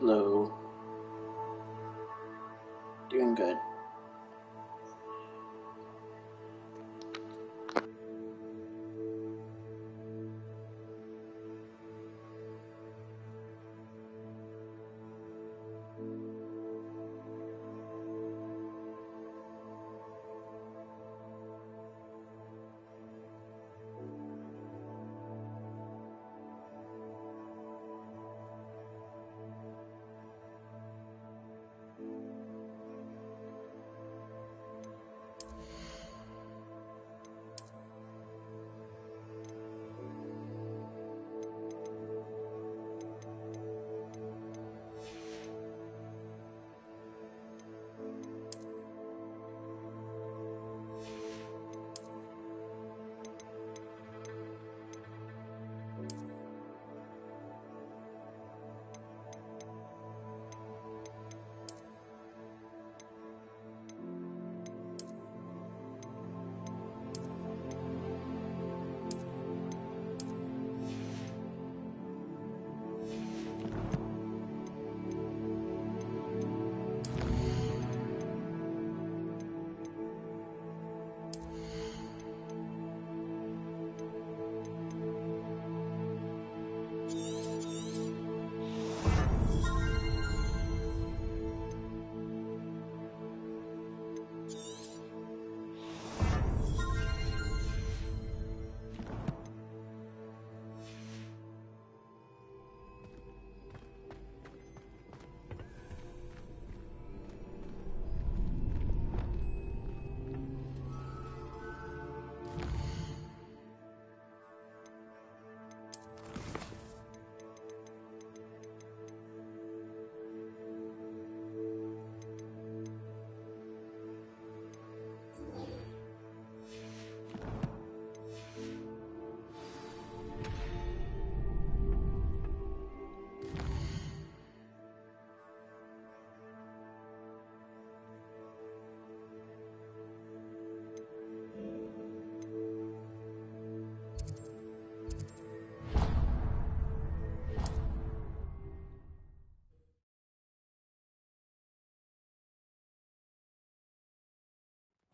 Hello. Doing good.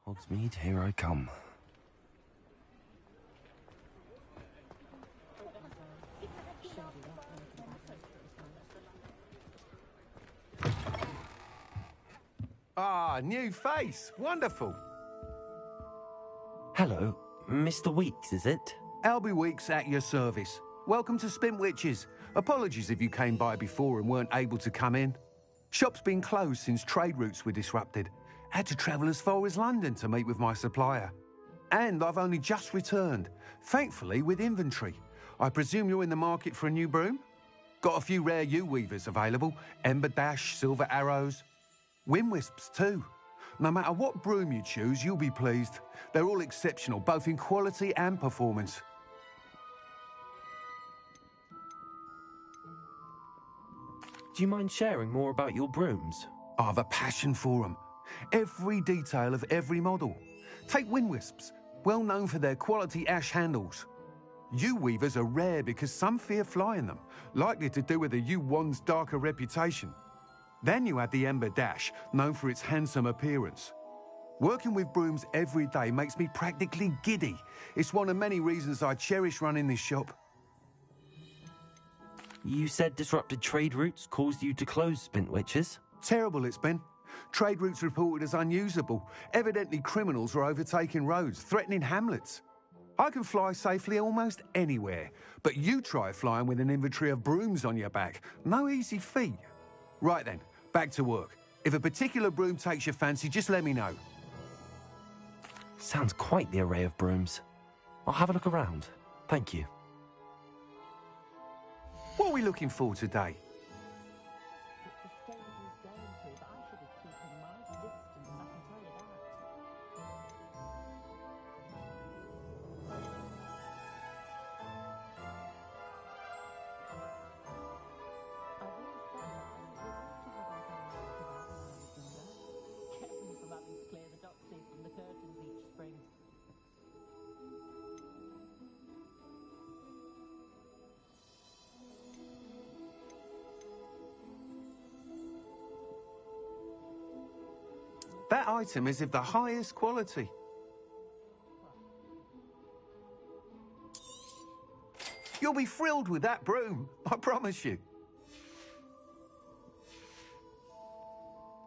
Hogsmeade, here I come. Ah, new face. Wonderful. Hello, Mr. Weeks, is it? Albie Weeks at your service. Welcome to Spintwitches. Apologies if you came by before and weren't able to come in. Shop's been closed since trade routes were disrupted. Had to travel as far as London to meet with my supplier. And I've only just returned, thankfully with inventory. I presume you're in the market for a new broom? Got a few rare yew-weavers available, Ember Dash, Silver Arrows. Wind Wisps too. No matter what broom you choose, you'll be pleased. They're all exceptional, both in quality and performance. Do you mind sharing more about your brooms? I've a passion for them. Every detail of every model. Take Wind Wisps, well known for their quality ash handles. Yew weavers are rare because some fear flying them, likely to do with the yew wand's darker reputation. Then you add the Ember Dash, known for its handsome appearance. Working with brooms every day makes me practically giddy. It's one of many reasons I cherish running this shop. You said disrupted trade routes caused you to close Spintwitches? Terrible it's been. Trade routes reported as unusable. Evidently criminals are overtaking roads, threatening hamlets. I can fly safely almost anywhere, but you try flying with an inventory of brooms on your back. No easy feat. Right then, back to work. If a particular broom takes your fancy, just let me know. Sounds quite the array of brooms. I'll have a look around. Thank you. What are we looking for today? That item is of the highest quality. You'll be thrilled with that broom, I promise you.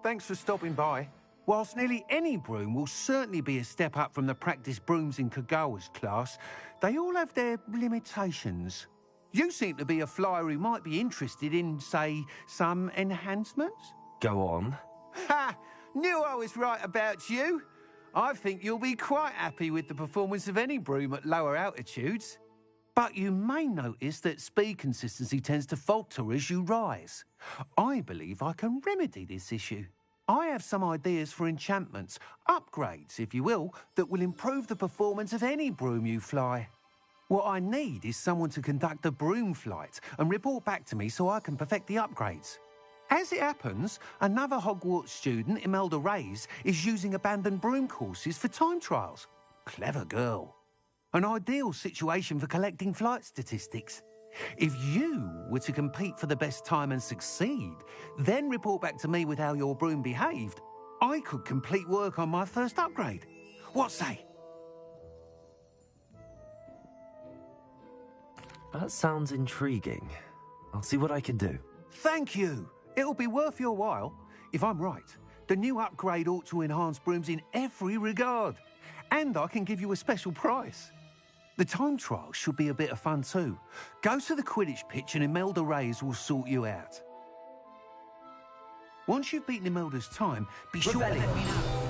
Thanks for stopping by. Whilst nearly any broom will certainly be a step up from the practice brooms in Kagawa's class, they all have their limitations. You seem to be a flyer who might be interested in, say, some enhancements? Go on. Ha! Knew I was right about you. I think you'll be quite happy with the performance of any broom at lower altitudes. But you may notice that speed consistency tends to falter as you rise. I believe I can remedy this issue. I have some ideas for enchantments, upgrades, if you will, that will improve the performance of any broom you fly. What I need is someone to conduct a broom flight and report back to me so I can perfect the upgrades. As it happens, another Hogwarts student, Imelda Reyes, is using abandoned broom courses for time trials. Clever girl. An ideal situation for collecting flight statistics. If you were to compete for the best time and succeed, then report back to me with how your broom behaved, I could complete work on my first upgrade. What say? That sounds intriguing. I'll see what I can do. Thank you. It'll be worth your while. If I'm right, the new upgrade ought to enhance brooms in every regard. And I can give you a special price. The time trial should be a bit of fun too. Go to the Quidditch pitch and Imelda Reyes will sort you out. Once you've beaten Imelda's time, be sure to let me know.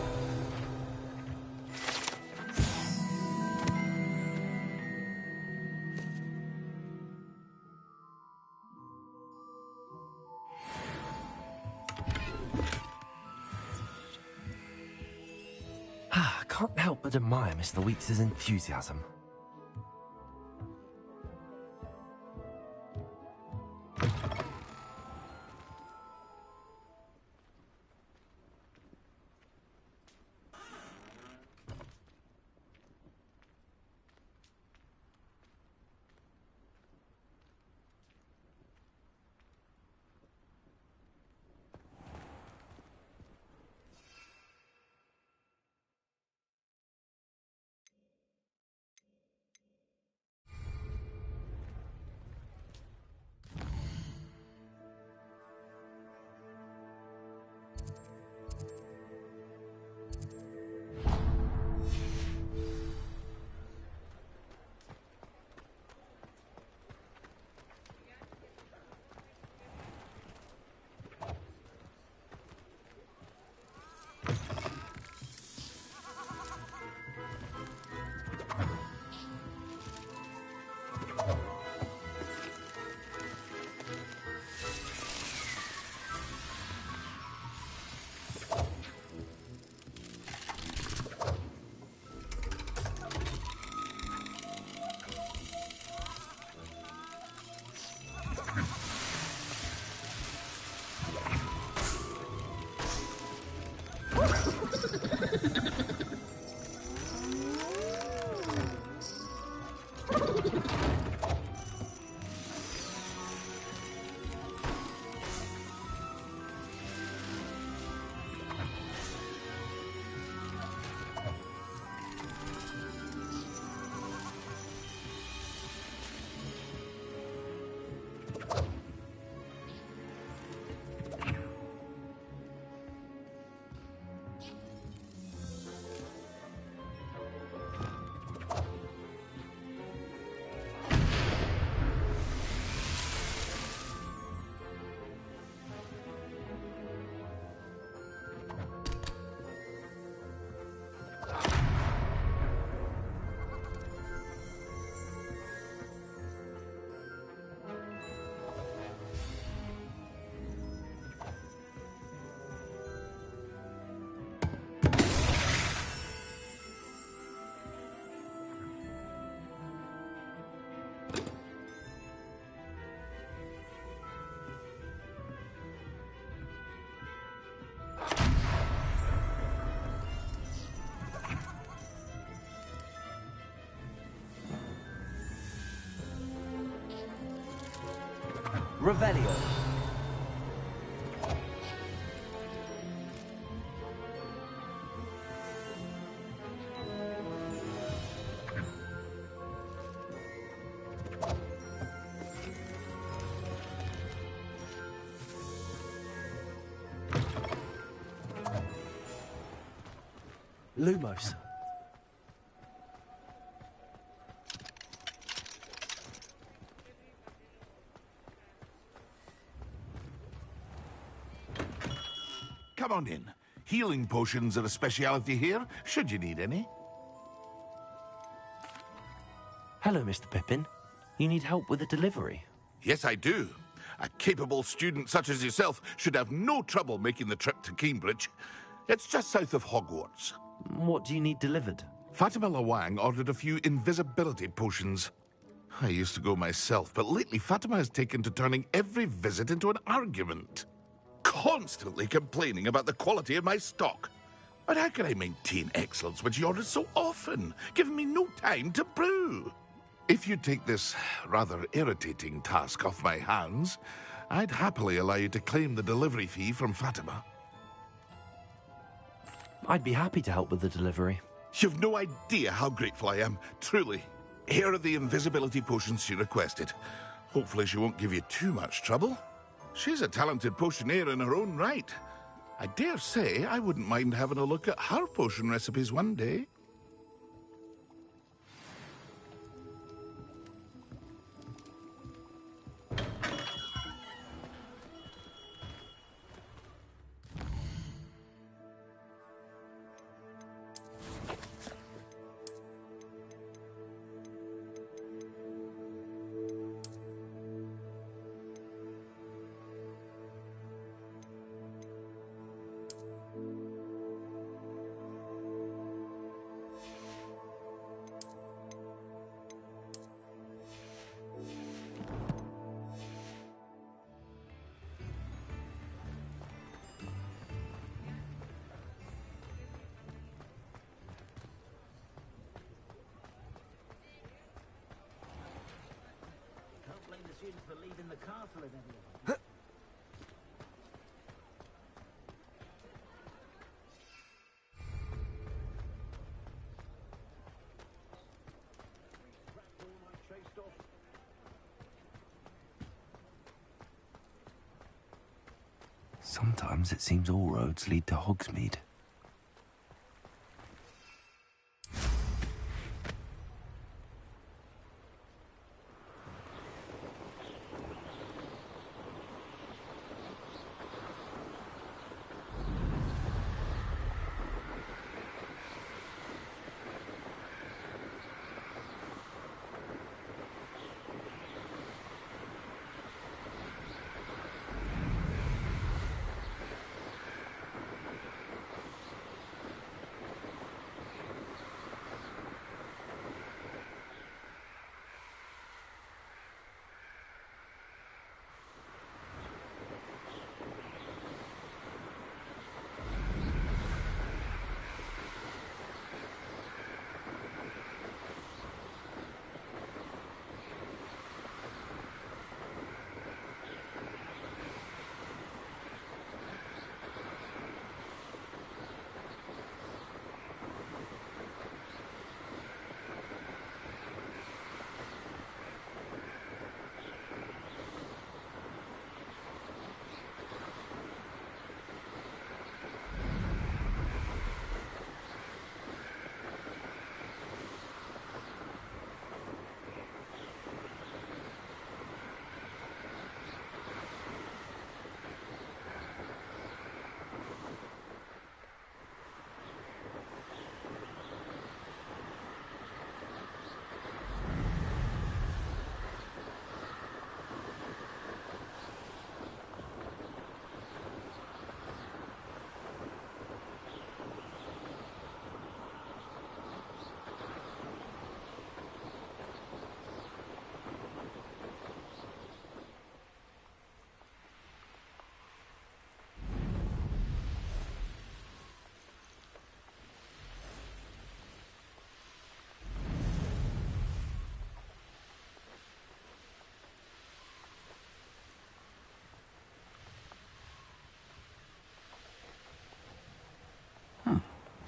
I can't help but admire Mr. Weeks' enthusiasm. Lumos. Come on in. Healing potions are a speciality here, should you need any. Hello, Mr. Pippin. You need help with a delivery? Yes, I do. A capable student such as yourself should have no trouble making the trip to Cambridge. It's just south of Hogwarts. What do you need delivered? Fatima Lawang ordered a few invisibility potions. I used to go myself, but lately Fatima has taken to turning every visit into an argument. Constantly complaining about the quality of my stock. But how can I maintain excellence when she orders so often, giving me no time to brew? If you take this rather irritating task off my hands, I'd happily allow you to claim the delivery fee from Fatima. I'd be happy to help with the delivery. You've no idea how grateful I am, truly. Here are the invisibility potions she requested. Hopefully she won't give you too much trouble. She's a talented potioneer in her own right. I dare say I wouldn't mind having a look at her potion recipes one day. For leaving the castle and everything. Sometimes it seems all roads lead to Hogsmeade.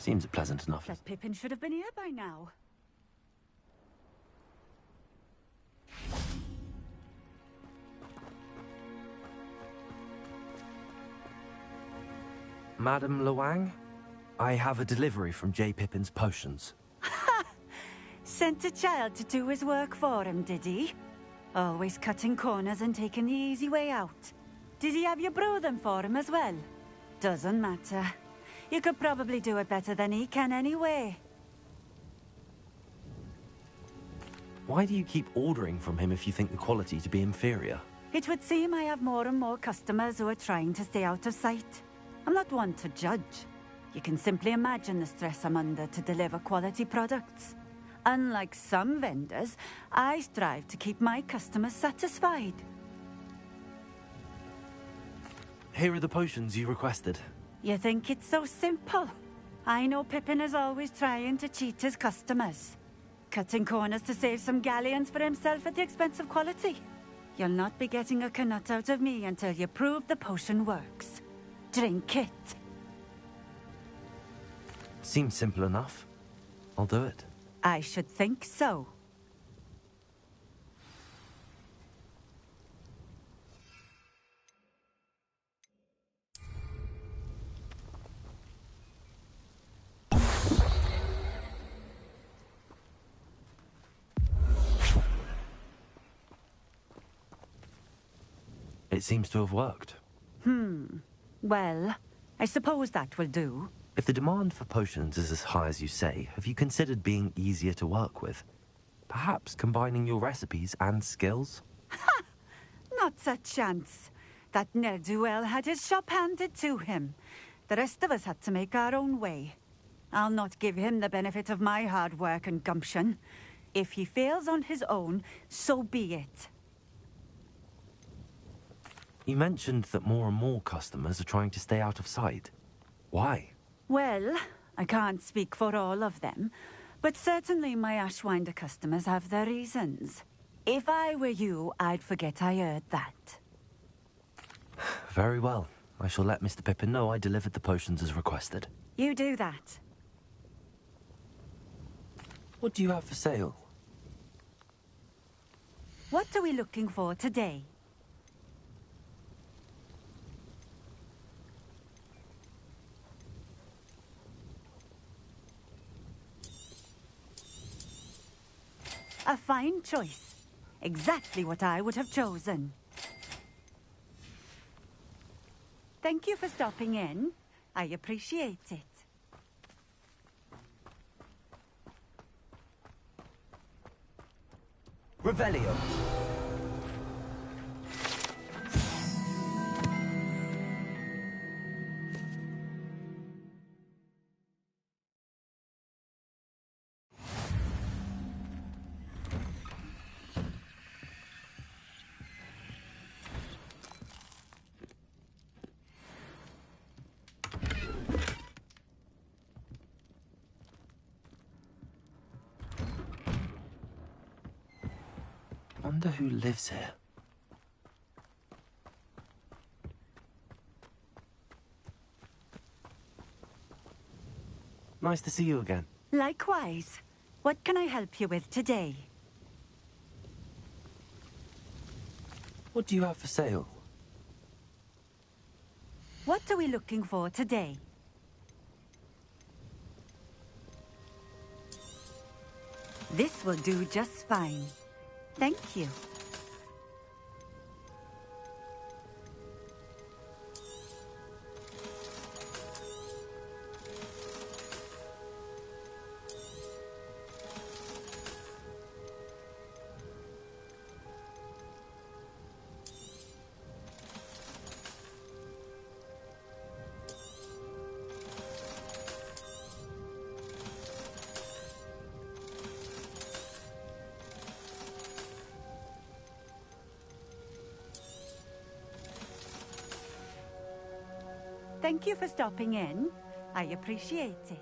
Seems pleasant enough. That Pippin should have been here by now. Madame Lawang? I have a delivery from J. Pippin's Potions. Sent a child to do his work for him, did he? Always cutting corners and taking the easy way out. Did he have you brew them for him as well? Doesn't matter. You could probably do it better than he can anyway. Why do you keep ordering from him if you think the quality to be inferior? It would seem I have more and more customers who are trying to stay out of sight. I'm not one to judge. You can simply imagine the stress I'm under to deliver quality products. Unlike some vendors, I strive to keep my customers satisfied. Here are the potions you requested. You think it's so simple? I know Pippin is always trying to cheat his customers. Cutting corners to save some galleons for himself at the expense of quality. You'll not be getting a canut out of me until you prove the potion works. Drink it. Seems simple enough. I'll do it. I should think so. It seems to have worked. Well, I suppose that will do. If the demand for potions is as high as you say, have you considered being easier to work with? Perhaps combining your recipes and skills? Not a chance. That ne'er-do-well had his shop handed to him. The rest of us had to make our own way. I'll not give him the benefit of my hard work and gumption. If he fails on his own, so be it. You mentioned that more and more customers are trying to stay out of sight. Why? Well, I can't speak for all of them, but certainly my Ashwinder customers have their reasons. If I were you, I'd forget I heard that. Very well. I shall let Mr. Pippin know I delivered the potions as requested. You do that. What do you have for sale? What are we looking for today? A fine choice. Exactly what I would have chosen. Thank you for stopping in. I appreciate it. Revelio. Wonder who lives here. Nice to see you again. Likewise. What can I help you with today? What do you have for sale? What are we looking for today? This will do just fine. Thank you. Thank you for stopping in. I appreciate it.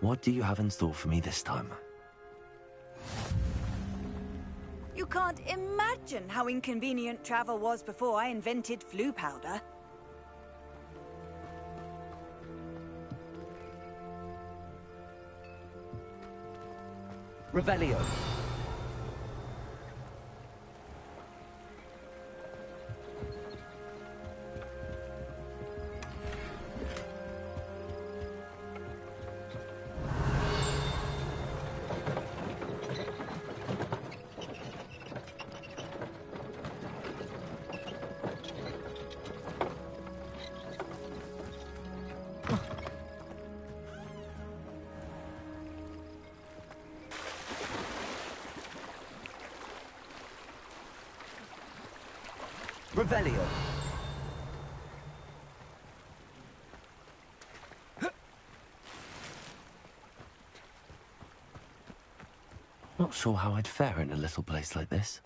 What do you have in store for me this time? You can't imagine how inconvenient travel was before I invented flu powder. Revelio. Revelio. Not sure how I'd fare in a little place like this.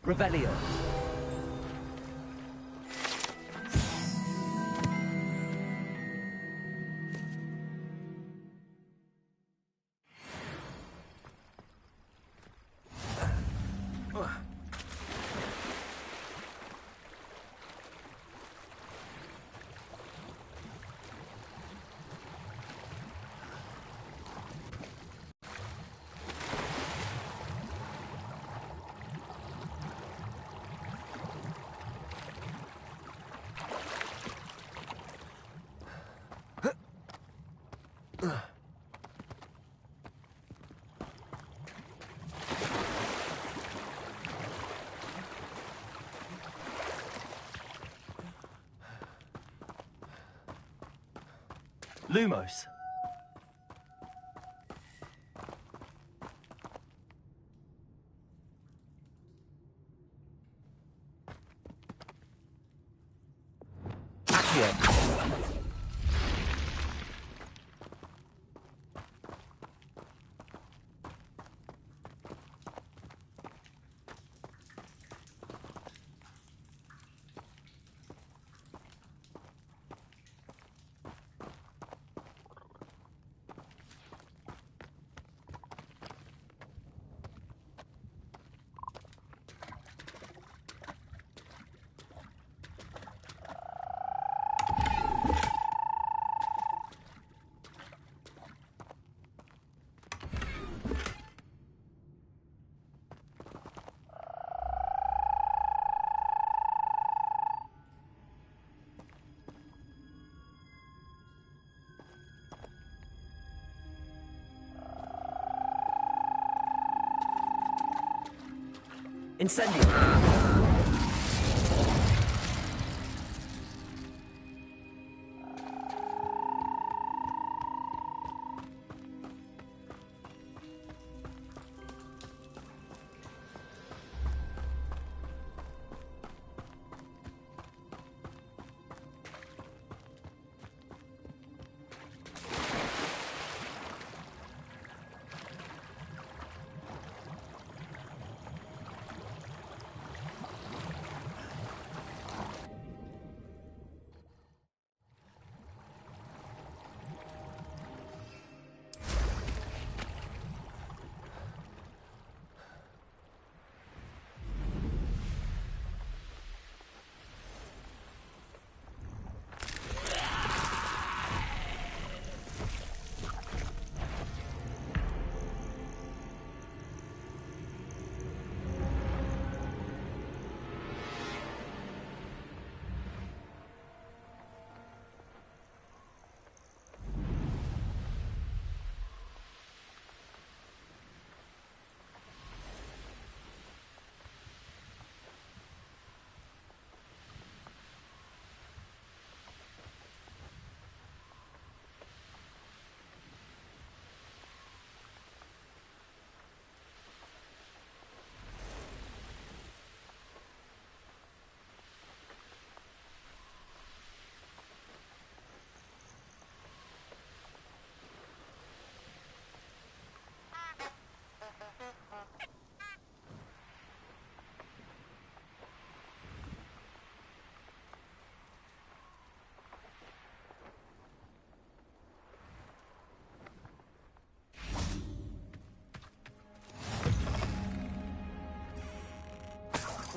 Revelio. Lumos. Accio. Incendio.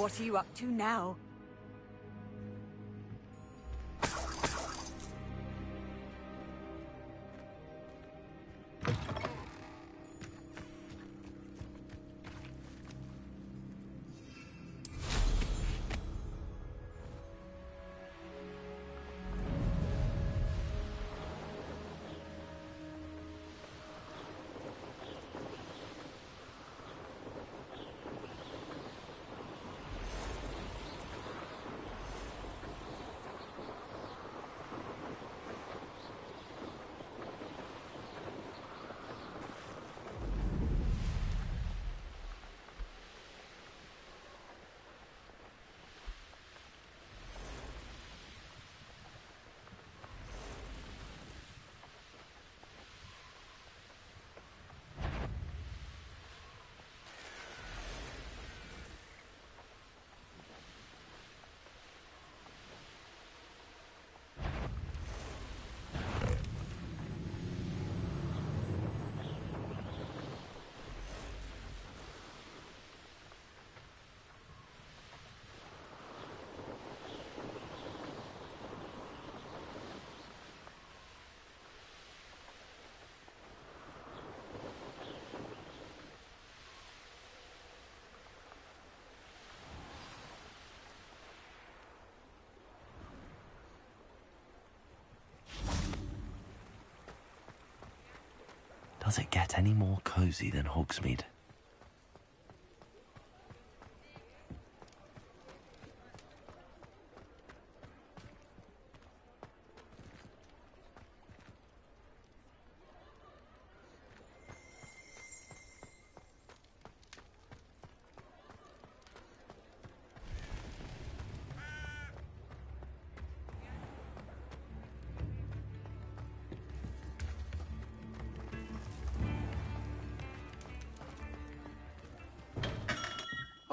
What are you up to now? Does it get any more cozy than Hogsmeade?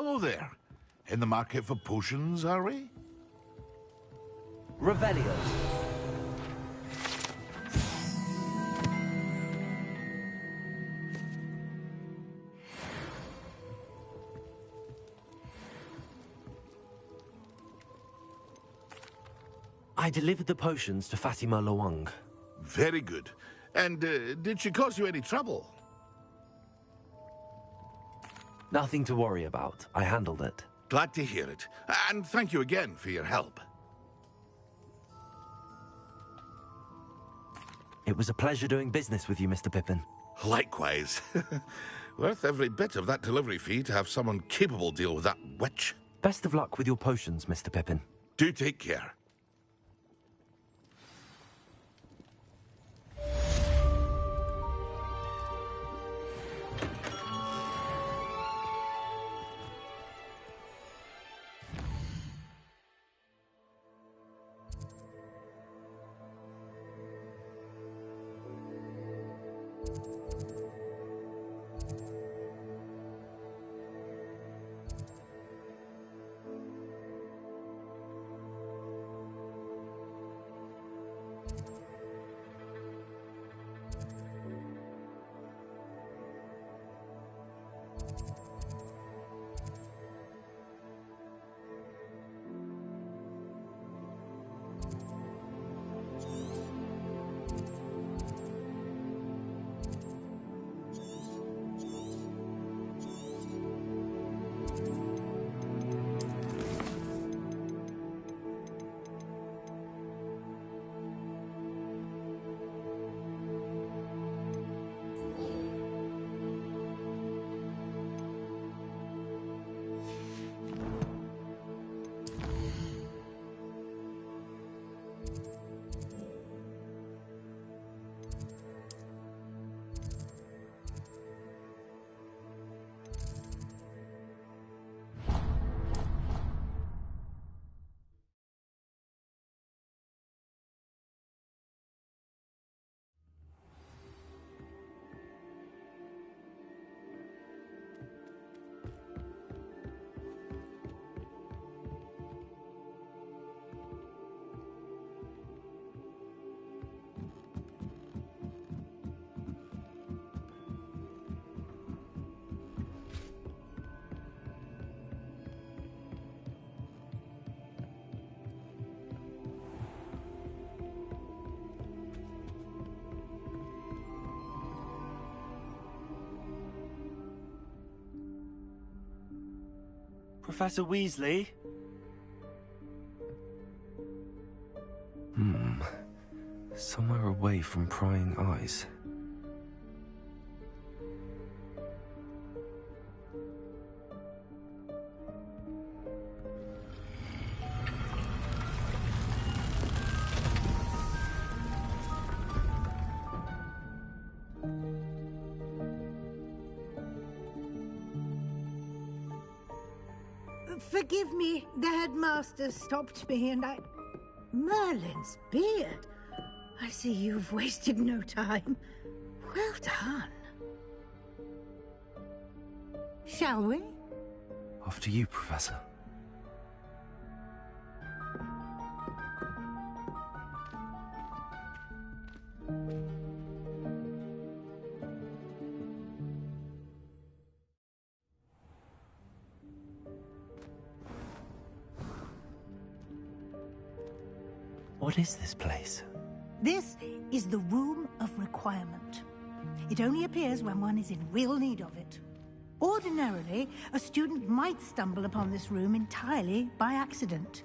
Hello there. In the market for potions, are we? Revelio. I delivered the potions to Fatima Lawang. Very good. And did she cause you any trouble? Nothing to worry about. I handled it. Glad to hear it. And thank you again for your help. It was a pleasure doing business with you, Mr. Pippin. Likewise. Worth every bit of that delivery fee to have someone capable deal with that witch. Best of luck with your potions, Mr. Pippin. Do take care. Professor Weasley? Somewhere away from prying eyes. Forgive me, the headmaster stopped me and I... Merlin's beard. I see you've wasted no time. Well done. Shall we? After you, Professor. What is this place? This is the Room of Requirement. It only appears when one is in real need of it. Ordinarily, a student might stumble upon this room entirely by accident.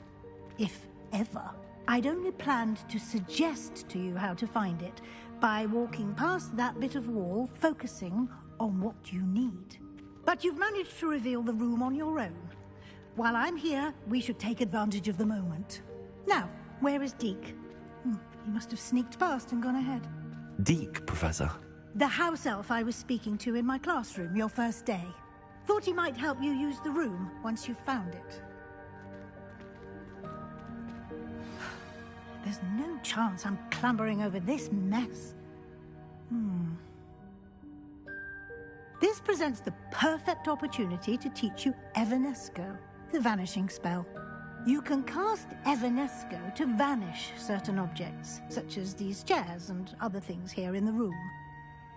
If ever. I'd only planned to suggest to you how to find it by walking past that bit of wall, focusing on what you need. But you've managed to reveal the room on your own. While I'm here, we should take advantage of the moment. Now, where is Deke? He must have sneaked past and gone ahead. Deke, Professor. The house elf I was speaking to in my classroom your first day. Thought he might help you use the room once you've found it. There's no chance I'm clambering over this mess. This presents the perfect opportunity to teach you Evanesco, the vanishing spell. You can cast Evanesco to vanish certain objects, such as these chairs and other things here in the room.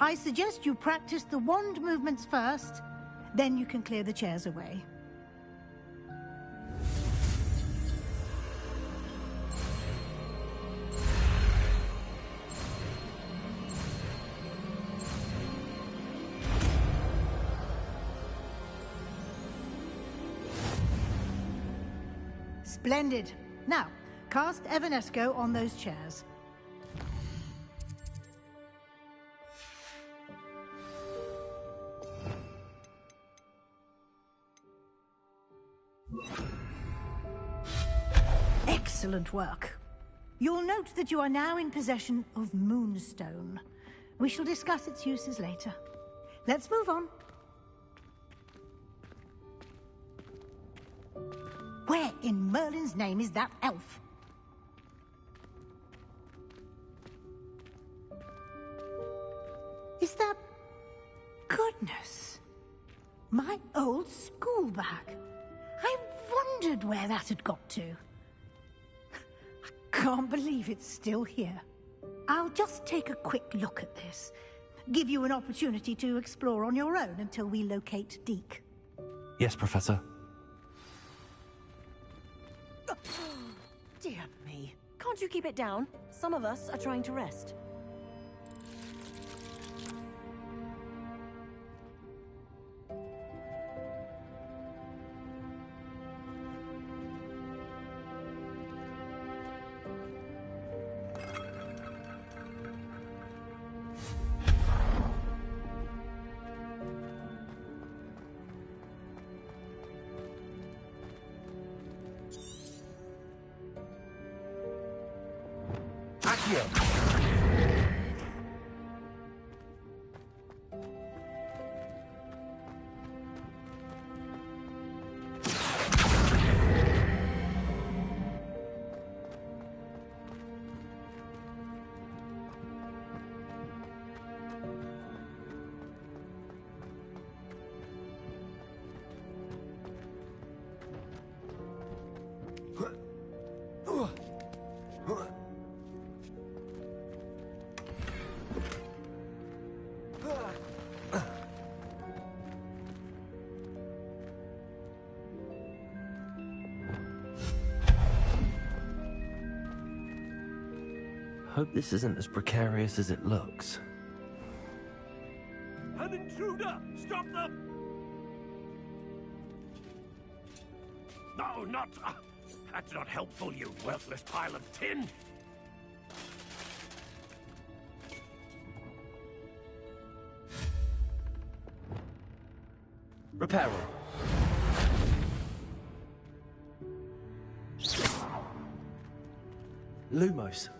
I suggest you practice the wand movements first, then you can clear the chairs away. Splendid. Now, cast Evanesco on those chairs. Excellent work. You'll note that you are now in possession of Moonstone. We shall discuss its uses later. Let's move on. Where in Merlin's name is that elf? Is that... Goodness. My old school bag. I wondered where that had got to. I can't believe it's still here. I'll just take a quick look at this. Give you an opportunity to explore on your own until we locate Deke. Yes, Professor. Dear me. Can't you keep it down? Some of us are trying to rest. Hope this isn't as precarious as it looks. An intruder! Stop them! No, not... that's not helpful, you worthless pile of tin. Repair room. Lumos.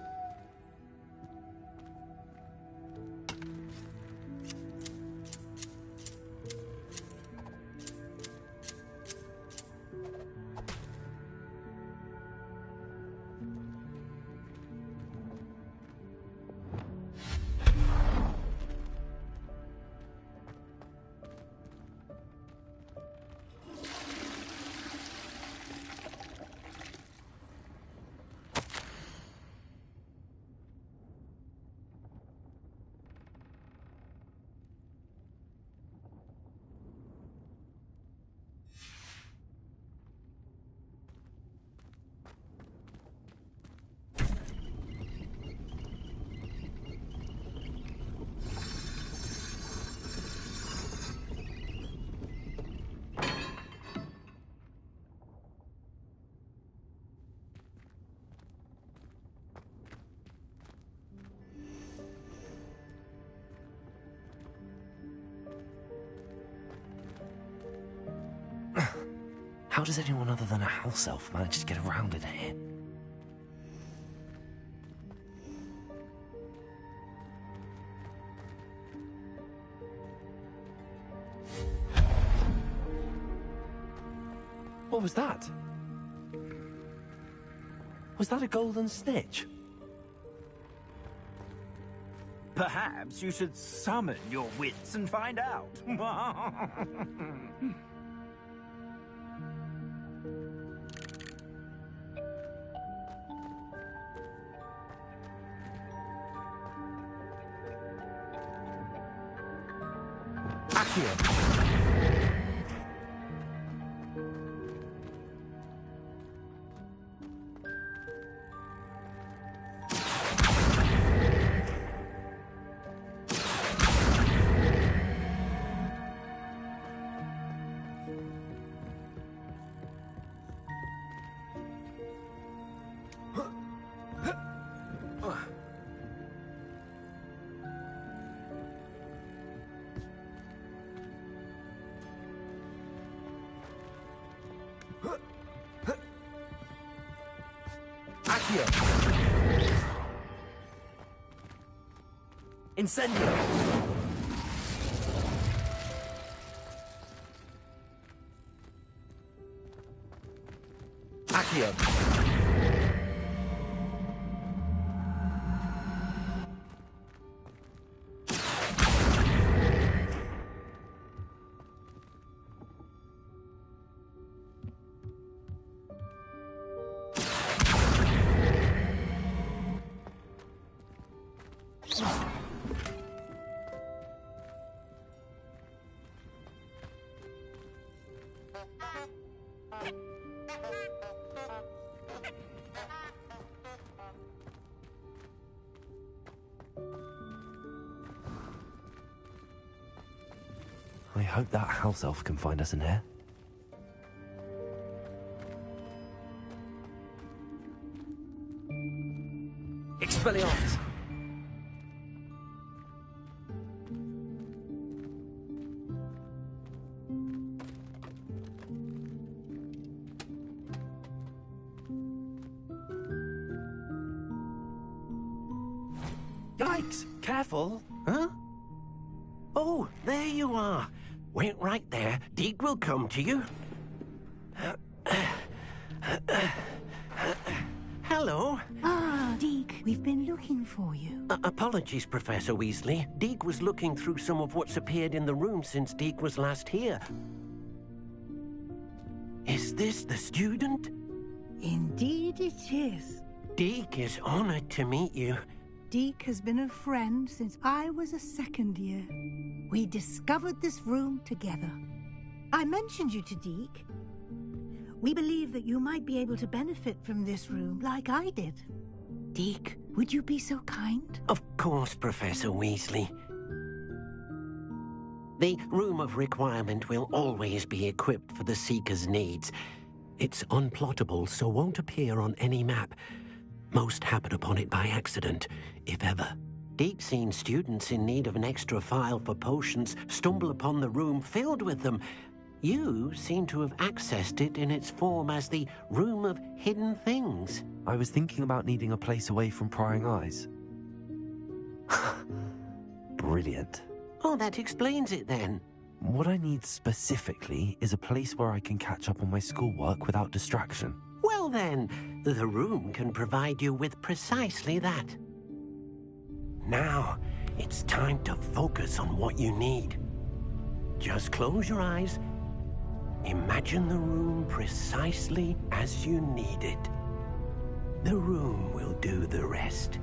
How does anyone other than a house elf manage to get around in here? What was that? Was that a golden snitch? Perhaps you should summon your wits and find out. Incendio! Accio! I hope that house elf can find us in here. Expelliarmus! Yikes! Careful! Huh? Oh, there you are. Wait right there. Deke will come to you. Hello. Ah, Deke, we've been looking for you. Apologies, Professor Weasley. Deke was looking through some of what's appeared in the room since Deke was last here. Is this the student? Indeed it is. Deke is honored to meet you. Deke has been a friend since I was a second year. We discovered this room together. I mentioned you to Deke. We believe that you might be able to benefit from this room like I did. Deke, would you be so kind? Of course, Professor Weasley. The Room of Requirement will always be equipped for the Seeker's needs. It's unplottable, so won't appear on any map. Most happen upon it by accident, if ever. Deep seen students in need of an extra file for potions stumble upon the room filled with them. You seem to have accessed it in its form as the Room of Hidden Things. I was thinking about needing a place away from prying eyes. Brilliant. Oh, that explains it then. What I need specifically is a place where I can catch up on my schoolwork without distraction. Well then, the room can provide you with precisely that. Now, it's time to focus on what you need. Just close your eyes. Imagine the room precisely as you need it. The room will do the rest.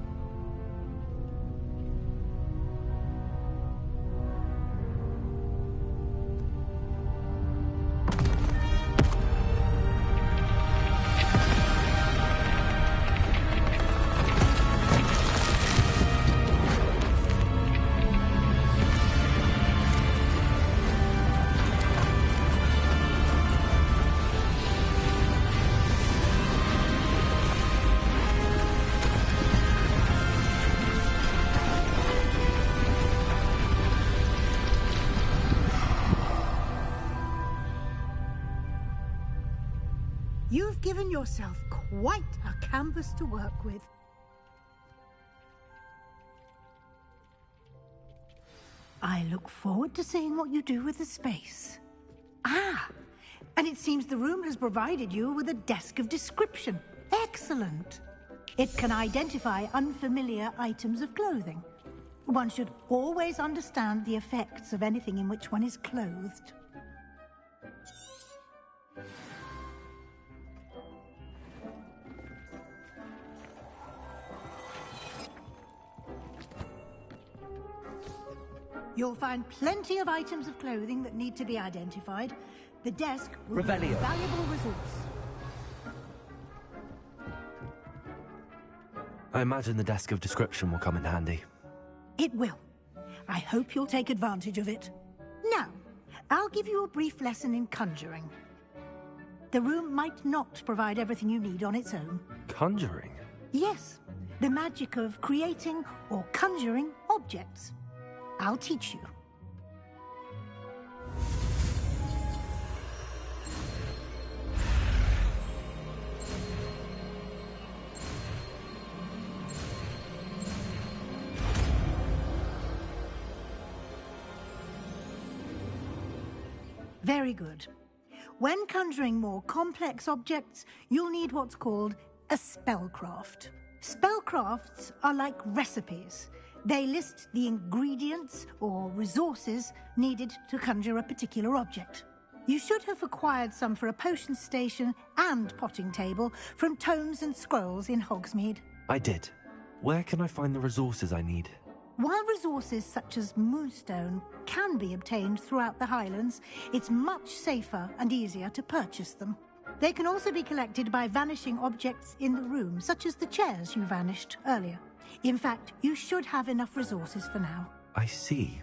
You've given yourself quite a canvas to work with. I look forward to seeing what you do with the space. Ah, and it seems the room has provided you with a desk of description. Excellent. It can identify unfamiliar items of clothing. One should always understand the effects of anything in which one is clothed. You'll find plenty of items of clothing that need to be identified. The desk will be a valuable resource. I imagine the desk of description will come in handy. It will. I hope you'll take advantage of it. Now, I'll give you a brief lesson in conjuring. The room might not provide everything you need on its own. Conjuring? Yes, the magic of creating or conjuring objects. I'll teach you. Very good. When conjuring more complex objects, you'll need what's called a spellcraft. Spellcrafts are like recipes. They list the ingredients or resources needed to conjure a particular object. You should have acquired some for a potion station and potting table from tomes and scrolls in Hogsmeade. I did. Where can I find the resources I need? While resources such as moonstone can be obtained throughout the Highlands, it's much safer and easier to purchase them. They can also be collected by vanishing objects in the room, such as the chairs you vanished earlier. In fact, you should have enough resources for now. I see.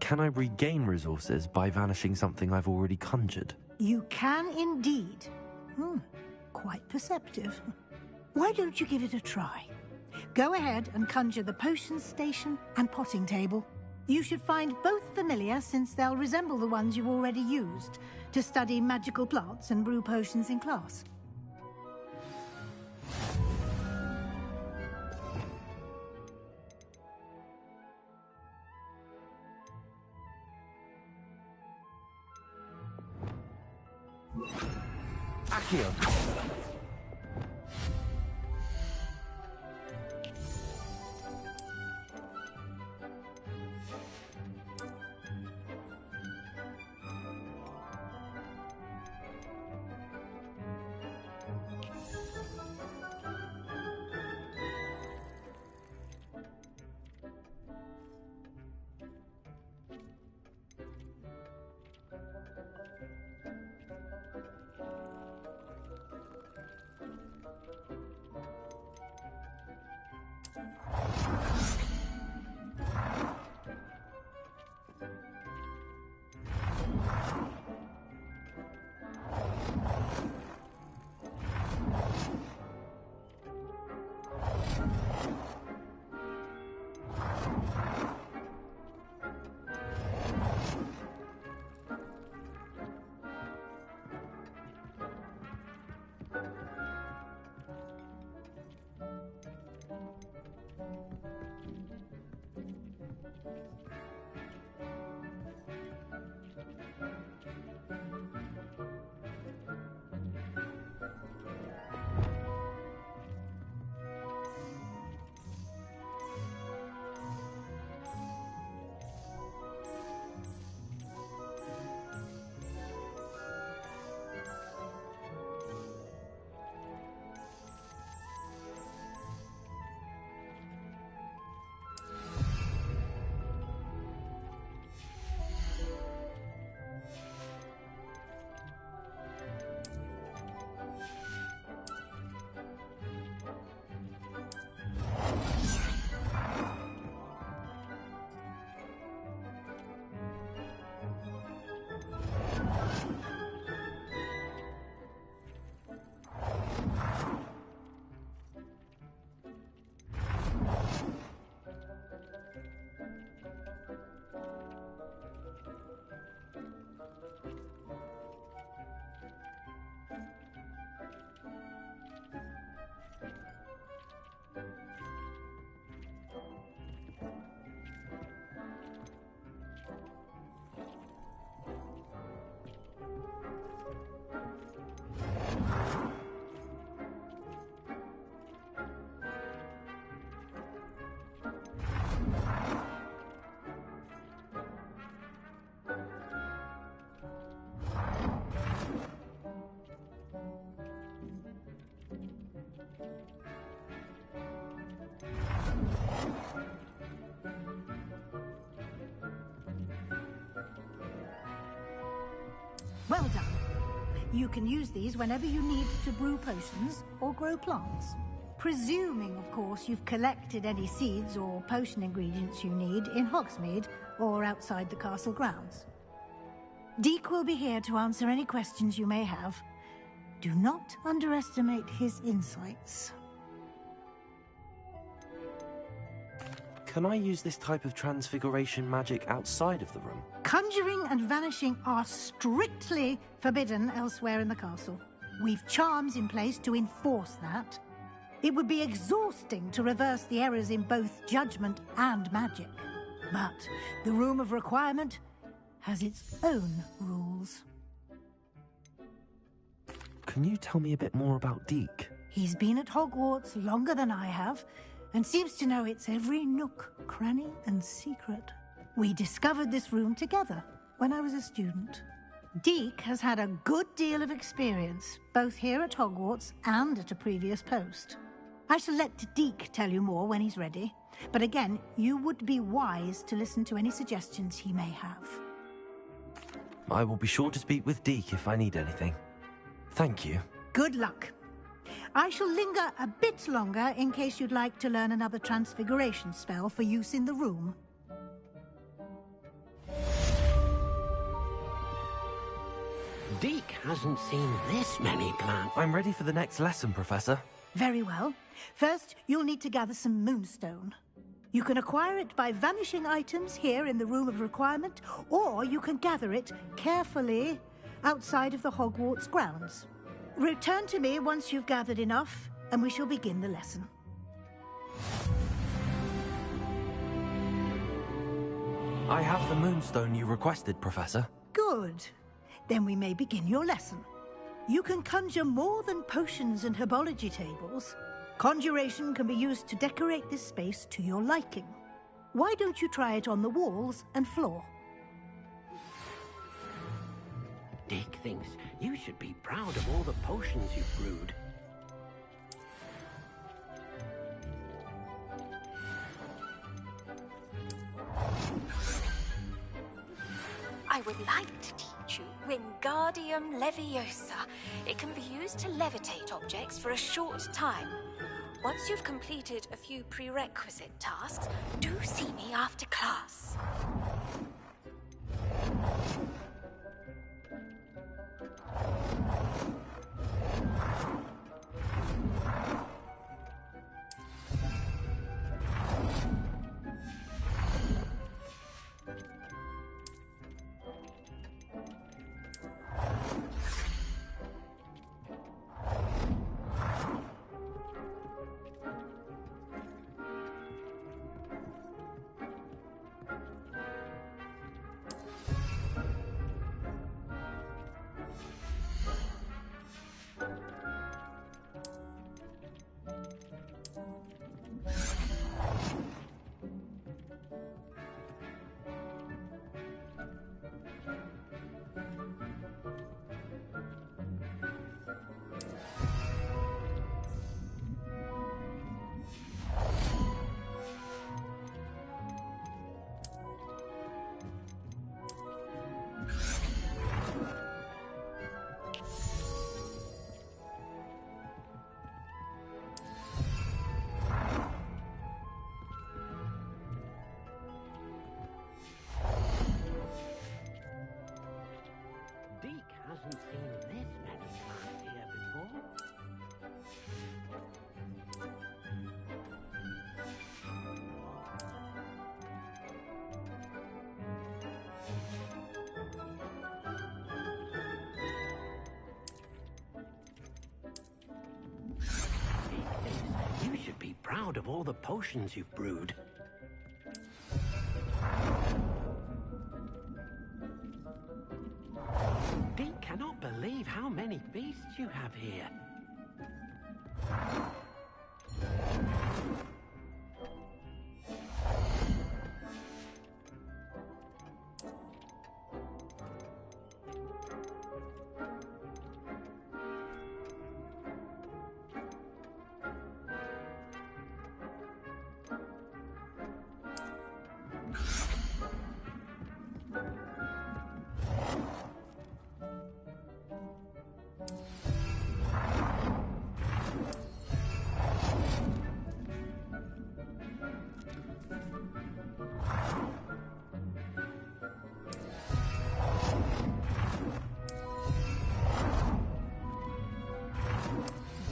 Can I regain resources by vanishing something I've already conjured? You can indeed. Quite perceptive. Why don't you give it a try? Go ahead and conjure the potion station and potting table. You should find both familiar, since they'll resemble the ones you've already used to study magical plants and brew potions in class. Accio. Well done. You can use these whenever you need to brew potions or grow plants. Presuming, of course, you've collected any seeds or potion ingredients you need in Hogsmeade or outside the castle grounds. Deke will be here to answer any questions you may have. Do not underestimate his insights. Can I use this type of transfiguration magic outside of the room? Conjuring and vanishing are strictly forbidden elsewhere in the castle. We've charms in place to enforce that. It would be exhausting to reverse the errors in both judgment and magic. But the Room of Requirement has its own rules. Can you tell me a bit more about Deke? He's been at Hogwarts longer than I have, and seems to know its every nook, cranny, and secret. We discovered this room together when I was a student. Deke has had a good deal of experience, both here at Hogwarts and at a previous post. I shall let Deke tell you more when he's ready, but again, you would be wise to listen to any suggestions he may have. I will be sure to speak with Deke if I need anything. Thank you. Good luck. I shall linger a bit longer in case you'd like to learn another transfiguration spell for use in the room. Deke hasn't seen this many plants. I'm ready for the next lesson, Professor. Very well. First, you'll need to gather some moonstone. You can acquire it by vanishing items here in the Room of Requirement, or you can gather it carefully outside of the Hogwarts grounds. Return to me once you've gathered enough, and we shall begin the lesson. I have the moonstone you requested, Professor. Good. Then we may begin your lesson. You can conjure more than potions and herbology tables. Conjuration can be used to decorate this space to your liking. Why don't you try it on the walls and floor? Deke thinks you should be proud of all the potions you've brewed. I would like to teach you Wingardium Leviosa. It can be used to levitate objects for a short time. Once you've completed a few prerequisite tasks, do see me after class. proud of all the potions you've brewed. Deek cannot believe how many beasts you have here.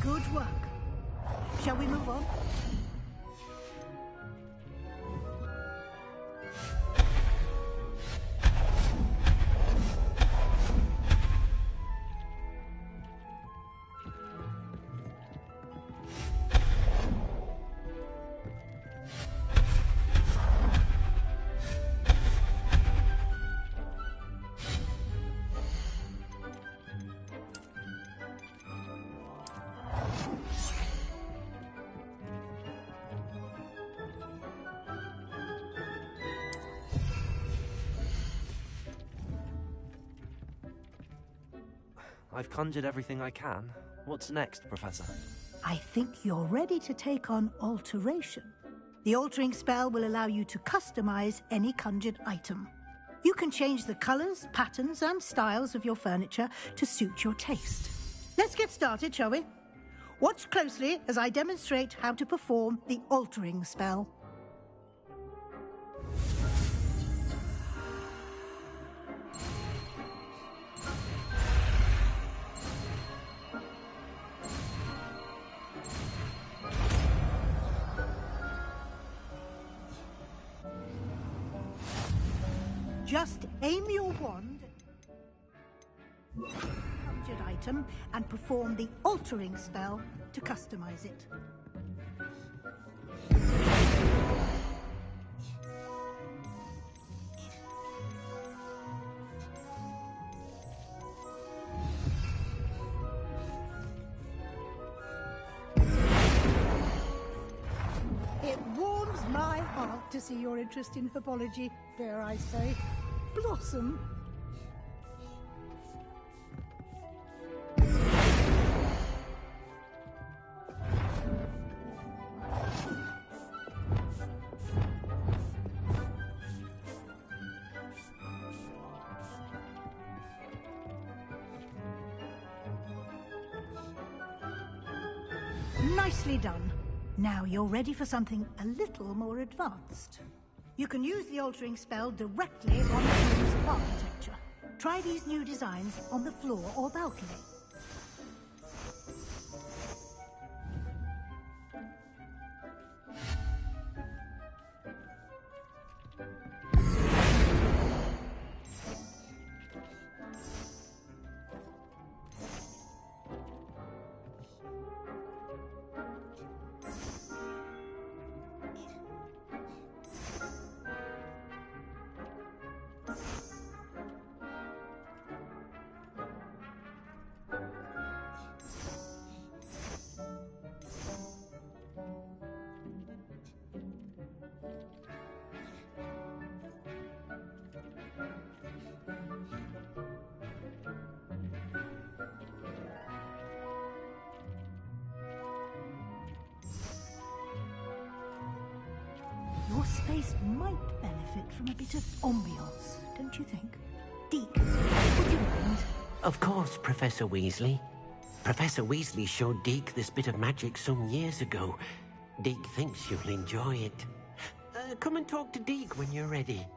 Good work. Shall we move on? I've conjured everything I can. What's next, Professor? I think you're ready to take on alteration. The altering spell will allow you to customize any conjured item. You can change the colors, patterns, and styles of your furniture to suit your taste. Let's get started, shall we? Watch closely as I demonstrate how to perform the altering spell. Just aim your wand at the conjured item and perform the altering spell to customize it. It warms my heart to see your interest in herbology, dare I say. Blossom. Nicely done. Now you're ready for something a little more advanced. You can use the altering spell directly on the room's architecture. Try these new designs on the floor or balcony. Your space might benefit from a bit of ambiance, don't you think? Deek, would you mind? Of course, Professor Weasley. Professor Weasley showed Deek this bit of magic some years ago. Deek thinks you'll enjoy it. Come and talk to Deek when you're ready.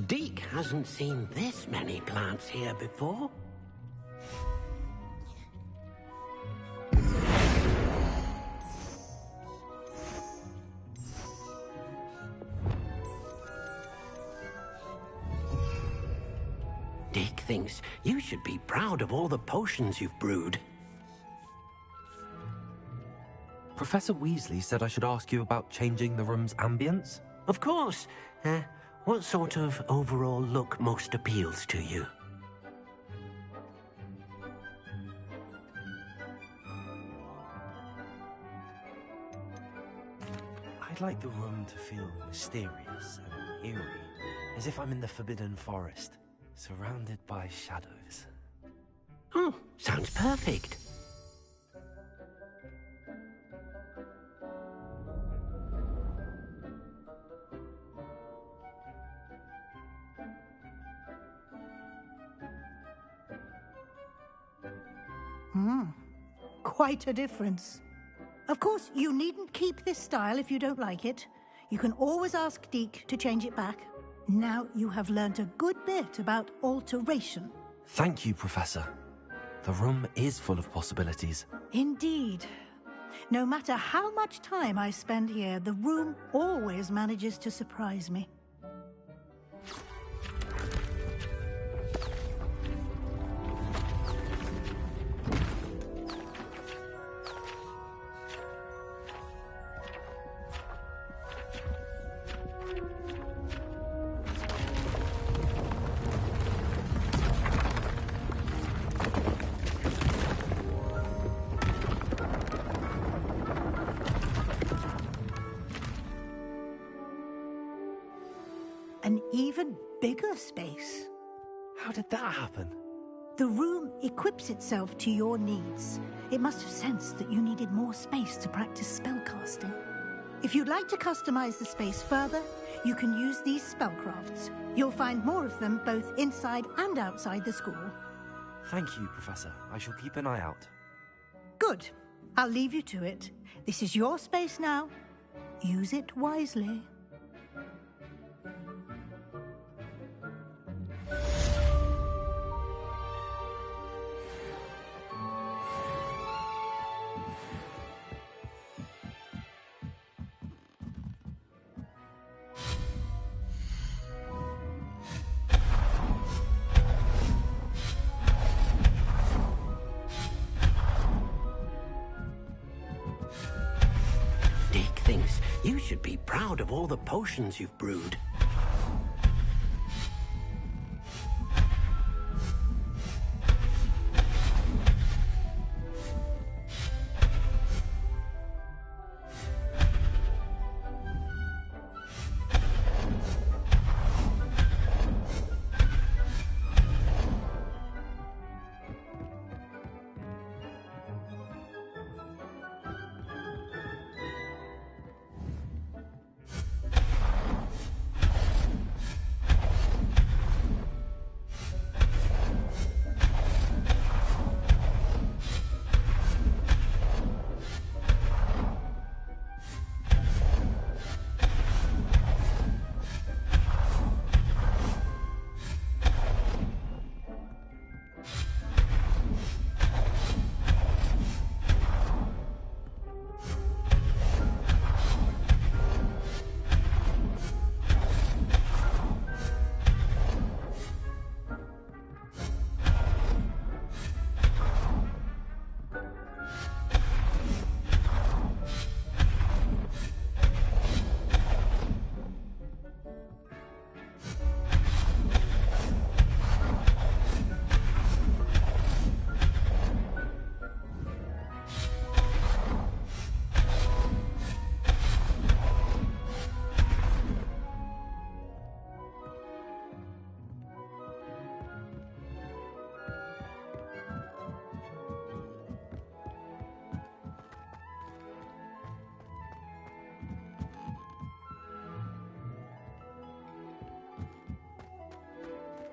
Deke hasn't seen this many plants here before. Deke thinks you should be proud of all the potions you've brewed. Professor Weasley said I should ask you about changing the room's ambience? Of course. What sort of overall look most appeals to you? I'd like the room to feel mysterious and eerie, as if I'm in the Forbidden Forest, surrounded by shadows. Oh, sounds perfect. Quite a difference. Of course, you needn't keep this style if you don't like it. You can always ask Deke to change it back. Now you have learnt a good bit about alteration. Thank you, Professor. The room is full of possibilities. Indeed. No matter how much time I spend here, the room always manages to surprise me. An even bigger space. How did that happen? The room equips itself to your needs. It must have sensed that you needed more space to practice spellcasting. If you'd like to customize the space further, you can use these spellcrafts. You'll find more of them both inside and outside the school. Thank you, Professor. I shall keep an eye out. Good. I'll leave you to it. This is your space now. Use it wisely. Deke thinks you should be proud of all the potions you've brewed.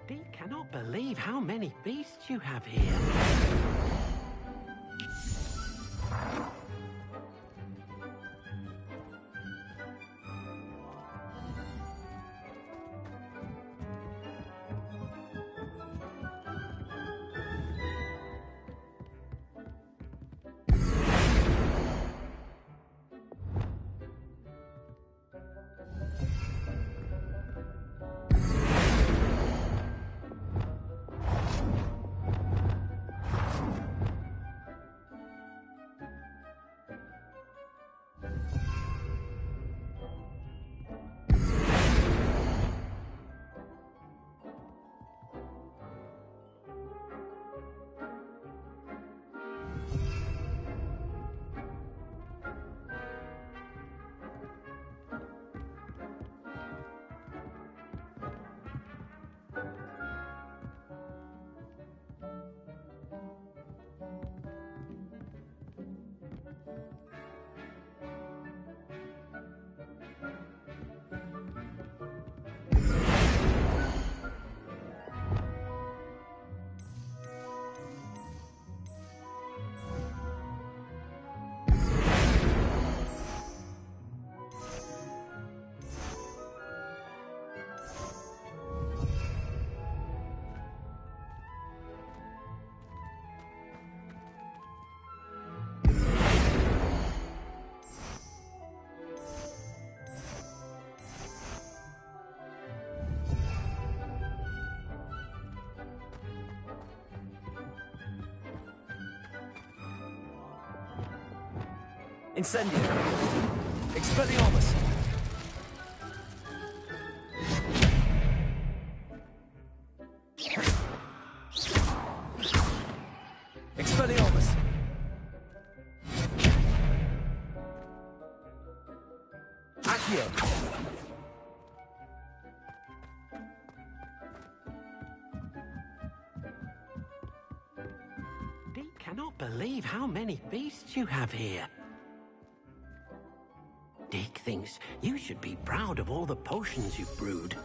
Deke cannot believe how many beasts you have here. Incendio. Expelliarmus. Expelliarmus. Accio. Deke cannot believe how many beasts you have here. Deke thinks you should be proud of all the potions you've brewed.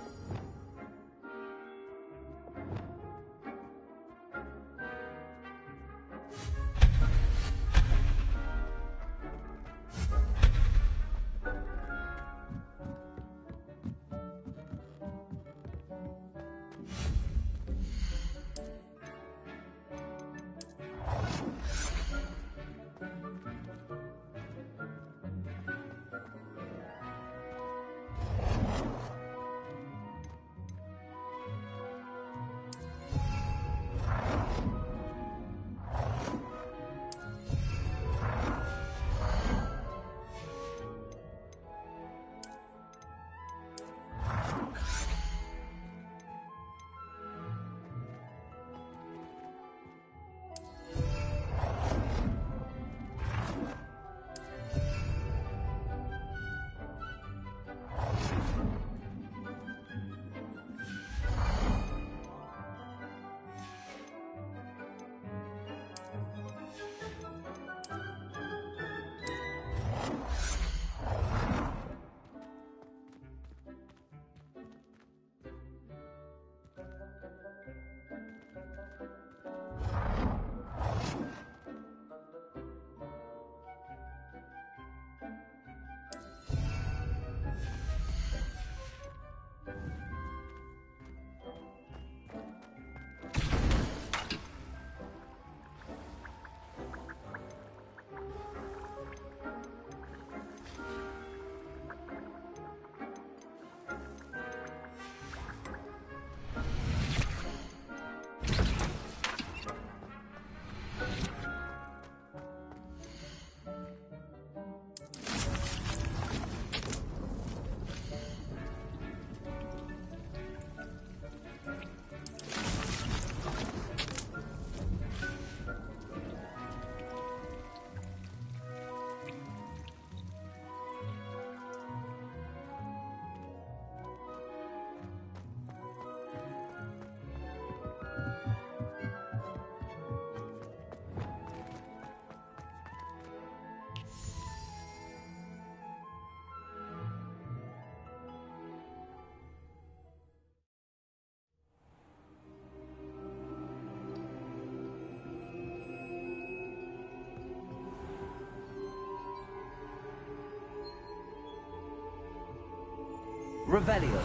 Revelio.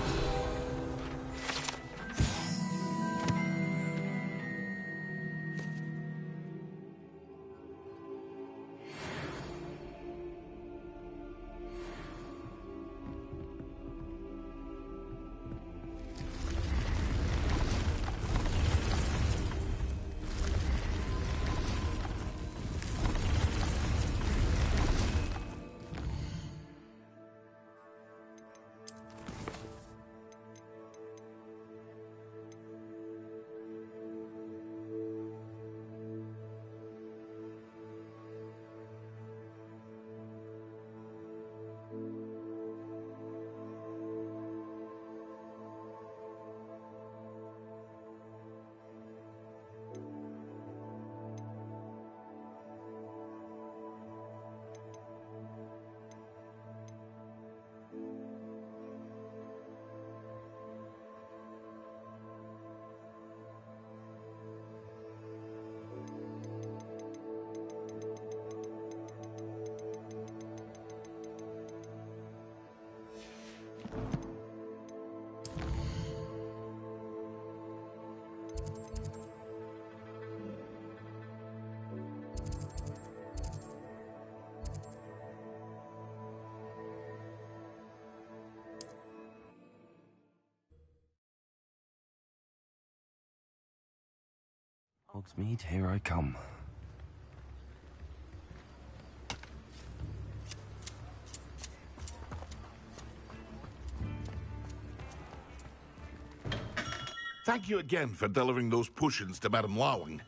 Hogsmeade, here I come. thank you again for delivering those potions to Madame Lawing.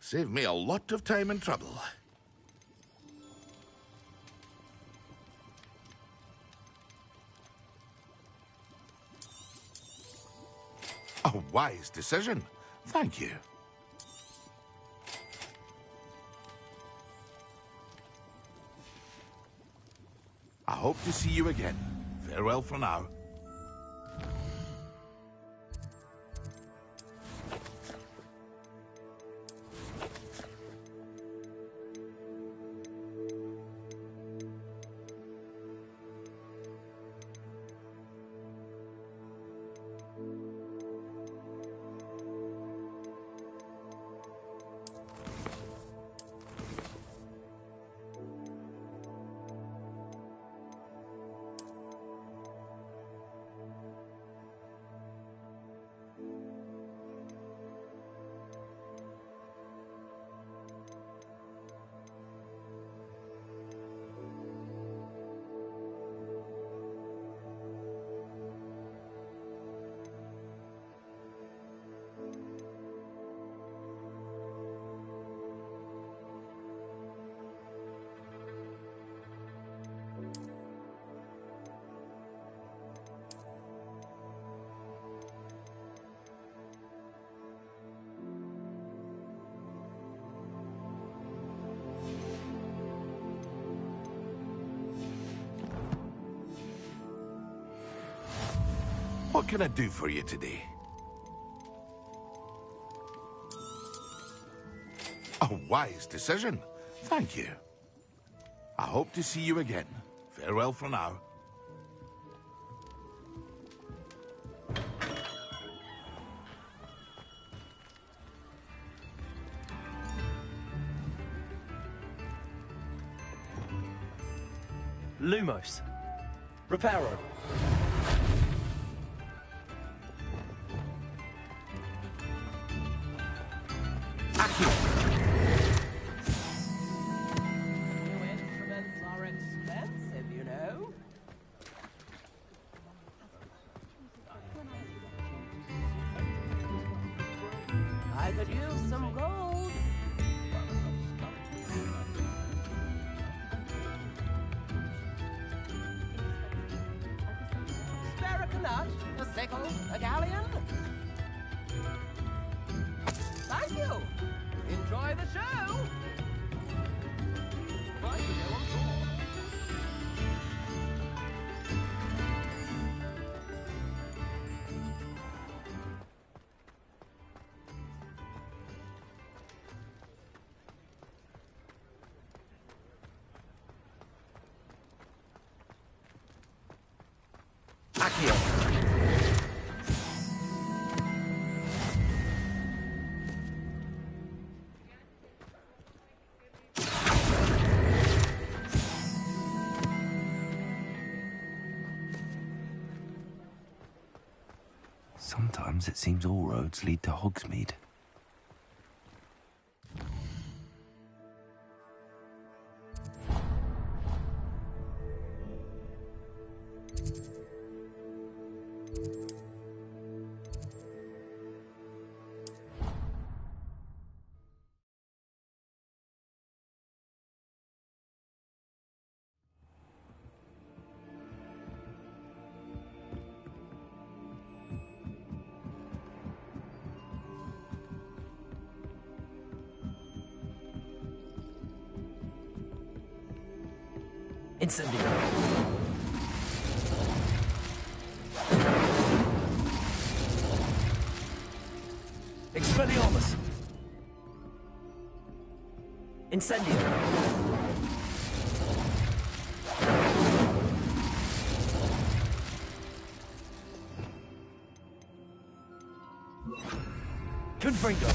Saved me a lot of time and trouble. A wise decision. Thank you. I hope to see you again. Farewell for now. What can I do for you today? A wise decision. Thank you. I hope to see you again. Farewell for now. Lumos. Reparo. I could use some gold. Spare a canut, a sickle, a galleon. Thank you. Enjoy the show. Right, we go on tour. Sometimes it seems all roads lead to Hogsmeade. Incendio. Expelliarmus. Incendio. Confringo.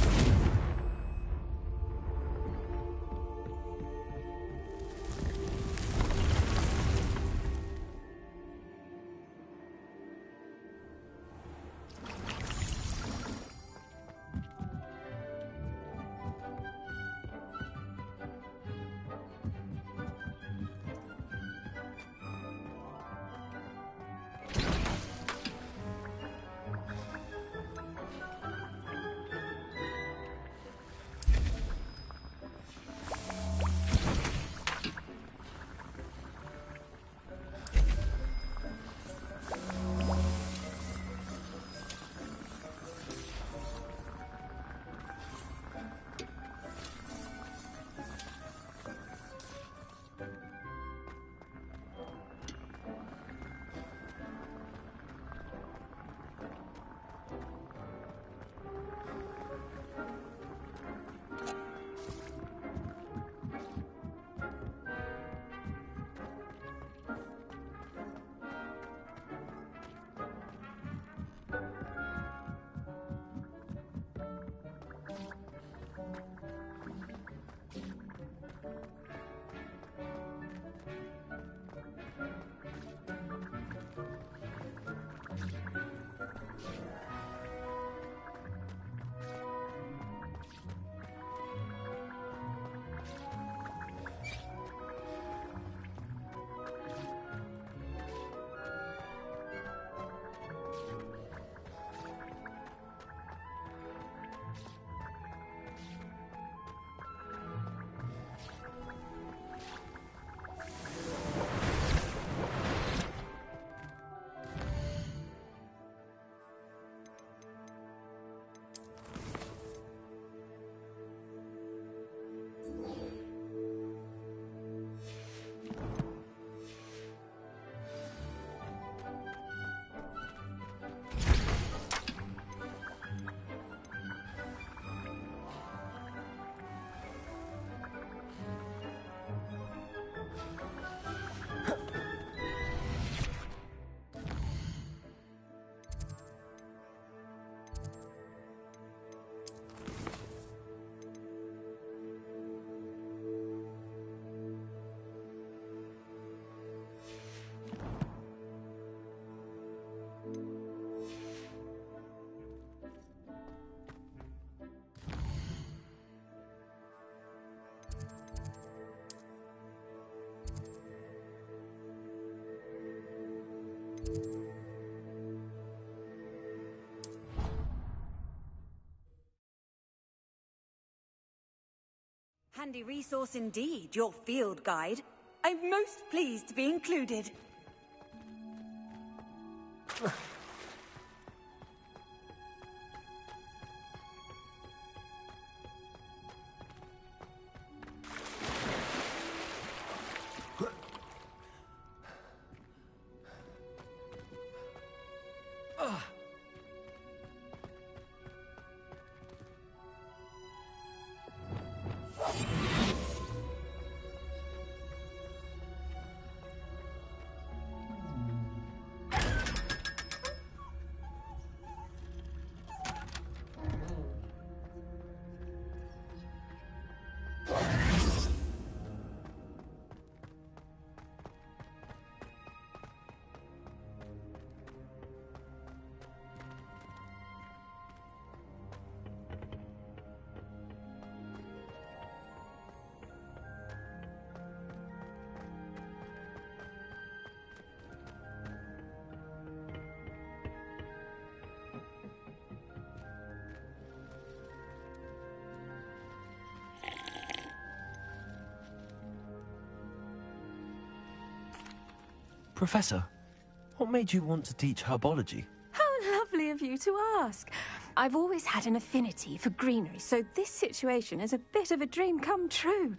Handy resource indeed, your field guide. I'm most pleased to be included. Professor, what made you want to teach herbology? How lovely of you to ask. I've always had an affinity for greenery, so this situation is a bit of a dream come true.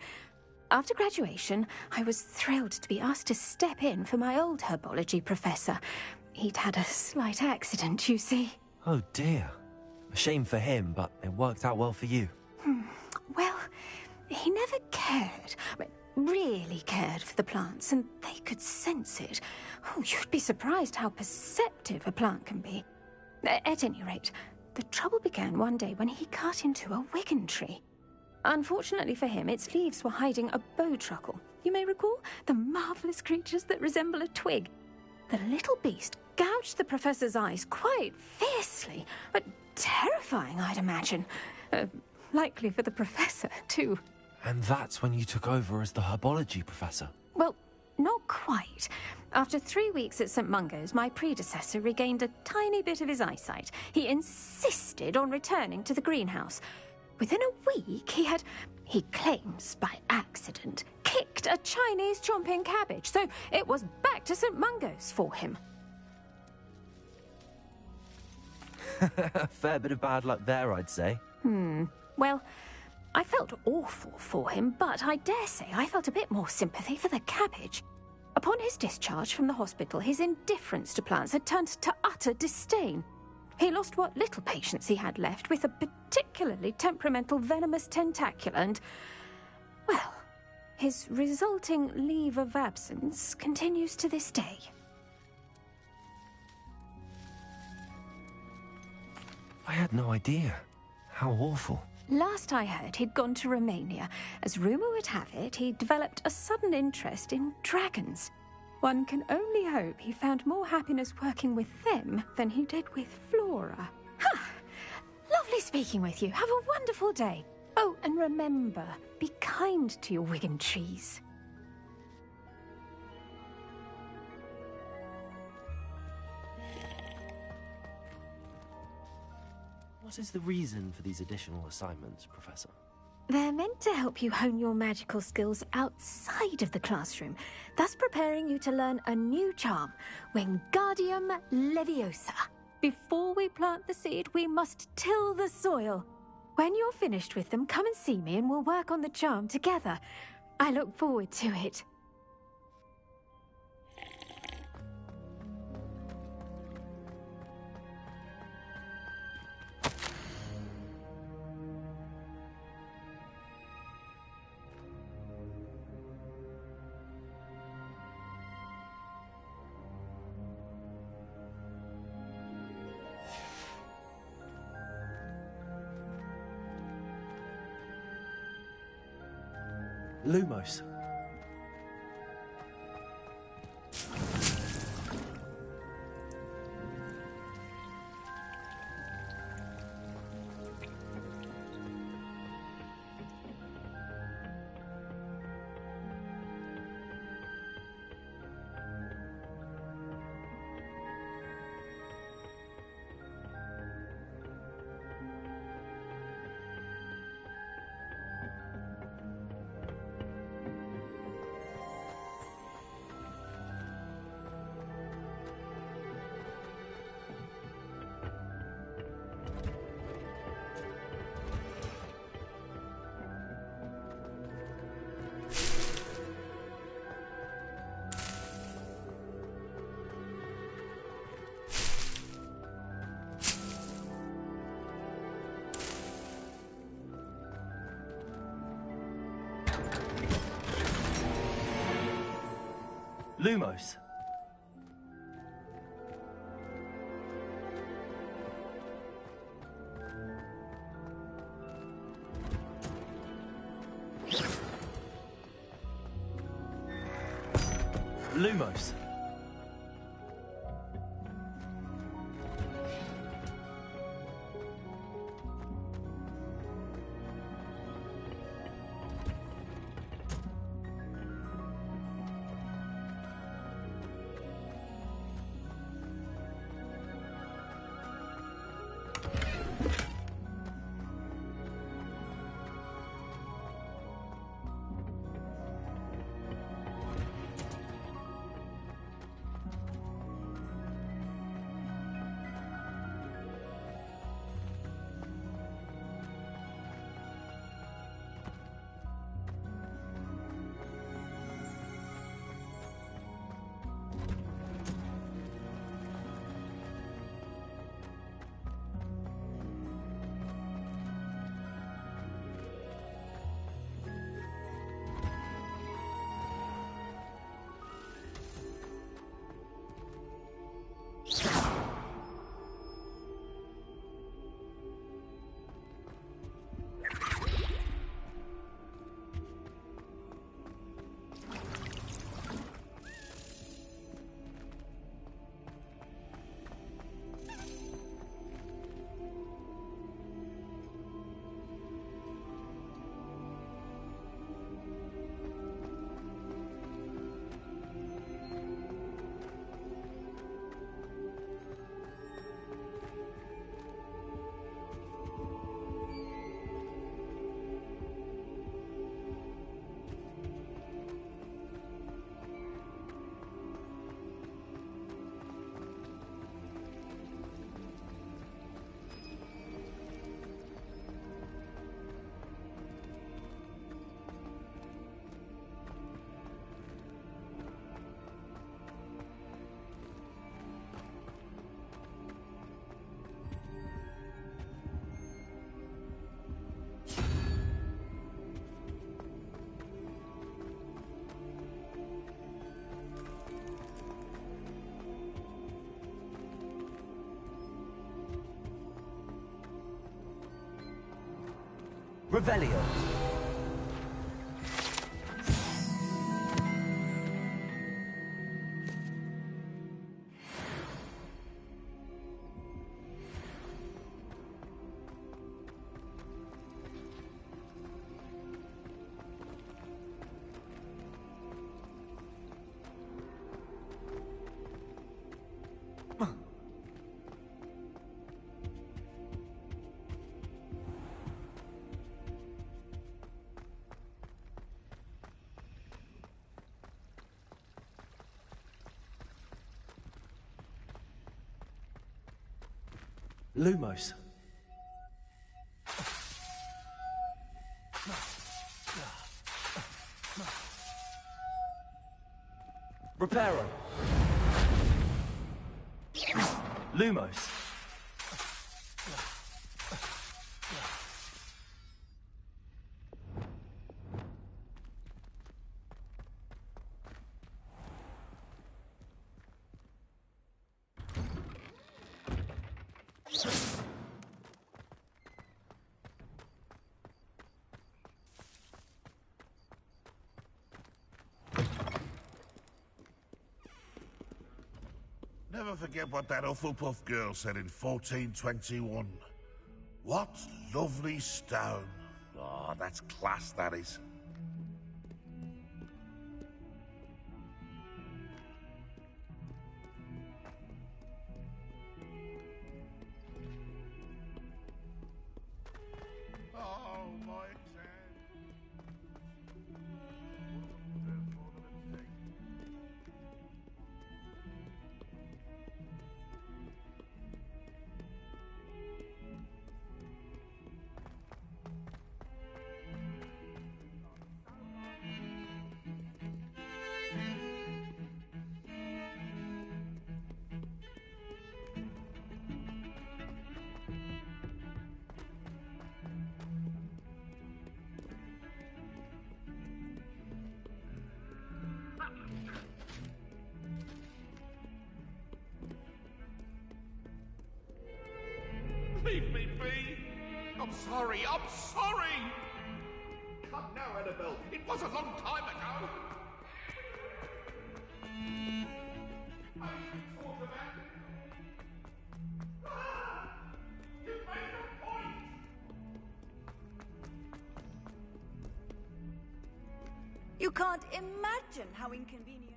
After graduation, I was thrilled to be asked to step in for my old herbology professor. He'd had a slight accident, you see. Oh dear. A shame for him, but it worked out well for you. Well, he never cared, really cared for the plants, and they could sense it. Oh, you'd be surprised how perceptive a plant can be. At any rate, the trouble began one day when he cut into a wigan tree. Unfortunately for him, its leaves were hiding a bowtruckle. You may recall the marvellous creatures that resemble a twig. The little beast gouged the professor's eyes quite fiercely, but terrifying, I'd imagine. Likely for the professor, too. And that's when you took over as the herbology professor? Well, not quite. After 3 weeks at St. Mungo's, my predecessor regained a tiny bit of his eyesight. He insisted on returning to the greenhouse. Within a week, he claims by accident, kicked a Chinese chomping cabbage, so it was back to St. Mungo's for him. A fair bit of bad luck there, I'd say. Well, I felt awful for him, but I dare say I felt a bit more sympathy for the cabbage. Upon his discharge from the hospital, his indifference to plants had turned to utter disdain. He lost what little patience he had left with a particularly temperamental venomous tentacula and, well, his resulting leave of absence continues to this day. I had no idea. How awful. Last I heard, he'd gone to Romania. As rumour would have it, he developed a sudden interest in dragons. One can only hope he found more happiness working with them than he did with Flora. Ha! Lovely speaking with you. Have a wonderful day. Oh, and remember, be kind to your wigan trees. What is the reason for these additional assignments, Professor? They're meant to help you hone your magical skills outside of the classroom, thus preparing you to learn a new charm, Wingardium Leviosa. Before we plant the seed, we must till the soil. When you're finished with them, come and see me and we'll work on the charm together. I look forward to it. Lumos. Lumos. Lumos. Revelio. Lumos. Reparo. Lumos. Never forget what that Hufflepuff girl said in 1421. What lovely stone. Oh, that's class, that is. Oh, my exam. Leave me be! I'm sorry, I'm sorry! Come now, Annabelle. It was a long time ago. I thought of it. You made a point! You can't imagine how inconvenient.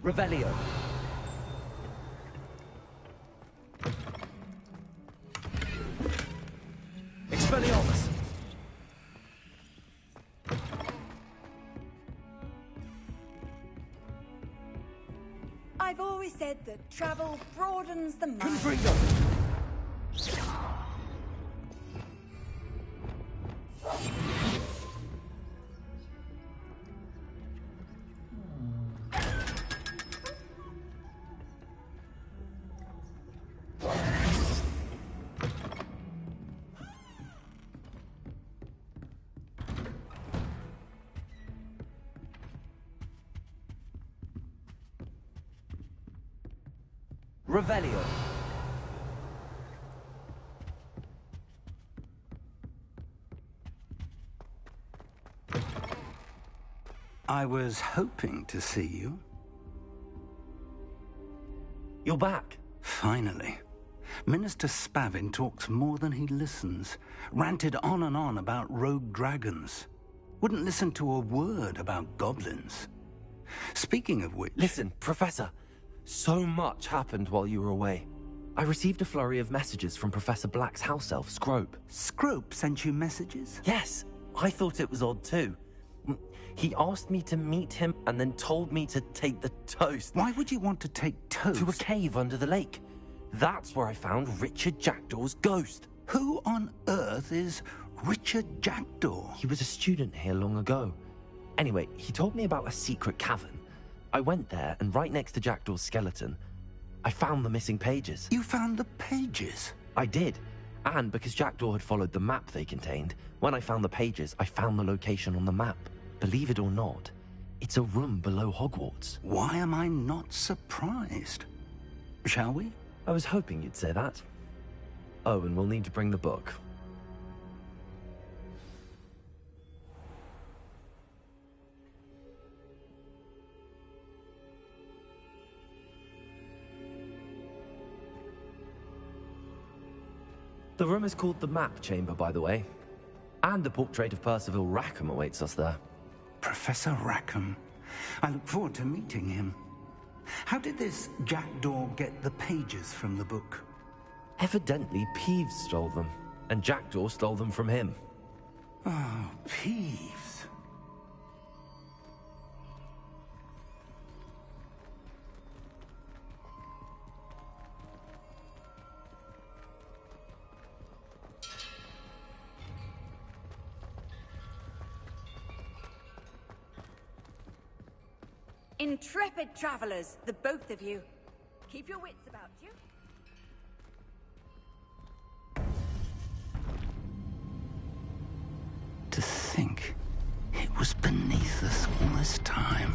Revelio. Expelliarmus. I've always said that travel broadens the mind. Confringo. Revelio. I was hoping to see you. You're back. Finally. Minister Spavin talks more than he listens. Ranted on and on about rogue dragons. Wouldn't listen to a word about goblins. Speaking of which... Listen, Professor. So much happened while you were away. I received a flurry of messages from Professor Black's house elf, Scrope. Scrope sent you messages? Yes, I thought it was odd too. He asked me to meet him and then told me to take the toast. Why would you want to take toast? To a cave under the lake. That's where I found Richard Jackdaw's ghost. Who on earth is Richard Jackdaw? He was a student here long ago. Anyway, he told me about a secret cavern. I went there, and right next to Jackdaw's skeleton, I found the missing pages. You found the pages? I did. And because Jackdaw had followed the map they contained, when I found the pages, I found the location on the map. Believe it or not, it's a room below Hogwarts. Why am I not surprised? Shall we? I was hoping you'd say that. Oh, and we'll need to bring the book. The room is called the Map Chamber, by the way. And the portrait of Percival Rackham awaits us there. Professor Rackham. I look forward to meeting him. How did this Jackdaw get the pages from the book? Evidently, Peeves stole them, and Jackdaw stole them from him. Oh, Peeves. Intrepid travelers, the both of you. Keep your wits about you. To think it was beneath us all this time.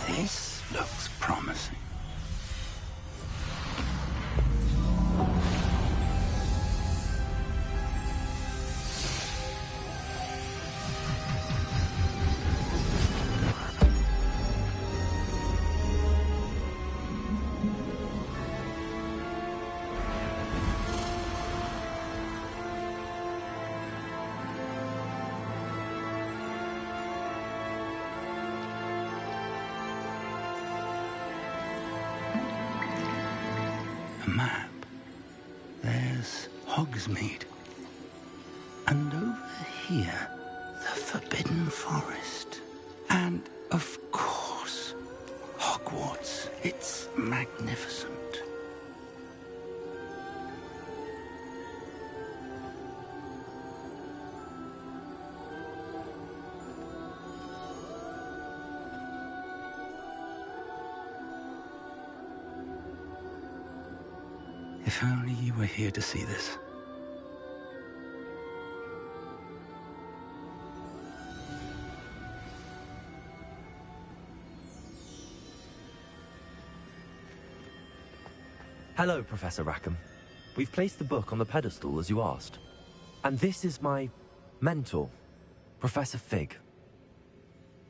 This looks promising. map. There's Hogsmeade. And over here, the Forbidden Forest. And, of course, Hogwarts. It's magnificent. If only you were here to see this. Hello, Professor Rackham. We've placed the book on the pedestal as you asked. And this is my mentor, Professor Fig.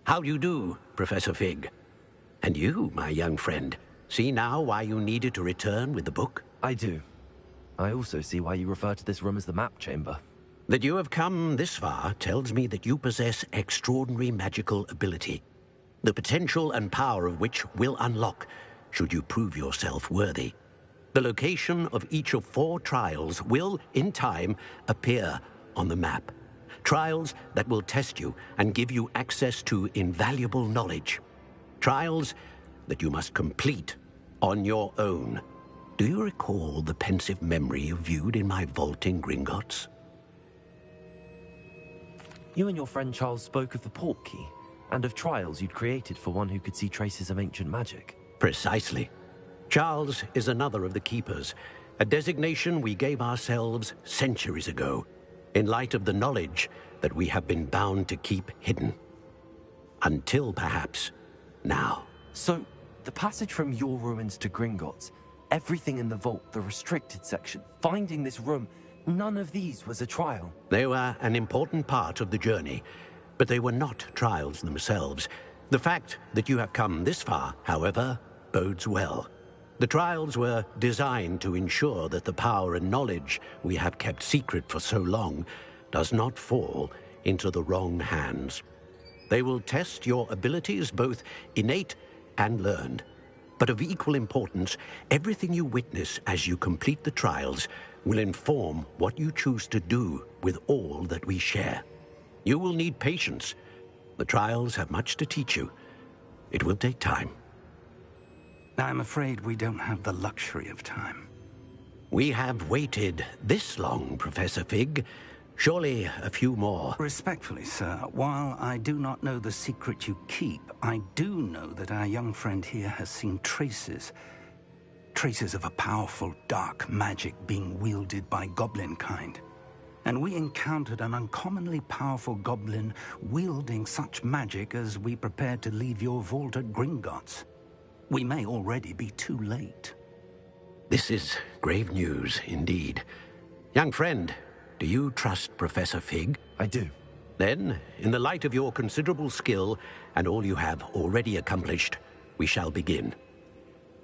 How do you do, Professor Fig? And you, my young friend, see now why you needed to return with the book? I do. I also see why you refer to this room as the map chamber. That you have come this far tells me that you possess extraordinary magical ability, the potential and power of which will unlock should you prove yourself worthy. The location of each of 4 trials will, in time, appear on the map. Trials that will test you and give you access to invaluable knowledge. Trials that you must complete on your own. Do you recall the pensive memory you viewed in my vault in Gringotts? You and your friend Charles spoke of the portkey, and of trials you'd created for one who could see traces of ancient magic. Precisely. Charles is another of the Keepers, a designation we gave ourselves centuries ago, in light of the knowledge that we have been bound to keep hidden. Until, perhaps, now. So, the passage from your ruins to Gringotts, everything in the vault, the restricted section, finding this room, none of these was a trial. They were an important part of the journey, but they were not trials themselves. The fact that you have come this far, however, bodes well. The trials were designed to ensure that the power and knowledge we have kept secret for so long does not fall into the wrong hands. They will test your abilities, both innate and learned. But of equal importance, everything you witness as you complete the trials will inform what you choose to do with all that we share. You will need patience. The trials have much to teach you. It will take time. I'm afraid we don't have the luxury of time. We have waited this long, Professor Fig. Surely a few more. Respectfully, sir, while I do not know the secret you keep, I do know that our young friend here has seen traces of a powerful dark magic being wielded by goblin kind. And we encountered an uncommonly powerful goblin wielding such magic as we prepared to leave your vault at Gringotts. We may already be too late. This is grave news, indeed. Young friend, do you trust Professor Fig? I do. Then, in the light of your considerable skill and all you have already accomplished, we shall begin.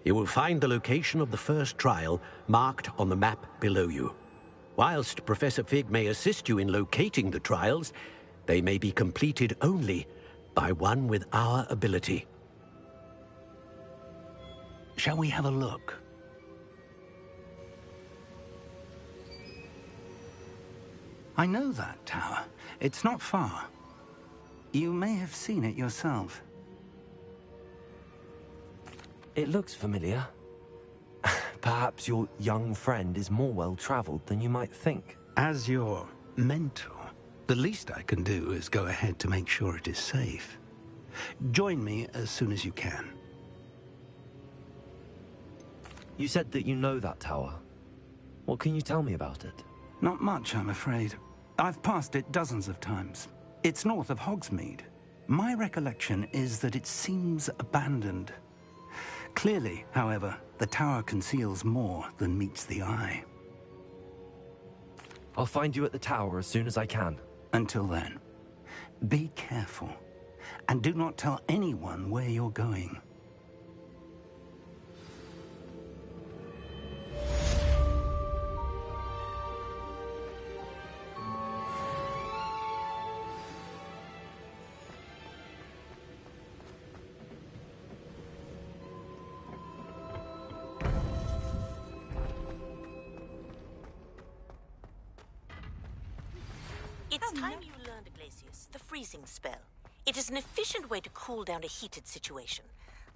You will find the location of the first trial marked on the map below you. Whilst Professor Fig may assist you in locating the trials, they may be completed only by one with our ability. Shall we have a look? I know that tower. It's not far. You may have seen it yourself. It looks familiar. Perhaps your young friend is more well-traveled than you might think. As your mentor, the least I can do is go ahead to make sure it is safe. Join me as soon as you can. You said that you know that tower. What can you tell me about it? Not much, I'm afraid. I've passed it dozens of times. It's north of Hogsmeade. My recollection is that it seems abandoned. Clearly, however, the tower conceals more than meets the eye. I'll find you at the tower as soon as I can. Until then, be careful, and do not tell anyone where you're going. time you learned, Iglesias, the freezing spell. It is an efficient way to cool down a heated situation.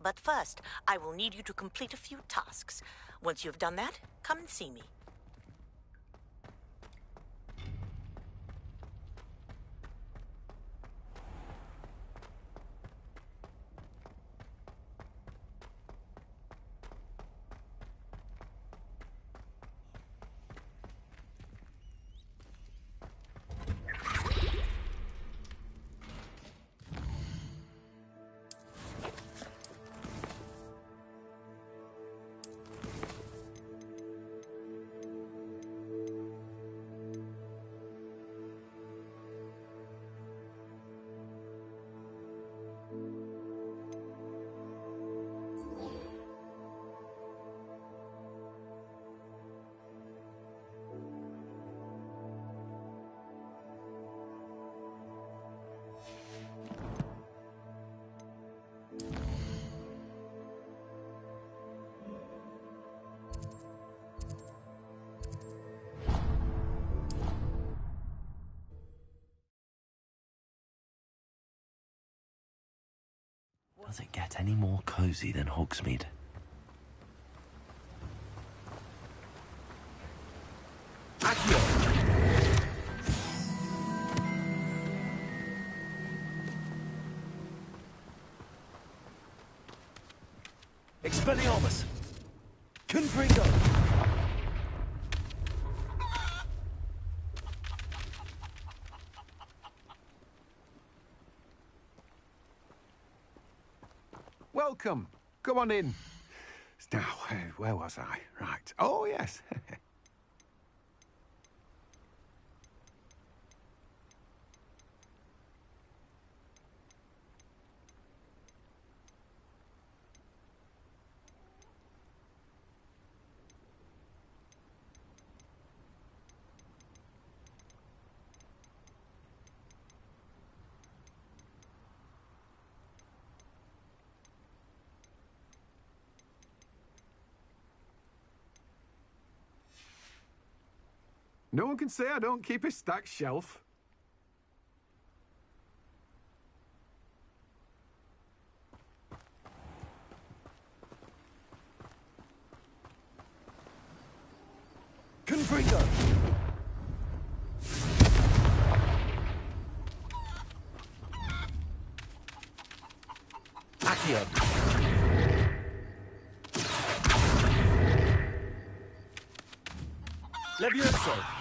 But first, I will need you to complete a few tasks. Once you have done that, come and see me. Does it get any more cozy than Hogsmeade? Expelliarmus! Confringo! Welcome. Come on in. Now, where was I? Right. Oh, yes. No one can say I don't keep a stacked shelf. Confringo! Accio! Levioso!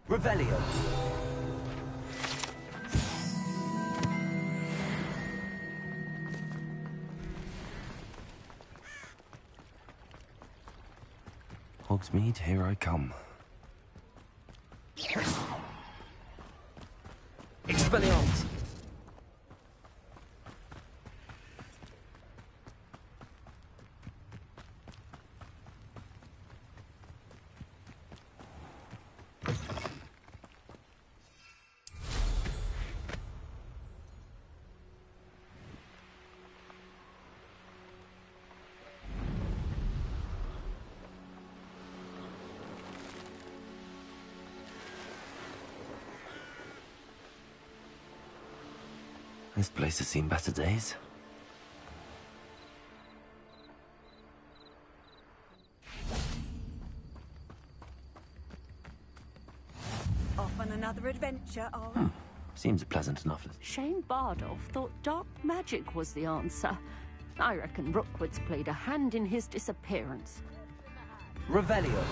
Revelio. Hogsmeade, here I come. Expelliarmus! This place has seen better days. Off on another adventure, are we? Seems a pleasant enough. Shane Bardolph thought dark magic was the answer. I reckon Rookwood's played a hand in his disappearance. Revelio.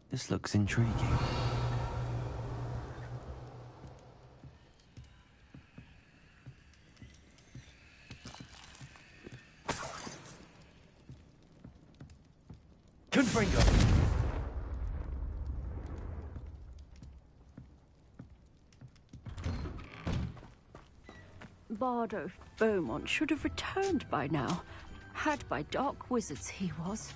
This looks intriguing. Confringo! Bardo Beaumont should have returned by now. Had by dark wizards he was.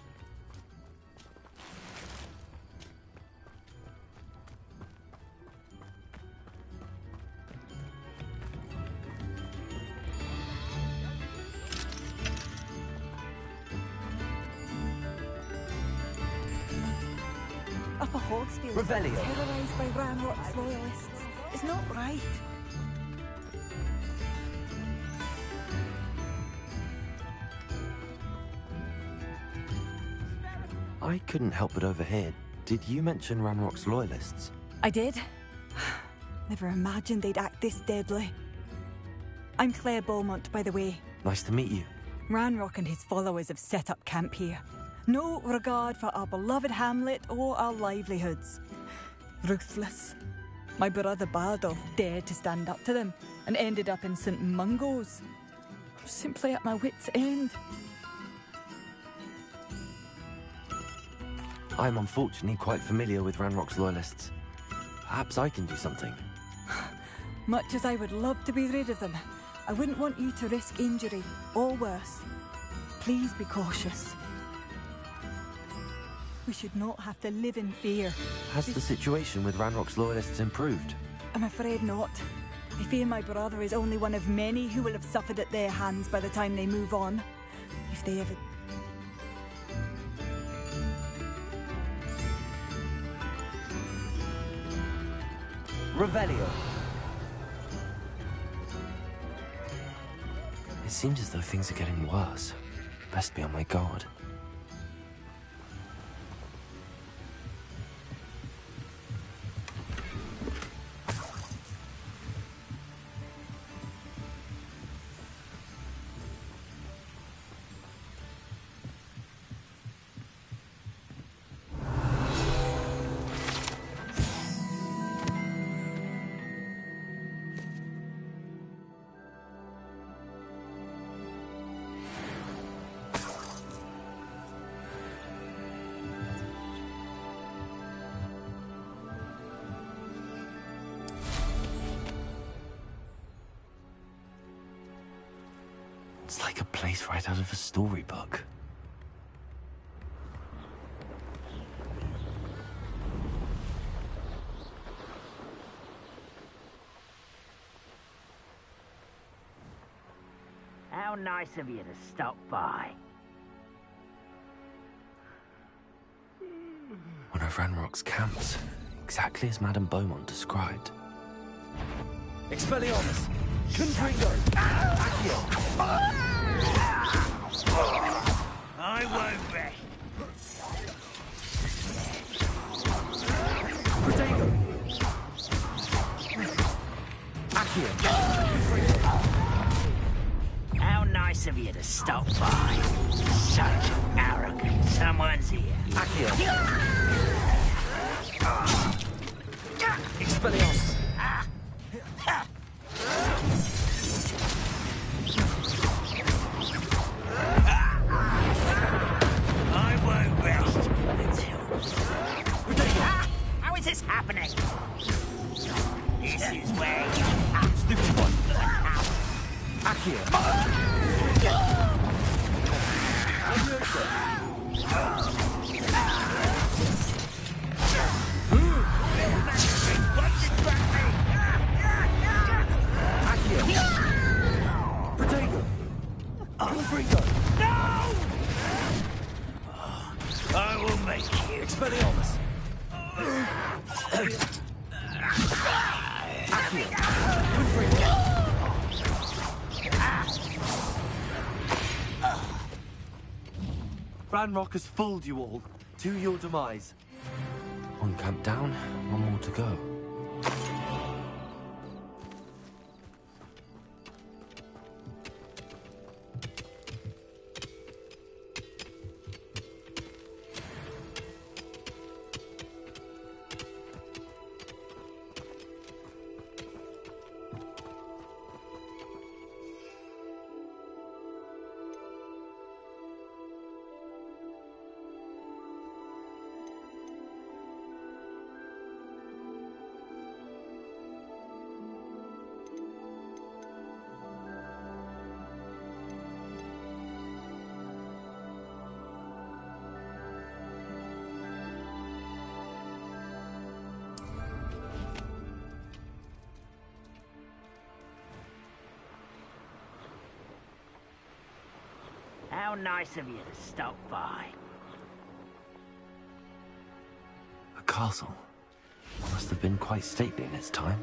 Upper Hogsfield, Revelio. terrorised by Ranrock's loyalists. It's not right. I couldn't help but overhear. Did you mention Ranrock's loyalists? I did. Never imagined they'd act this deadly. I'm Claire Beaumont, by the way. Nice to meet you. Ranrock and his followers have set up camp here. No regard for our beloved hamlet or our livelihoods. Ruthless. My brother Bardolph dared to stand up to them and ended up in St. Mungo's. I'm simply at my wit's end. I'm unfortunately quite familiar with Ranrock's loyalists. Perhaps I can do something. Much as I would love to be rid of them, I wouldn't want you to risk injury, or worse. Please be cautious. We should not have to live in fear. Has the situation with Ranrock's loyalists improved? I'm afraid not. I fear my brother is only one of many who will have suffered at their hands by the time they move on. If they ever... Revelio. It seems as though things are getting worse. Best be on my guard. It's like a place right out of a storybook. How nice of you to stop by. One of Ranrock's camps, exactly as Madame Beaumont described. Expelliarmus! Confringo! Accio! I won't rest. Protego! Accio! Confringo! nice of you to stop by. Such arrogance. Someone's here. Expelliarmus! I won't rest until... How is this happening? This is where you Stupid one! I will make you. Expelliarmus! Ranrock has fooled you all. To your demise. One camp down, one more to go. How nice of you to stop by. A castle. Must have been quite stately in its time.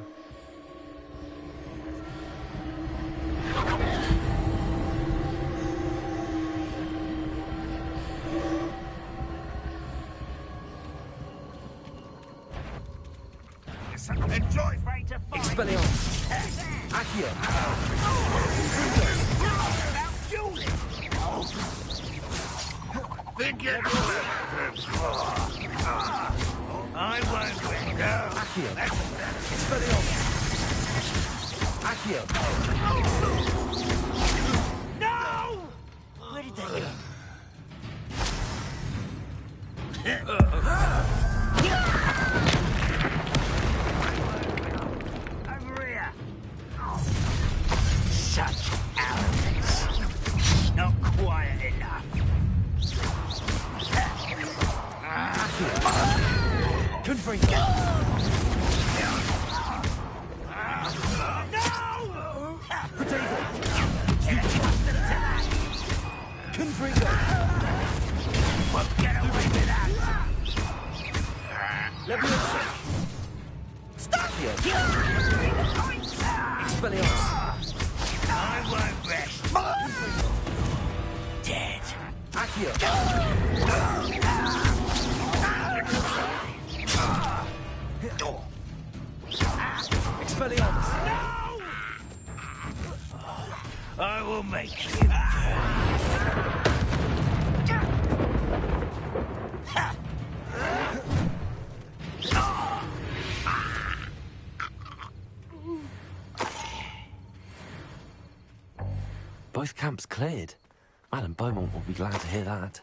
Enjoy! Expelliarmus! Accio! About dueling! Think it I won't win. No. Accio! Expelliarmus! Accio! No! Where did they go? Over here. Such arrogance. Not quiet enough. Confringo! No! Potato! Confringo! Won't get away with that. Leviosa! Stop here! Expelliarmus! I won't rest. Dead. Accio! Expelliarmus! No! I will make you. Both camps cleared. Madam Beaumont will be glad to hear that.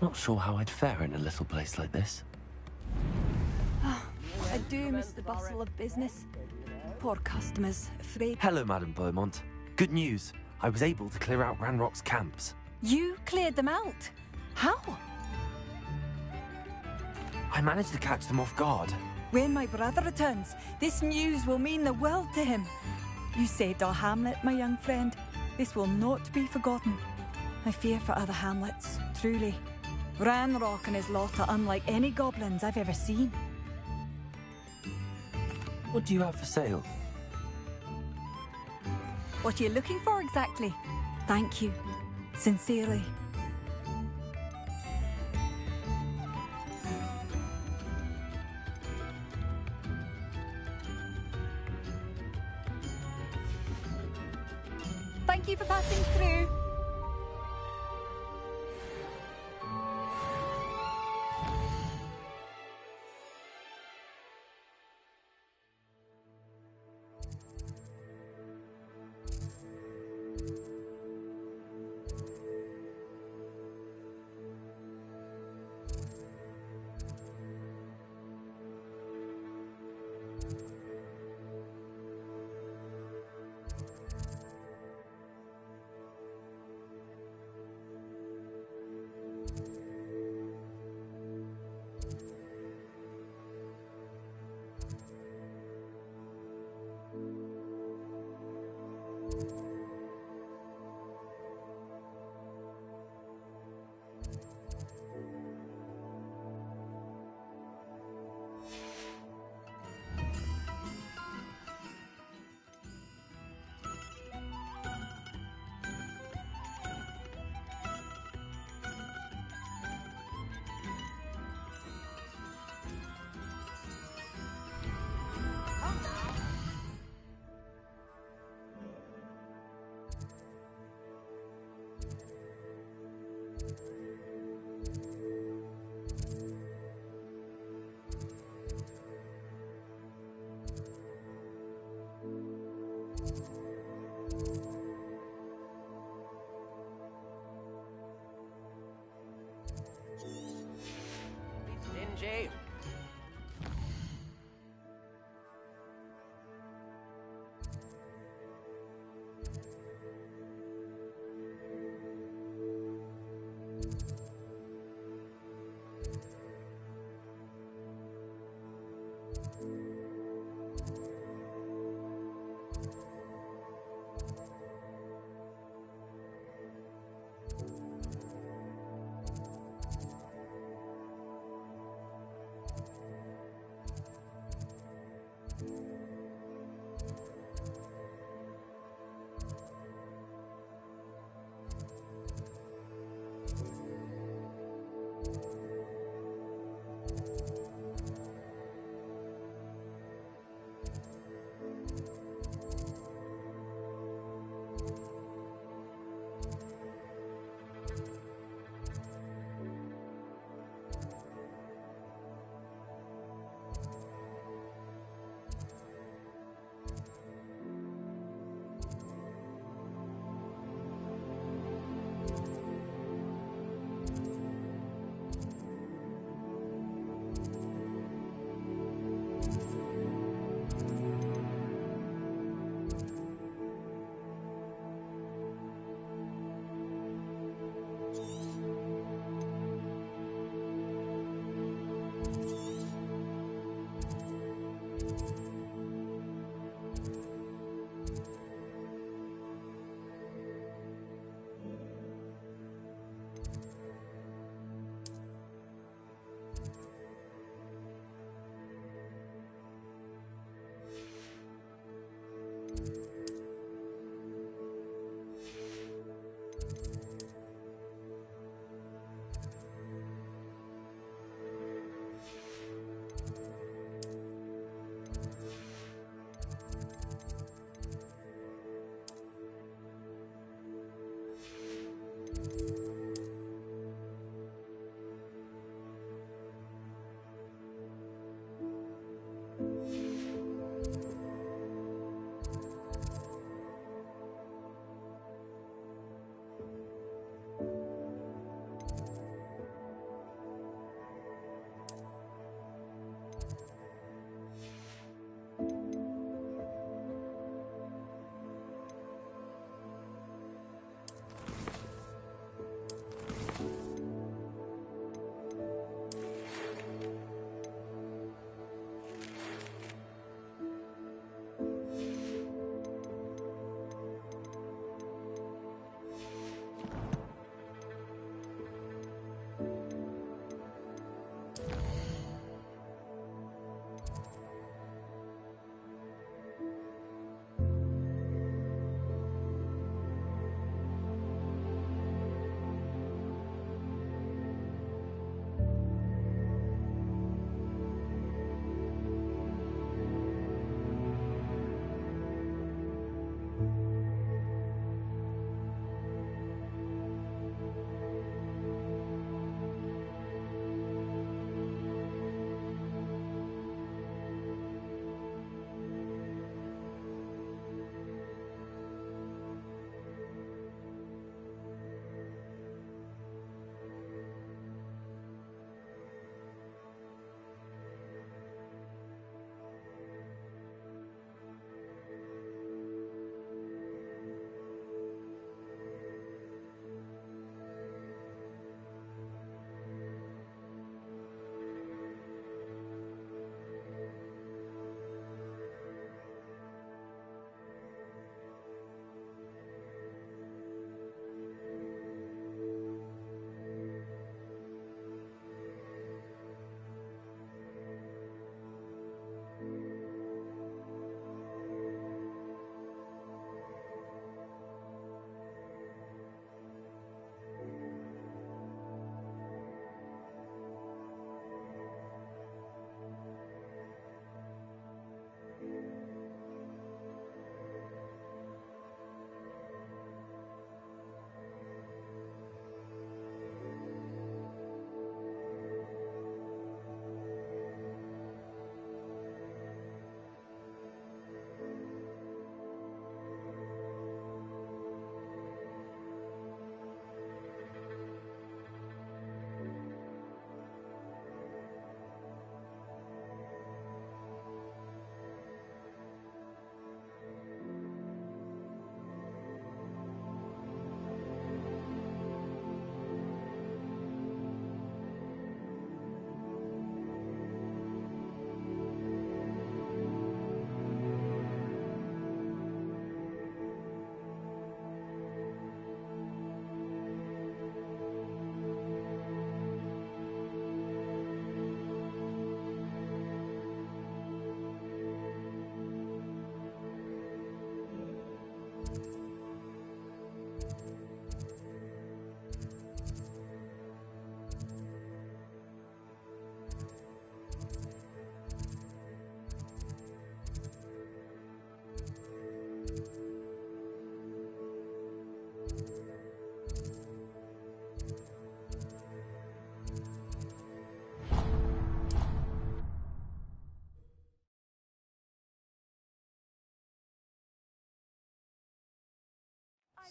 Not sure how I'd fare in a little place like this. I do miss the bustle of business. Poor customers, afraid. Hello, Madame Beaumont. Good news. I was able to clear out Ranrock's camps. You cleared them out? How? I managed to catch them off guard. When my brother returns, this news will mean the world to him. You saved our hamlet, my young friend. This will not be forgotten. I fear for other hamlets, truly. Ranrock and his lot are unlike any goblins I've ever seen. What do you have for sale? What are you looking for exactly? Thank you. Sincerely. Thank you for passing through.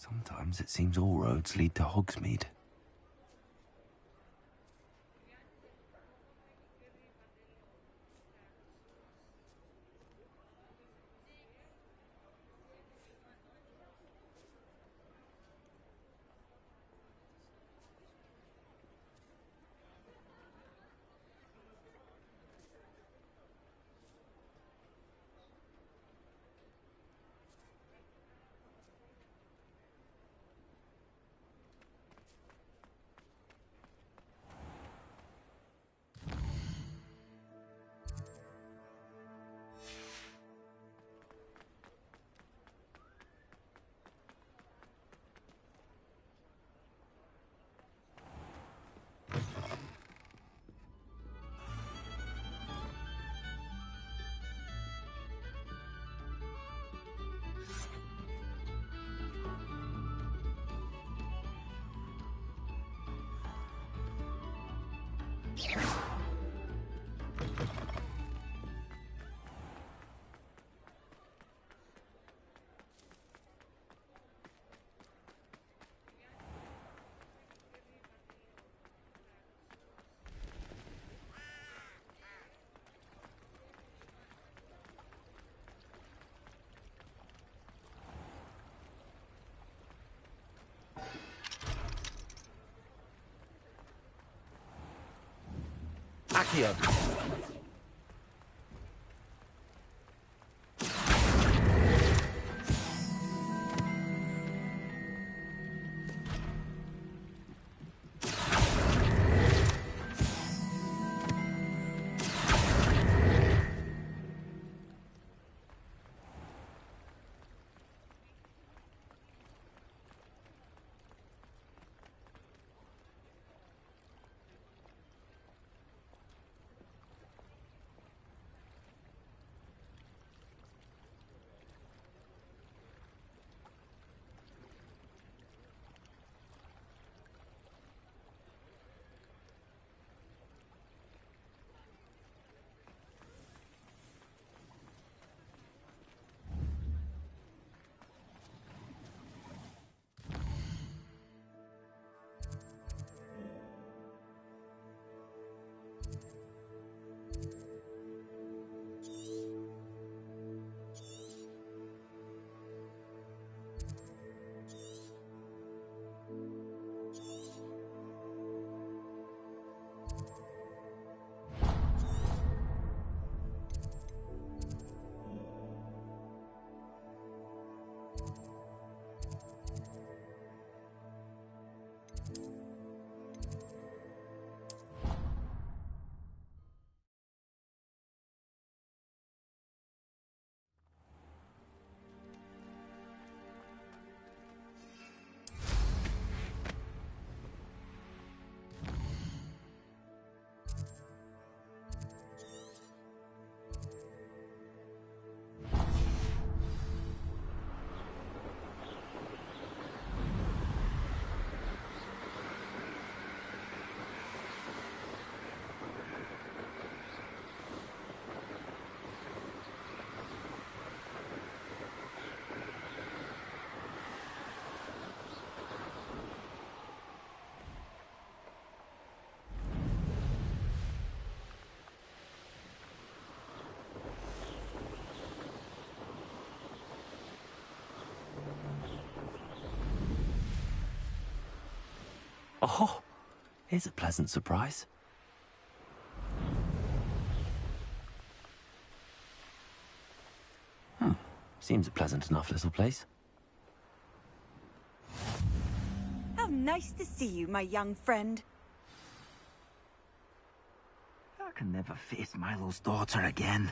Sometimes it seems all roads lead to Hogsmeade. Accio! Oh, here's a pleasant surprise. Seems a pleasant enough little place. How nice to see you, my young friend. I can never face Milo's daughter again.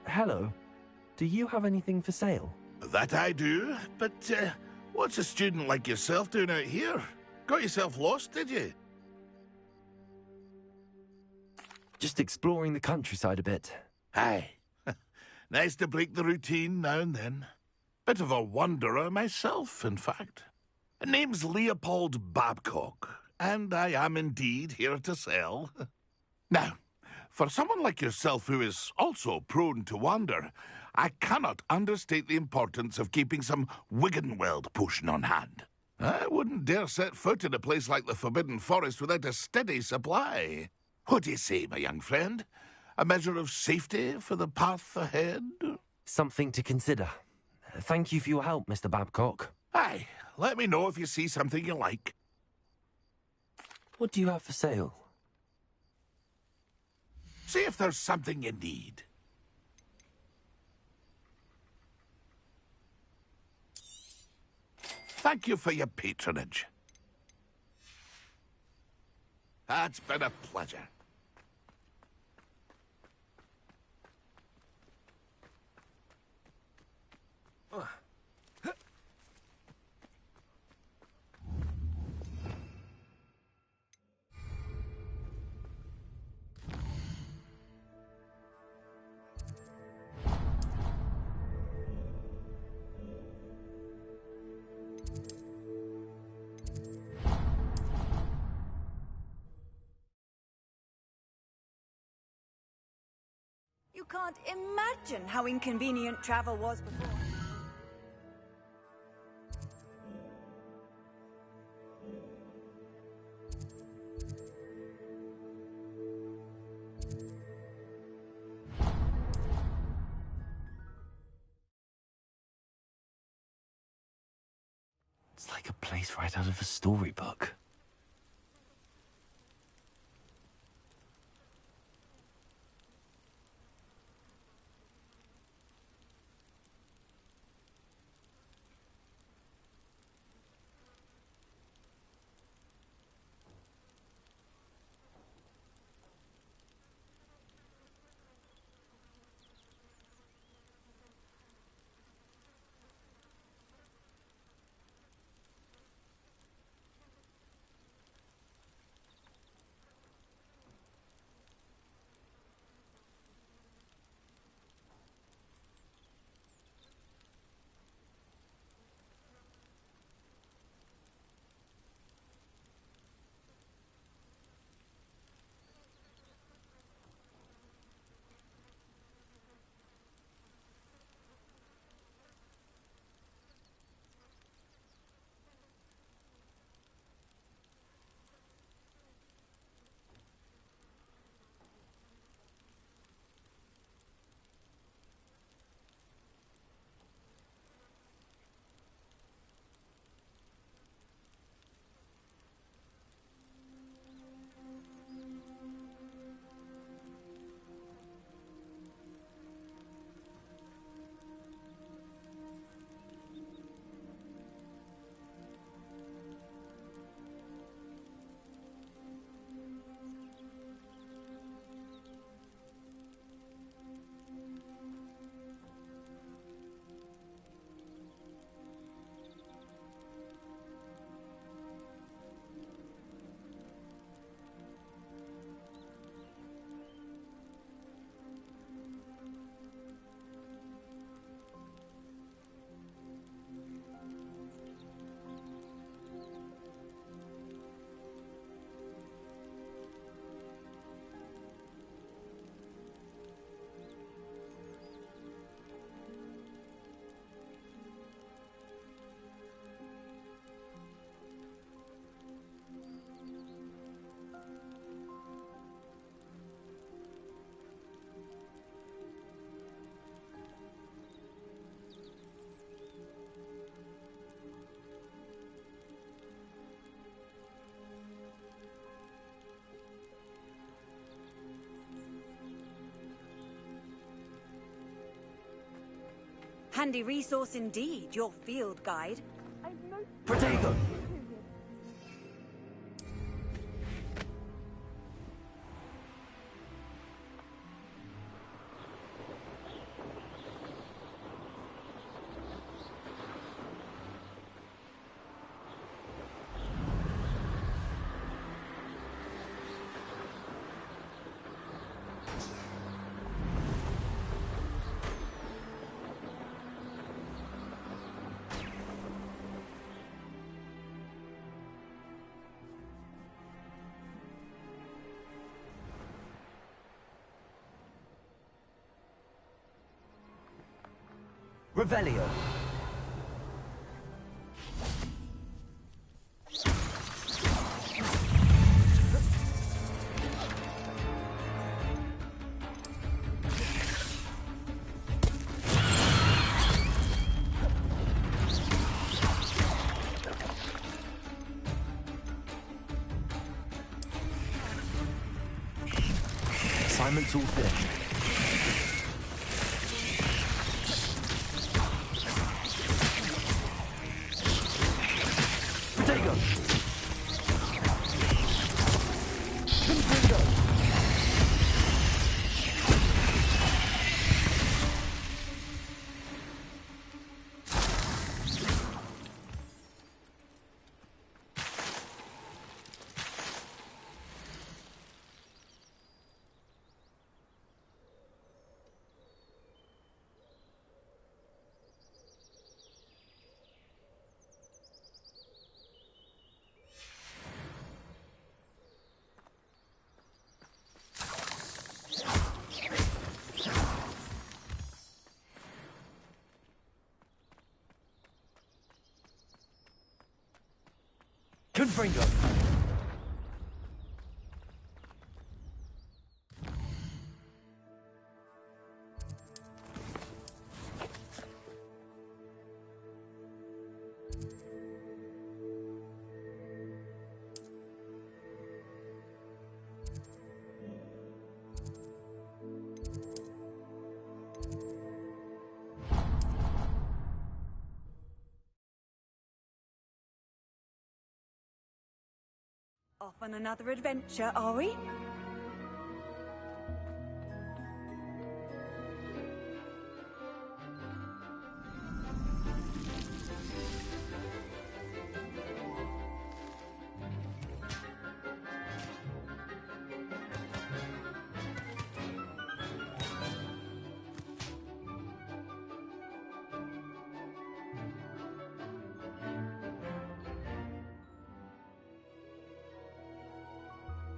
Hello. Do you have anything for sale? That I do, but what's a student like yourself doing out here? Got yourself lost, did you? Just exploring the countryside a bit. Aye. Nice to break the routine now and then. Bit of a wanderer myself, in fact. Name's Leopold Babcock, and I am indeed here to sell. Now, for someone like yourself who is also prone to wander, I cannot understate the importance of keeping some Wiggenweld potion on hand. I wouldn't dare set foot in a place like the Forbidden Forest without a steady supply. What do you say, my young friend? A measure of safety for the path ahead? Something to consider. Thank you for your help, Mr. Babcock. Aye, let me know if you see something you like. What do you have for sale? See if there's something you need. Thank you for your patronage. It's been a pleasure. You can't imagine how inconvenient travel was before. It's like a place right out of a storybook. Handy resource indeed, your field guide. Protego! Revelio. Assignment's all finished. Potato! Confringo! Confringo! Off on another adventure, are we?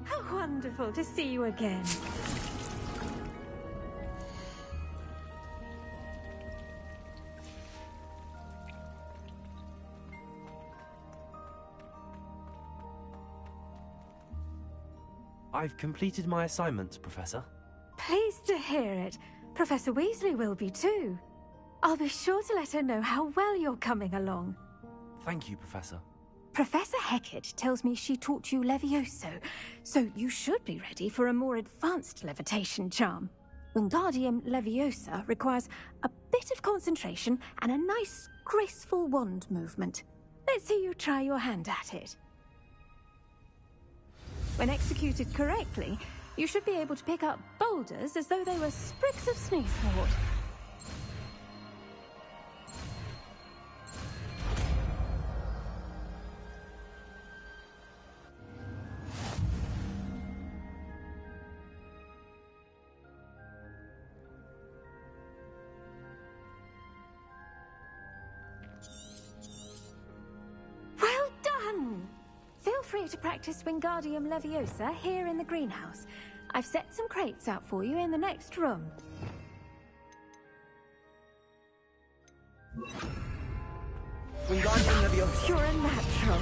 How wonderful to see you again. I've completed my assignments, Professor. Pleased to hear it. Professor Weasley will be too. I'll be sure to let her know how well you're coming along. Thank you, Professor. Professor Hecat tells me she taught you Levioso, so you should be ready for a more advanced levitation charm. Wingardium Leviosa requires a bit of concentration and a nice, graceful wand movement. Let's see you try your hand at it. When executed correctly, you should be able to pick up boulders as though they were sprigs of sneezewort. Well done! Feel free to practice Wingardium Leviosa here in the greenhouse. I've set some crates out for you in the next room. Wingardium Leviosa. You're a natural.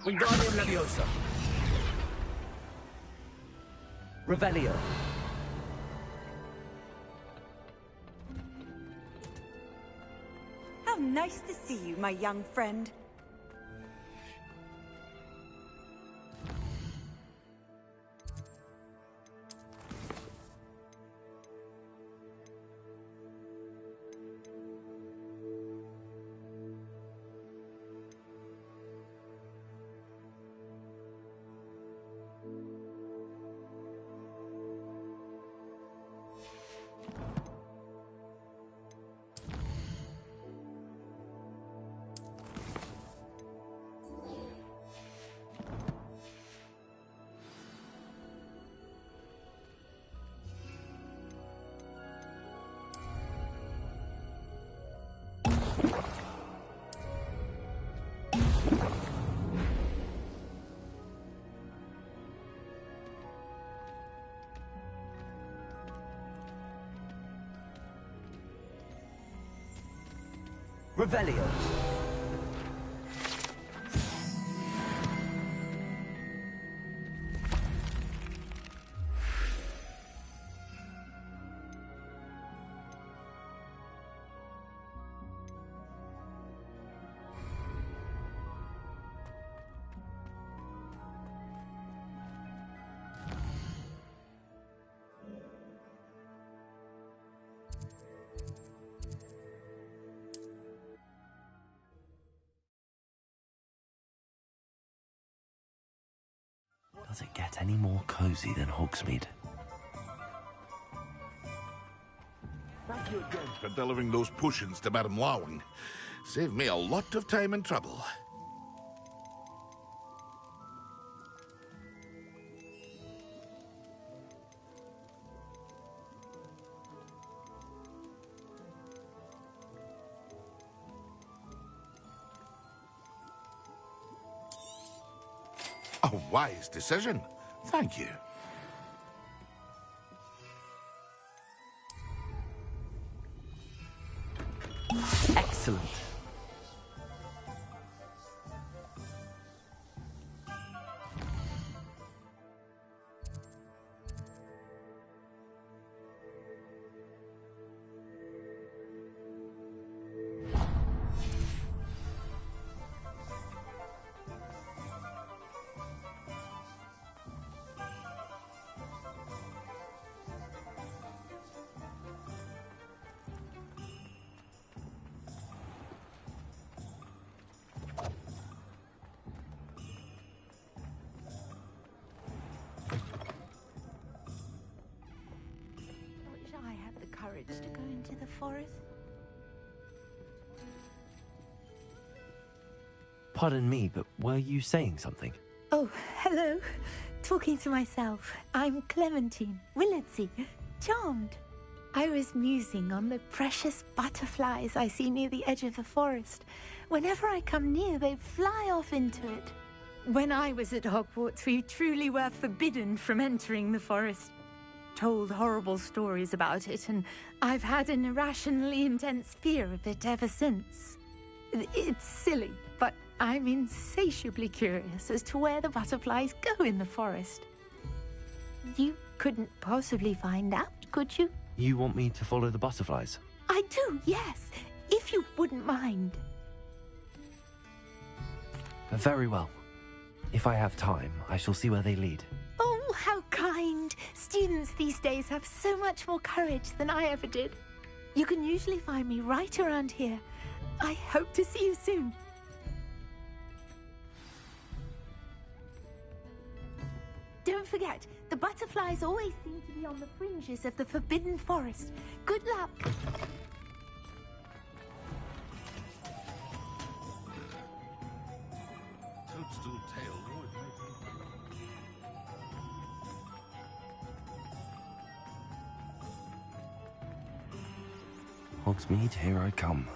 Wingardium Leviosa. Revelio. How nice to see you, my young friend. Revelio. Does it get any more cozy than Hogsmeade? Thank you again for delivering those potions to Madame Lawing. Saved me a lot of time and trouble. A wise decision. Thank you. Excellent. Wish I had the courage to go into the forest. Pardon me, but were you saying something? Oh, hello. Talking to myself. I'm Clementine Willardsey. Charmed. I was musing on the precious butterflies I see near the edge of the forest. Whenever I come near, they fly off into it. When I was at Hogwarts, we truly were forbidden from entering the forest. Told horrible stories about it, and I've had an irrationally intense fear of it ever since. It's silly, but I'm insatiably curious as to where the butterflies go in the forest. You couldn't possibly find out, could you? You want me to follow the butterflies? I do, yes, if you wouldn't mind. Very well. If I have time, I shall see where they lead. Oh, how kind. Students these days have so much more courage than I ever did. You can usually find me right around here. I hope to see you soon. Don't forget, the butterflies always seem to be on the fringes of the Forbidden Forest. Good luck. Toadstool tail. Hogsmeade, here I come.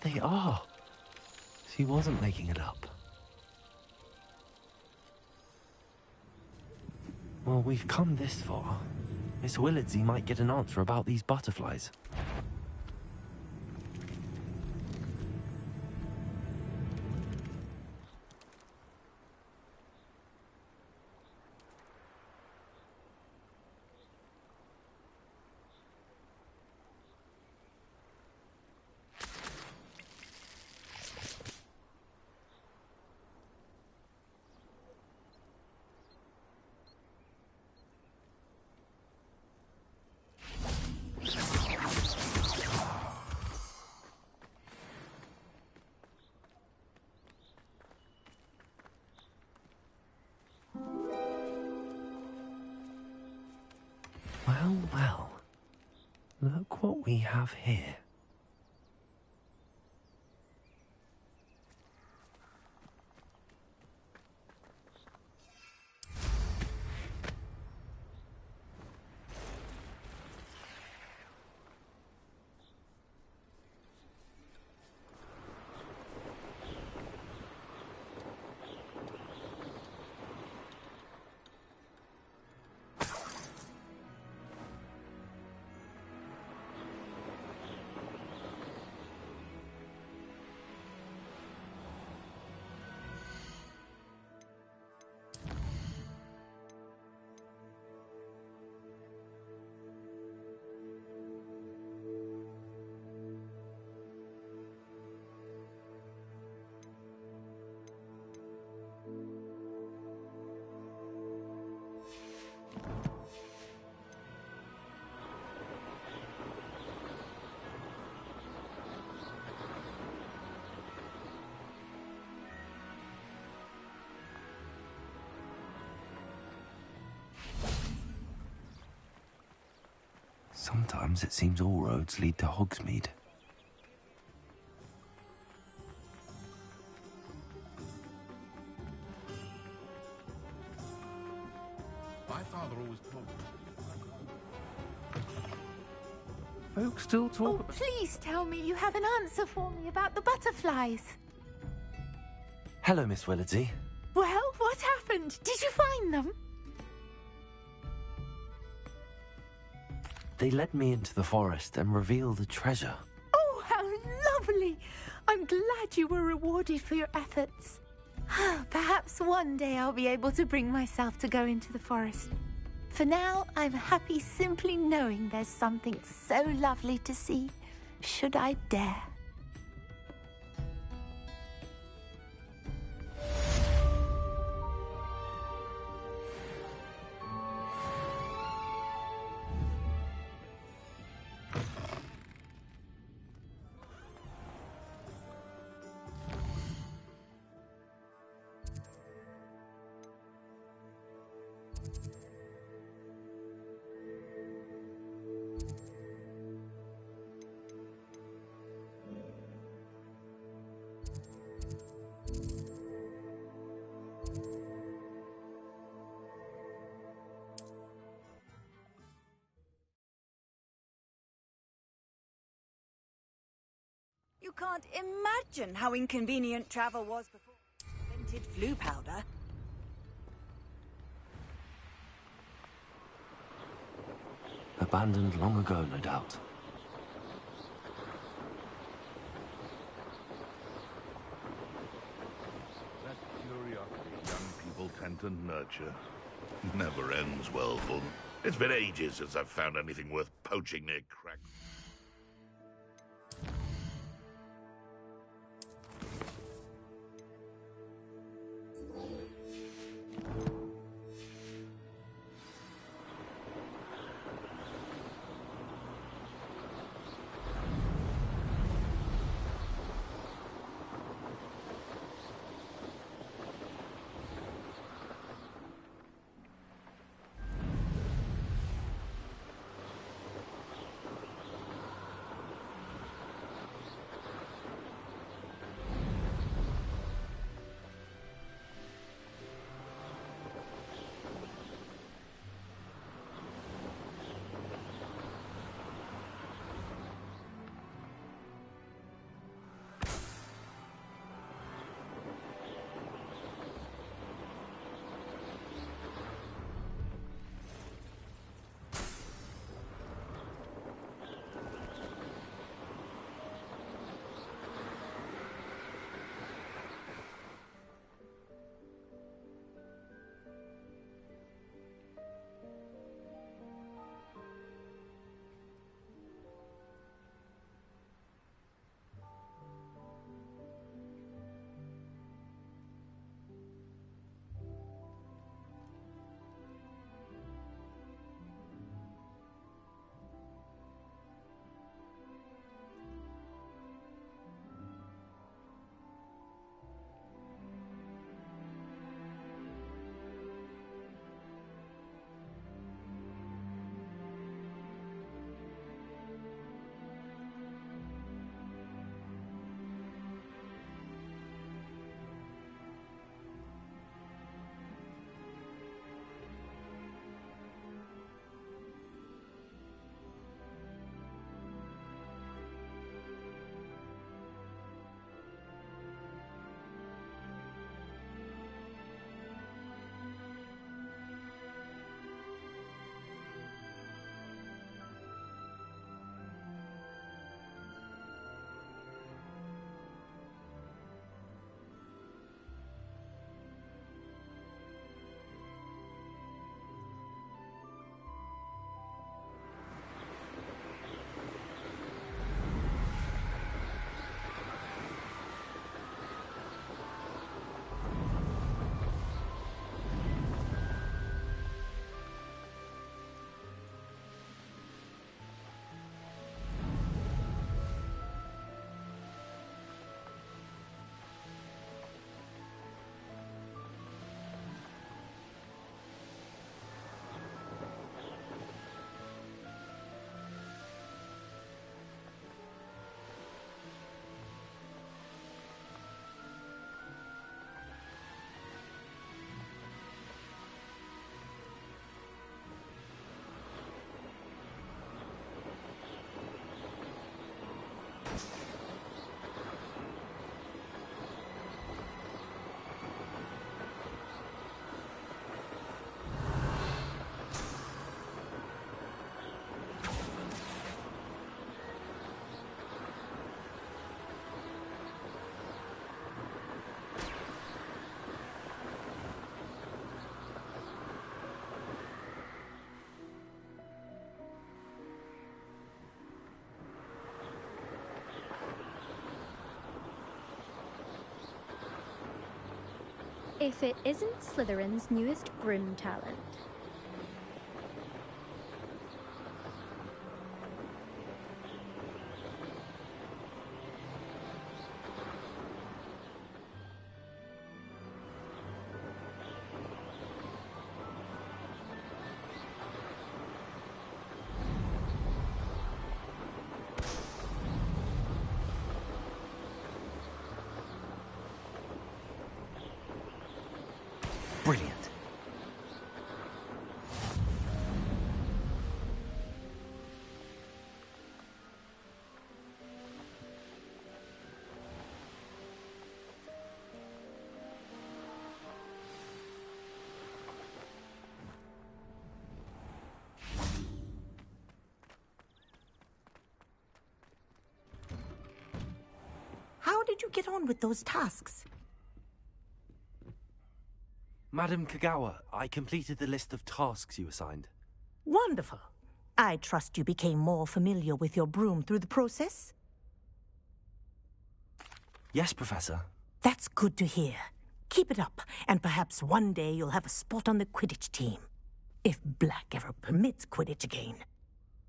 they are. She wasn't making it up. Well, we've come this far. Miss Willardsey might get an answer about these butterflies. Well, well. Look what we have here. Sometimes it seems all roads lead to Hogsmeade. My father always told me. Folks still talk about... Please tell me you have an answer for me about the butterflies. Hello, Miss Willardsey. Well, what happened? Did you find them? They led me into the forest and revealed a treasure. Oh, how lovely! I'm glad you were rewarded for your efforts. Perhaps one day I'll be able to bring myself to go into the forest. For now, I'm happy simply knowing there's something so lovely to see, should I dare. You can't imagine how inconvenient travel was before we invented flu powder. Abandoned long ago, no doubt. That curiosity young people tend to nurture never ends well for them. It's been ages since I've found anything worth poaching near crack. If it isn't Slytherin's newest broom talent. Brilliant. How did you get on with those tasks? Madam Kagawa, I completed the list of tasks you assigned. Wonderful. I trust you became more familiar with your broom through the process? Yes, Professor. That's good to hear. Keep it up, and perhaps one day you'll have a spot on the Quidditch team. If Black ever permits Quidditch again.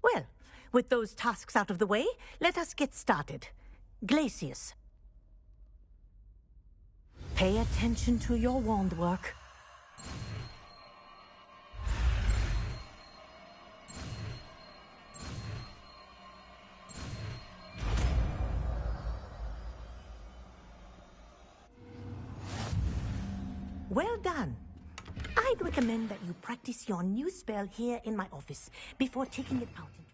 Well, with those tasks out of the way, let us get started. Glacius. Pay attention to your wand work. Well done. I'd recommend that you practice your new spell here in my office before taking it out into...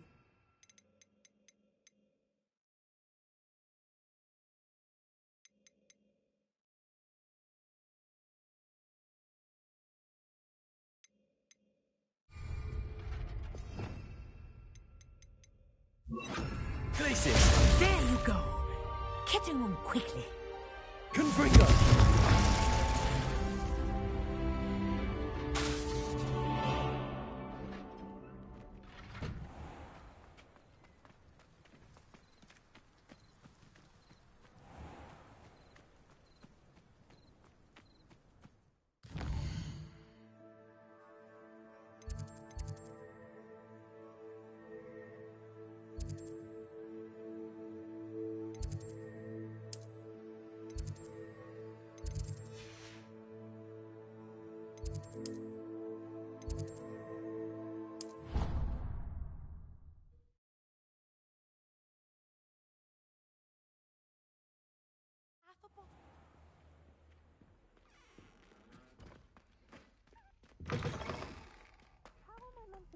Glacius! There you go. Get to him quickly. Confringo!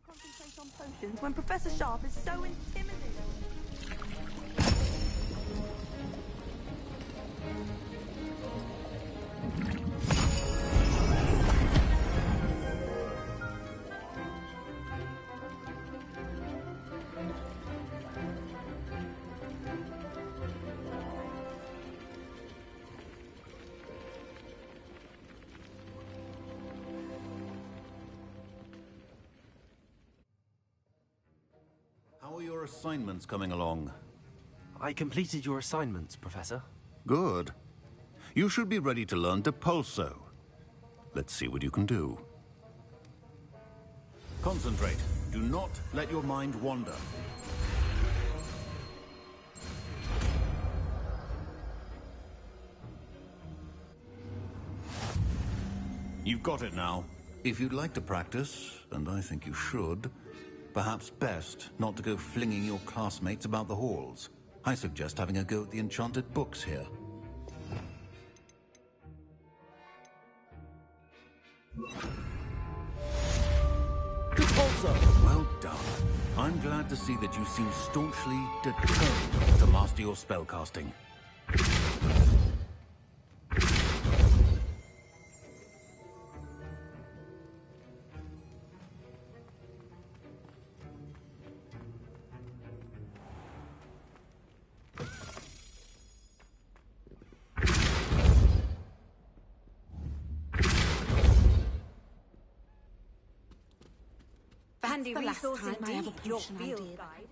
Concentrate on potions when Professor Sharp is so intimidating. How are your assignments coming along? I completed your assignments, Professor. Good. You should be ready to learn Depulso. Let's see what you can do. Concentrate. Do not let your mind wander. You've got it now. If you'd like to practice, and I think you should, perhaps best not to go flinging your classmates about the halls. I suggest having a go at the enchanted books here. Depulso! Well done. I'm glad to see that you seem staunchly determined to master your spellcasting. Handy the last resource time I have a indeed, your potion I field did. guide.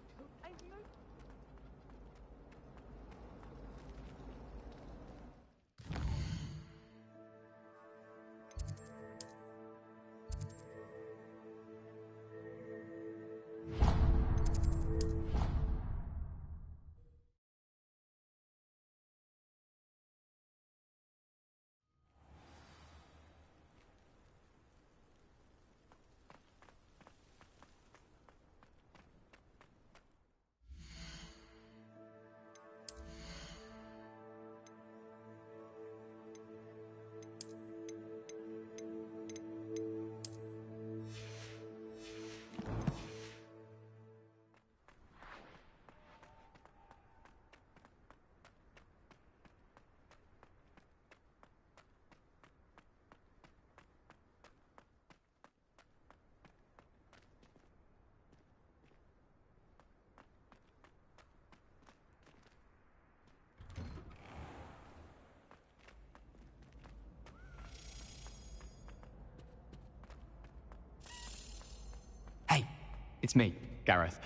It's me, Gareth.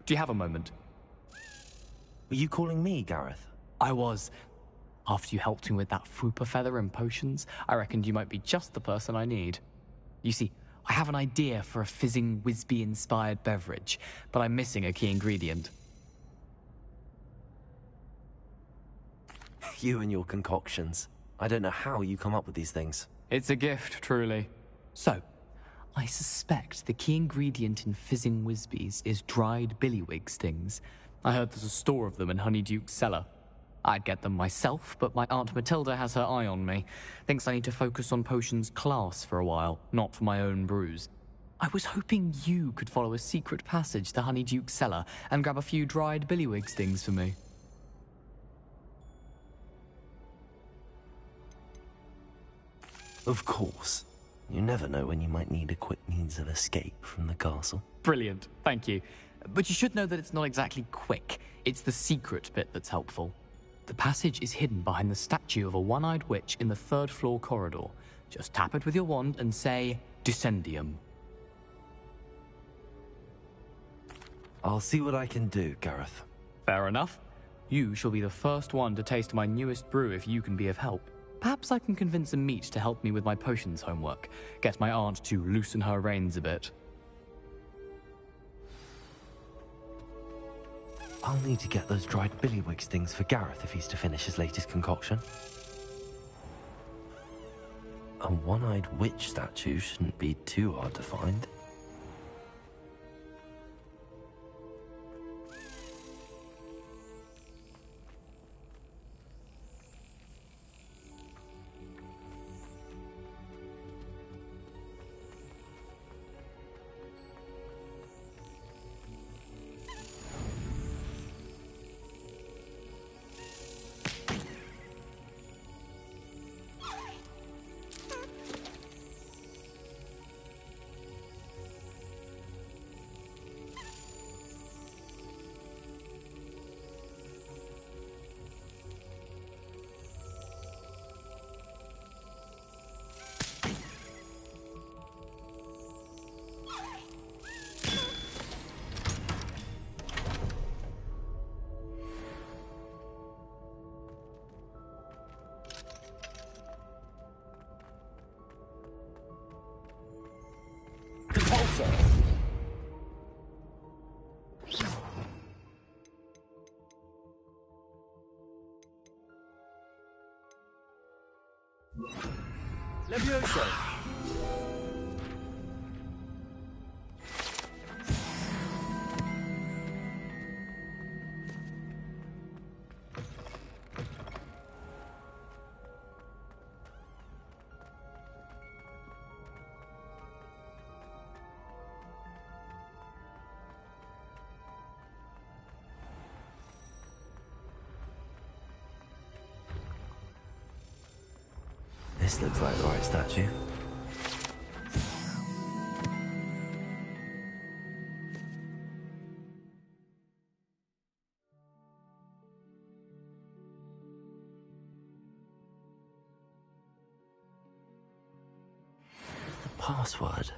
Do you have a moment? Were you calling me, Gareth? I was. After you helped me with that fupa feather and potions, I reckoned you might be just the person I need. You see, I have an idea for a fizzing Wisby-inspired beverage, but I'm missing a key ingredient. You and your concoctions. I don't know how you come up with these things. It's a gift, truly. So, I suspect the key ingredient in fizzing Wisbies is dried billywig stings. I heard there's a store of them in Honeyduke's cellar. I'd get them myself, but my Aunt Matilda has her eye on me. Thinks I need to focus on potions class for a while, not for my own brews. I was hoping you could follow a secret passage to Honeyduke's cellar and grab a few dried billywig stings for me. Of course. You never know when you might need a quick means of escape from the castle. Brilliant, thank you. But you should know that it's not exactly quick. It's the secret bit that's helpful. The passage is hidden behind the statue of a one-eyed witch in the third-floor corridor. Just tap it with your wand and say, Descendium. I'll see what I can do, Gareth. Fair enough. You shall be the first one to taste my newest brew if you can be of help. Perhaps I can convince a meat to help me with my potions homework. Get my aunt to loosen her reins a bit. I'll need to get those dried billywig stings for Gareth if he's to finish his latest concoction. A one-eyed witch statue shouldn't be too hard to find. Levioso. This looks like the right statue. The password.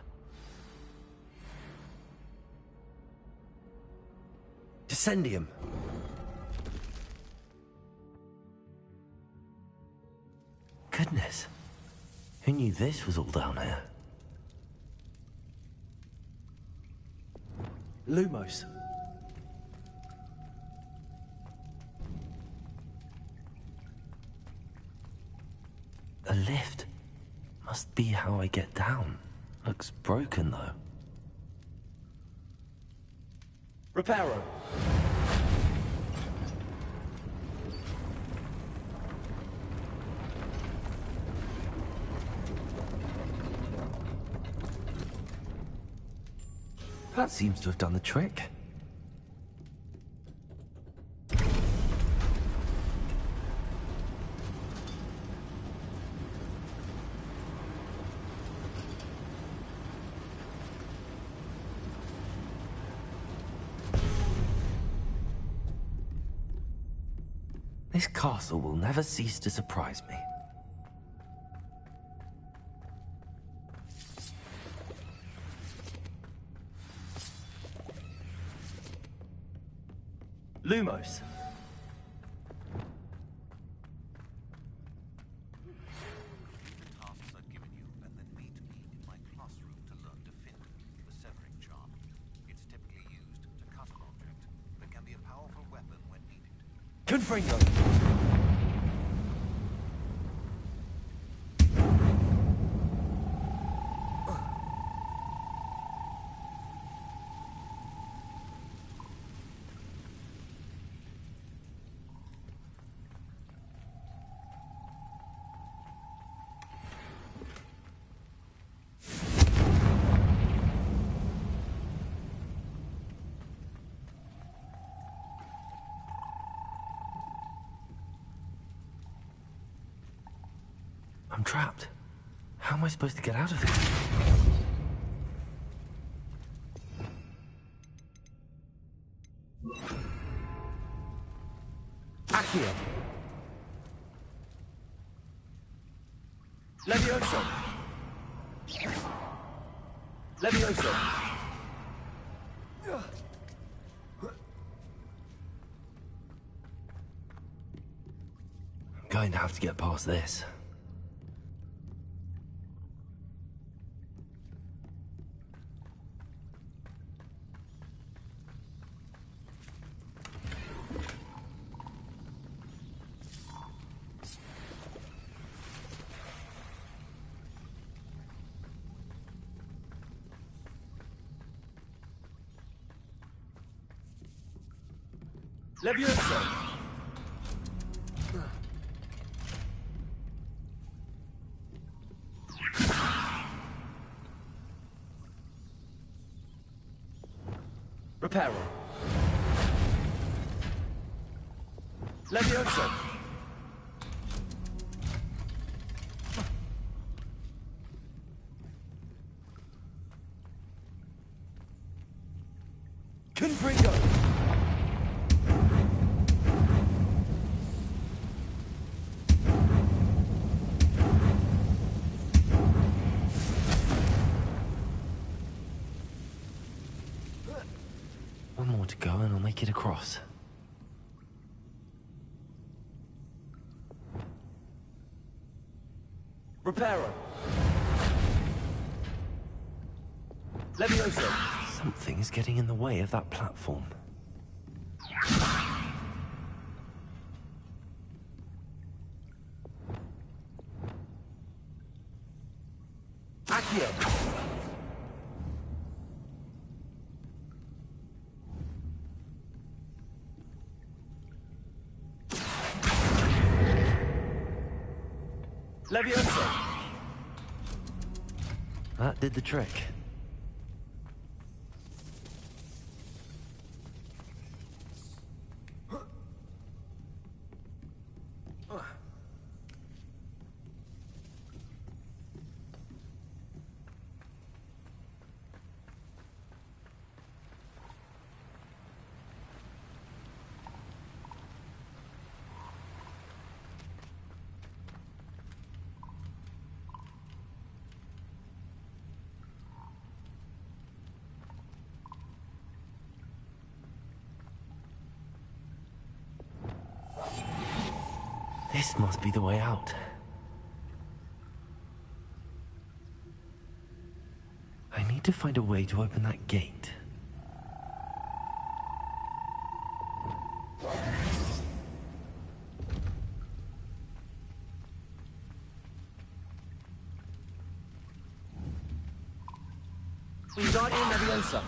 Descendium. Goodness. Who knew this was all down here? Lumos. A lift. Must be how I get down. Looks broken, though. Reparo. That seems to have done the trick. This castle will never cease to surprise me. Lumos. Tasks I've given you, and then meet me in my classroom to learn Defender, the severing charm. It's typically used to cut an object, but can be a powerful weapon when needed. Confringo. I'm trapped. How am I supposed to get out of here? Accio. Levioso. Levioso. I'm going to have to get past this. Levioso! Reparo. Levioso! Confringo! One more to go and I'll make it across. Reparo. Levioso. Something is getting in the way of that platform. Accio. Levioso. That did the trick. This must be the way out. I need to find a way to open that gate. Wingardium Leviosa.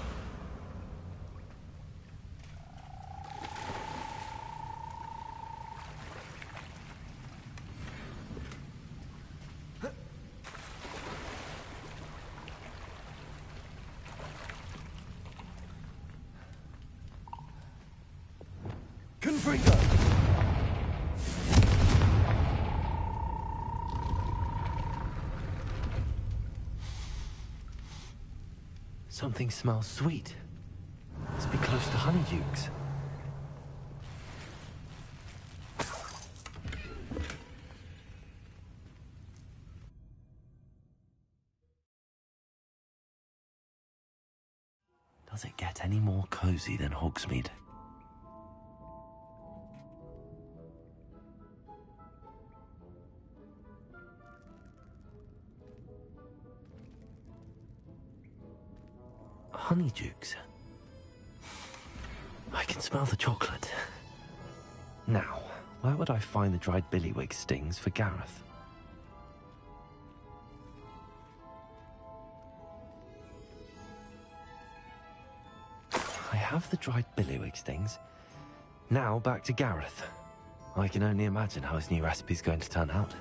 Confringo! Something smells sweet. Must be close to Honeydukes. Does it get any more cozy than Hogsmeade? Honeydukes. I can smell the chocolate. Now, where would I find the dried billywig stings for Gareth? I have the dried billywig stings. Now back to Gareth. I can only imagine how his new recipe's going to turn out.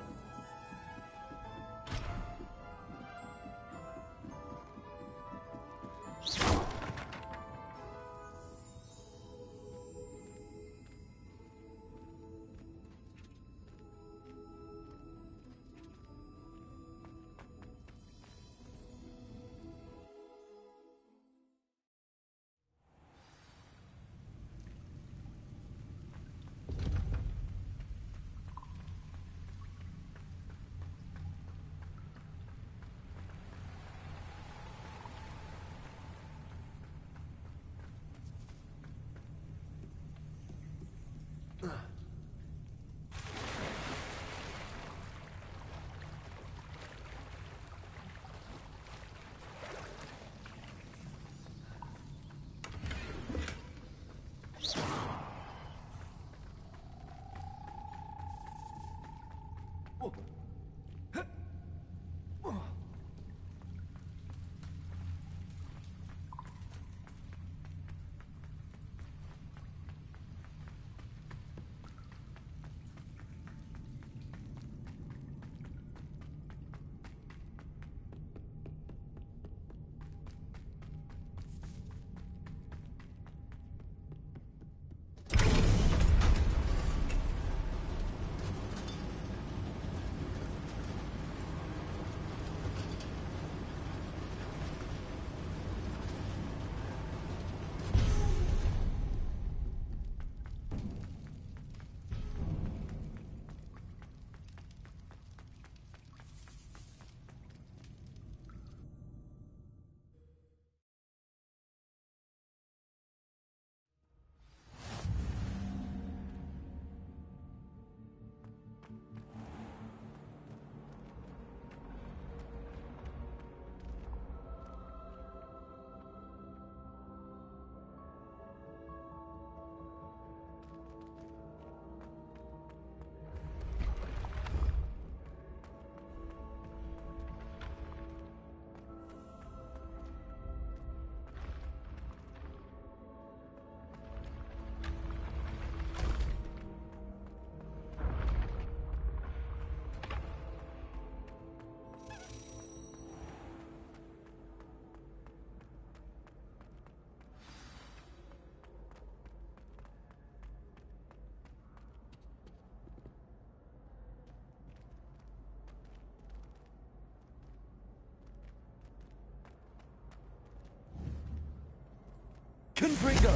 Confringo!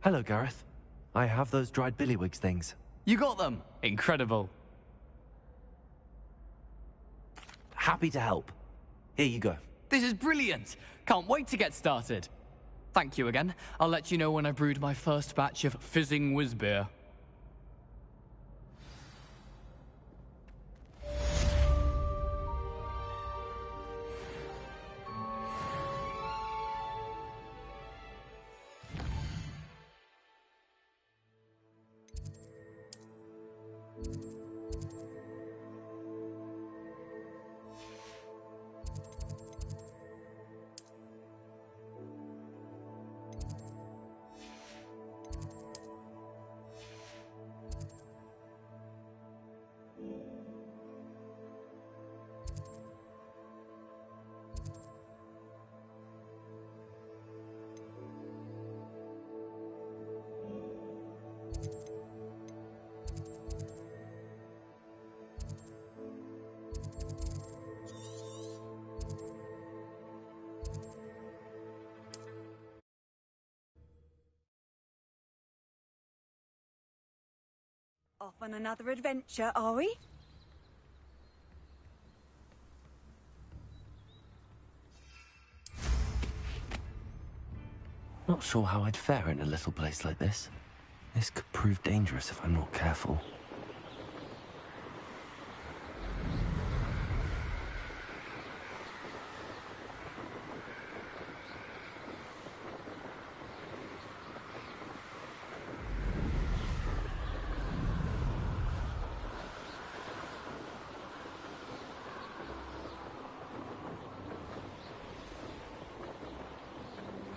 Hello, Gareth. I have those dried billywig things. You got them! Incredible. Happy to help. Here you go. This is brilliant! Can't wait to get started. Thank you again. I'll let you know when I've brewed my first batch of fizzing whiz-beer. Off on another adventure, are we? Not sure how I'd fare in a little place like this. This could prove dangerous if I'm not careful.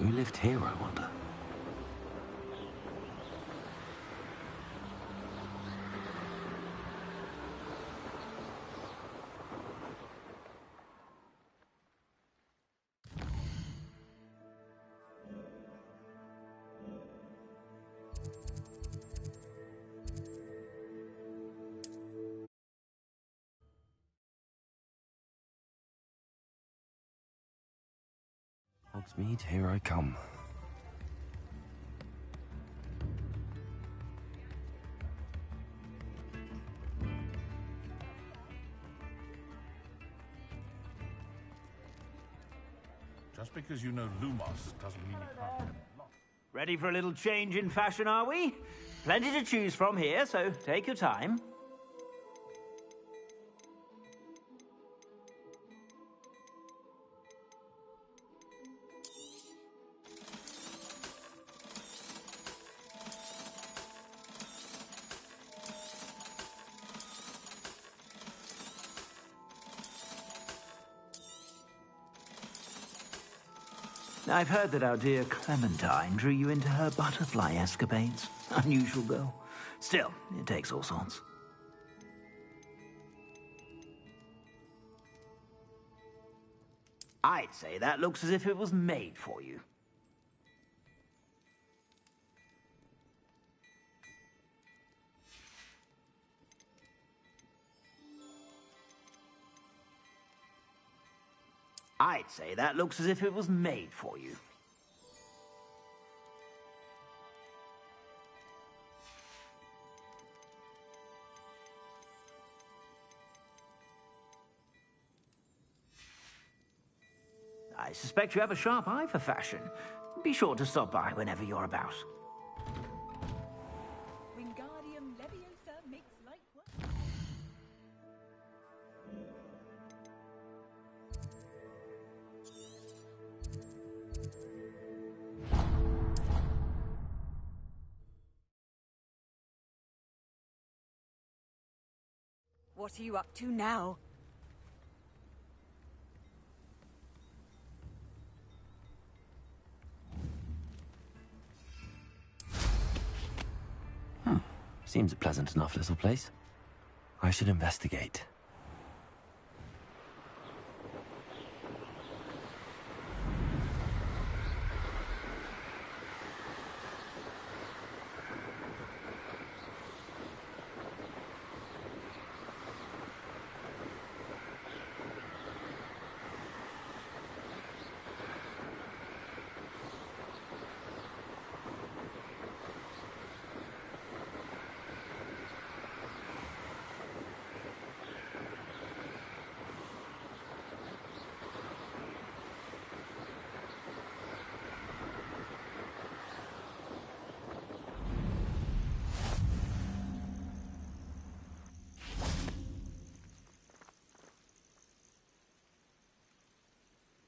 Who lived here, I wonder? Hogsmeade, here I come. Just because you know Lumos doesn't mean you can't. Ready for a little change in fashion, are we? Plenty to choose from here, so take your time. I've heard that our dear Clementine drew you into her butterfly escapades. Unusual girl. Still, it takes all sorts. I'd say that looks as if it was made for you. I'd say that looks as if it was made for you. I suspect you have a sharp eye for fashion. Be sure to stop by whenever you're about. Wingardium Leviosa makes light work. What are you up to now? Seems a pleasant enough little place. I should investigate.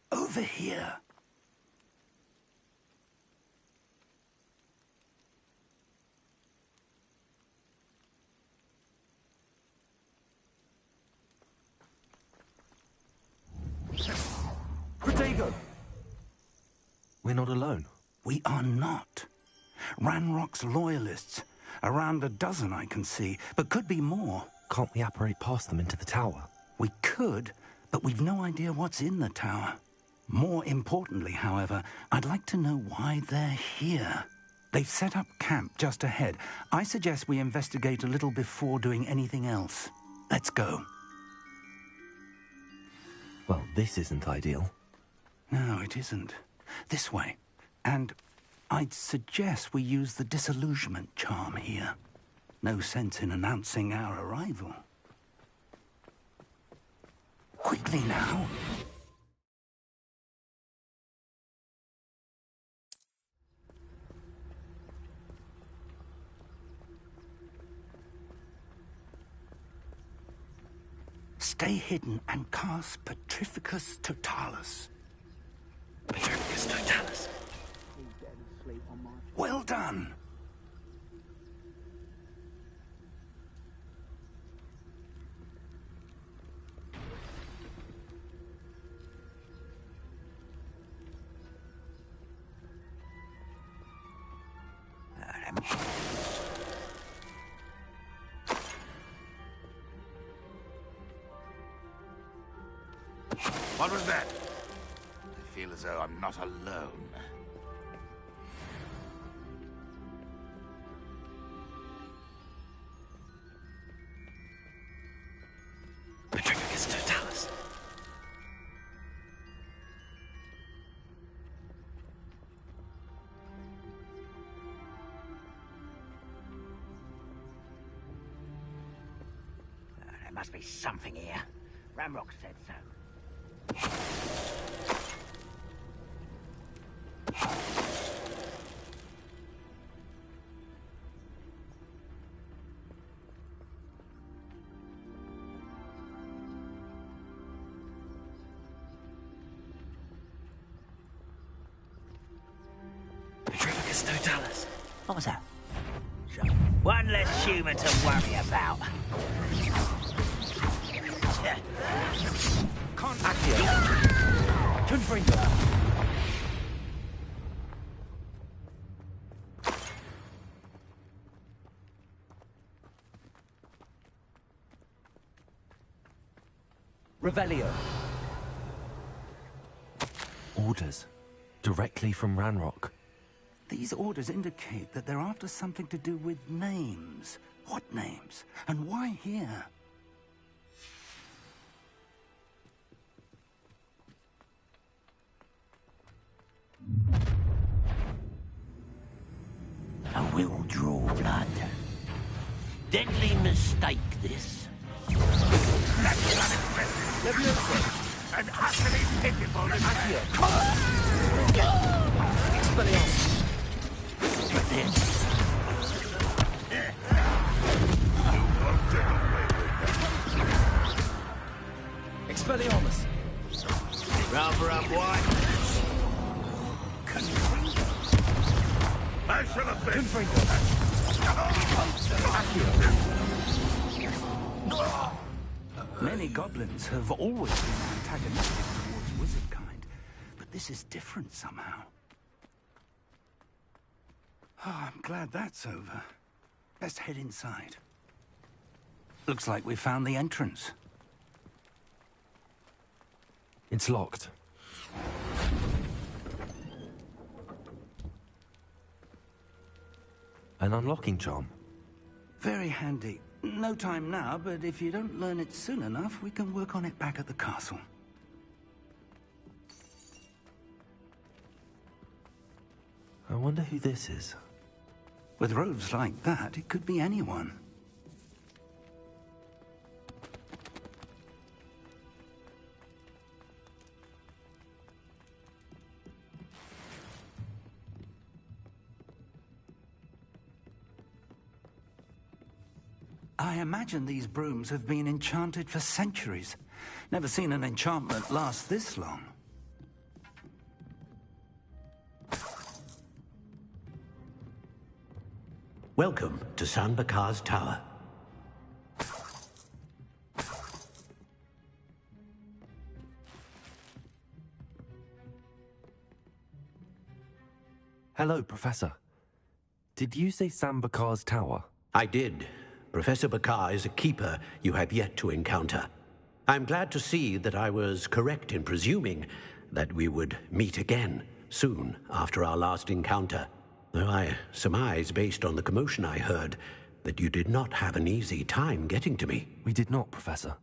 Over here. Protego! We're not alone. We are not. Ranrock's loyalists. Around a dozen I can see, but could be more. Can't we apparate past them into the tower? We could, but we've no idea what's in the tower. More importantly, however, I'd like to know why they're here. They've set up camp just ahead. I suggest we investigate a little before doing anything else. Let's go. Well, this isn't ideal. No, it isn't. This way. And I'd suggest we use the disillusionment charm here. No sense in announcing our arrival. Quickly now. Stay hidden and cast Petrificus Totalis. Petrificus Totalis. Well done. What was that? I feel as though I'm not alone. Petrificus totalis. There must be something here. Ramrock said so. Petrificus totalis. What was that? One less human to worry about. Accio. Confringo. Revelio. Orders. Directly from Ranrock. These orders indicate that they're after something to do with names. What names? And why here? I will draw blood. Deadly mistake, this. That's unexpected. And utterly pitiful. Expelliarmus. But then... Expelliarmus. Rather up white. I shall have been. Many goblins have always been antagonistic towards wizard kind, but this is different somehow. Oh, I'm glad that's over. Let's head inside. Looks like we found the entrance. It's locked. An unlocking charm. Very handy. No time now, but if you don't learn it soon enough, we can work on it back at the castle. I wonder who this is. With robes like that, it could be anyone. I imagine these brooms have been enchanted for centuries. Never seen an enchantment last this long. Welcome to San Bakar's Tower. Hello, Professor. Did you say San Bakar's Tower? I did. Professor Bakar is a keeper you have yet to encounter. I'm glad to see that I was correct in presuming that we would meet again soon after our last encounter. Though I surmise, based on the commotion I heard, that you did not have an easy time getting to me. We did not, Professor.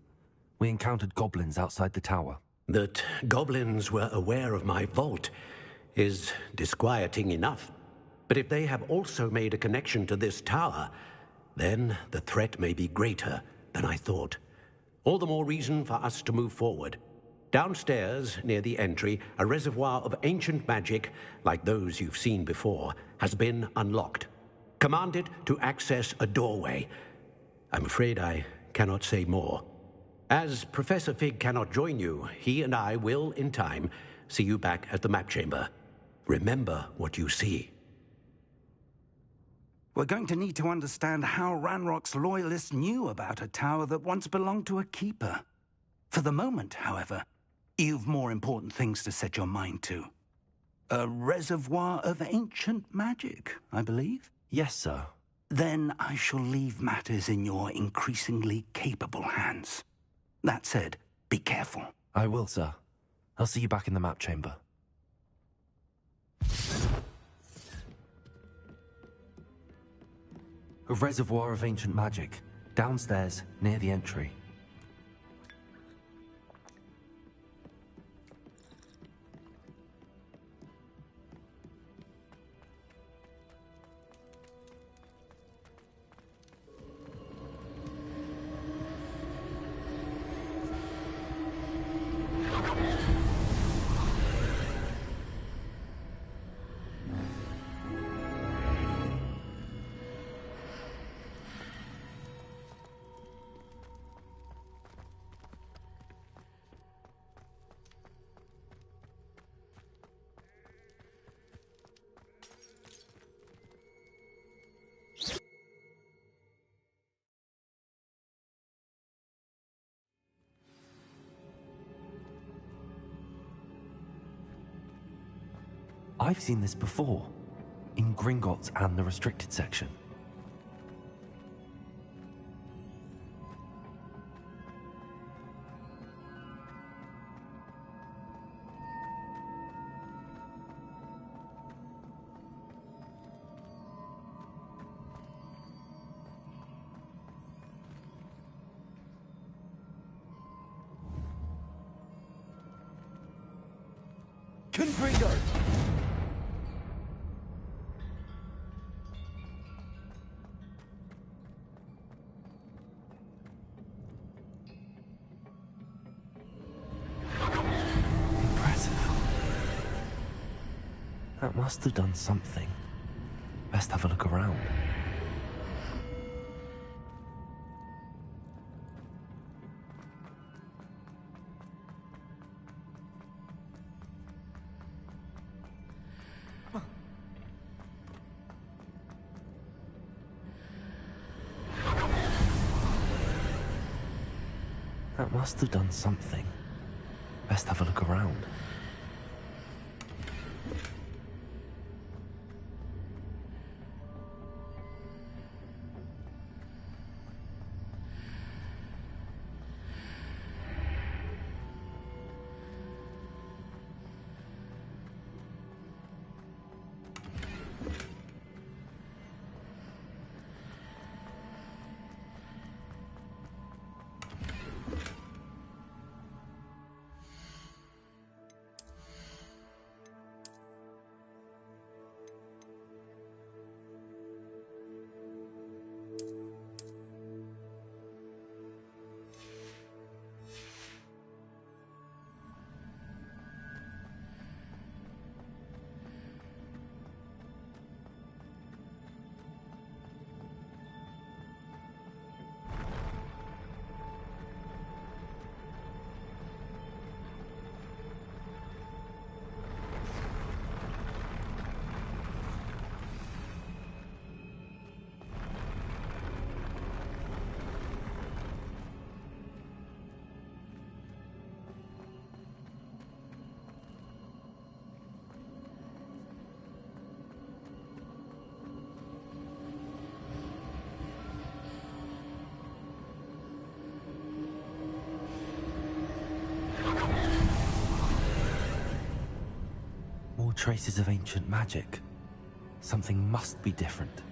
We encountered goblins outside the tower. That goblins were aware of my vault is disquieting enough. But if they have also made a connection to this tower, then the threat may be greater than I thought. All the more reason for us to move forward. Downstairs, near the entry, a reservoir of ancient magic, like those you've seen before, has been unlocked. Commanded to access a doorway. I'm afraid I cannot say more. As Professor Fig cannot join you, he and I will, in time, see you back at the map chamber. Remember what you see. We're going to need to understand how Ranrock's loyalists knew about a tower that once belonged to a keeper. For the moment, however, you've more important things to set your mind to. A reservoir of ancient magic, I believe. Yes, sir. Then I shall leave matters in your increasingly capable hands. That said, be careful. I will, sir. I'll see you back in the map chamber. A reservoir of ancient magic, downstairs, near the entry. I've seen this before, in Gringotts and the restricted section. Confringo! That must have done something. Best have a look around. That must have done something. Best have a look around. More traces of ancient magic. Something must be different.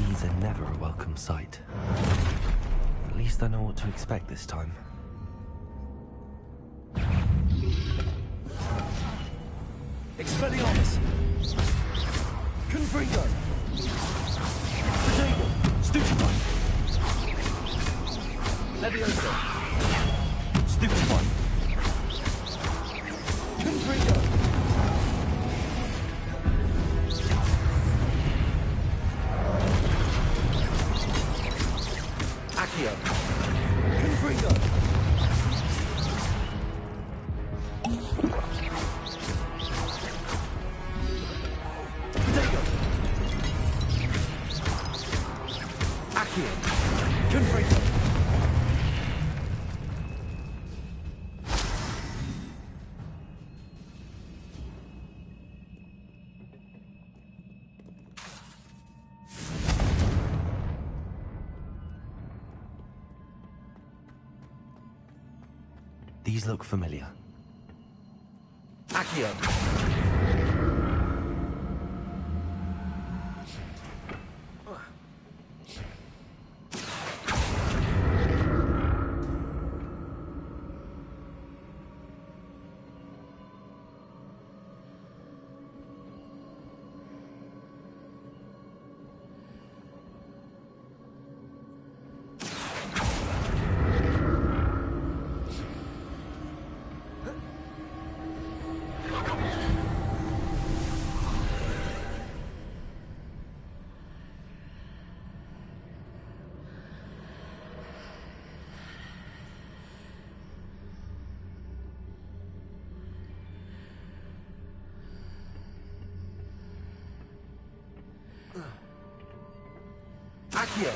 These are never a welcome sight. At least I know what to expect this time. Expelliarmus! Confringo! Potato! Stupefy! Leviosa! Stupefy! These look familiar. Accio. Accio.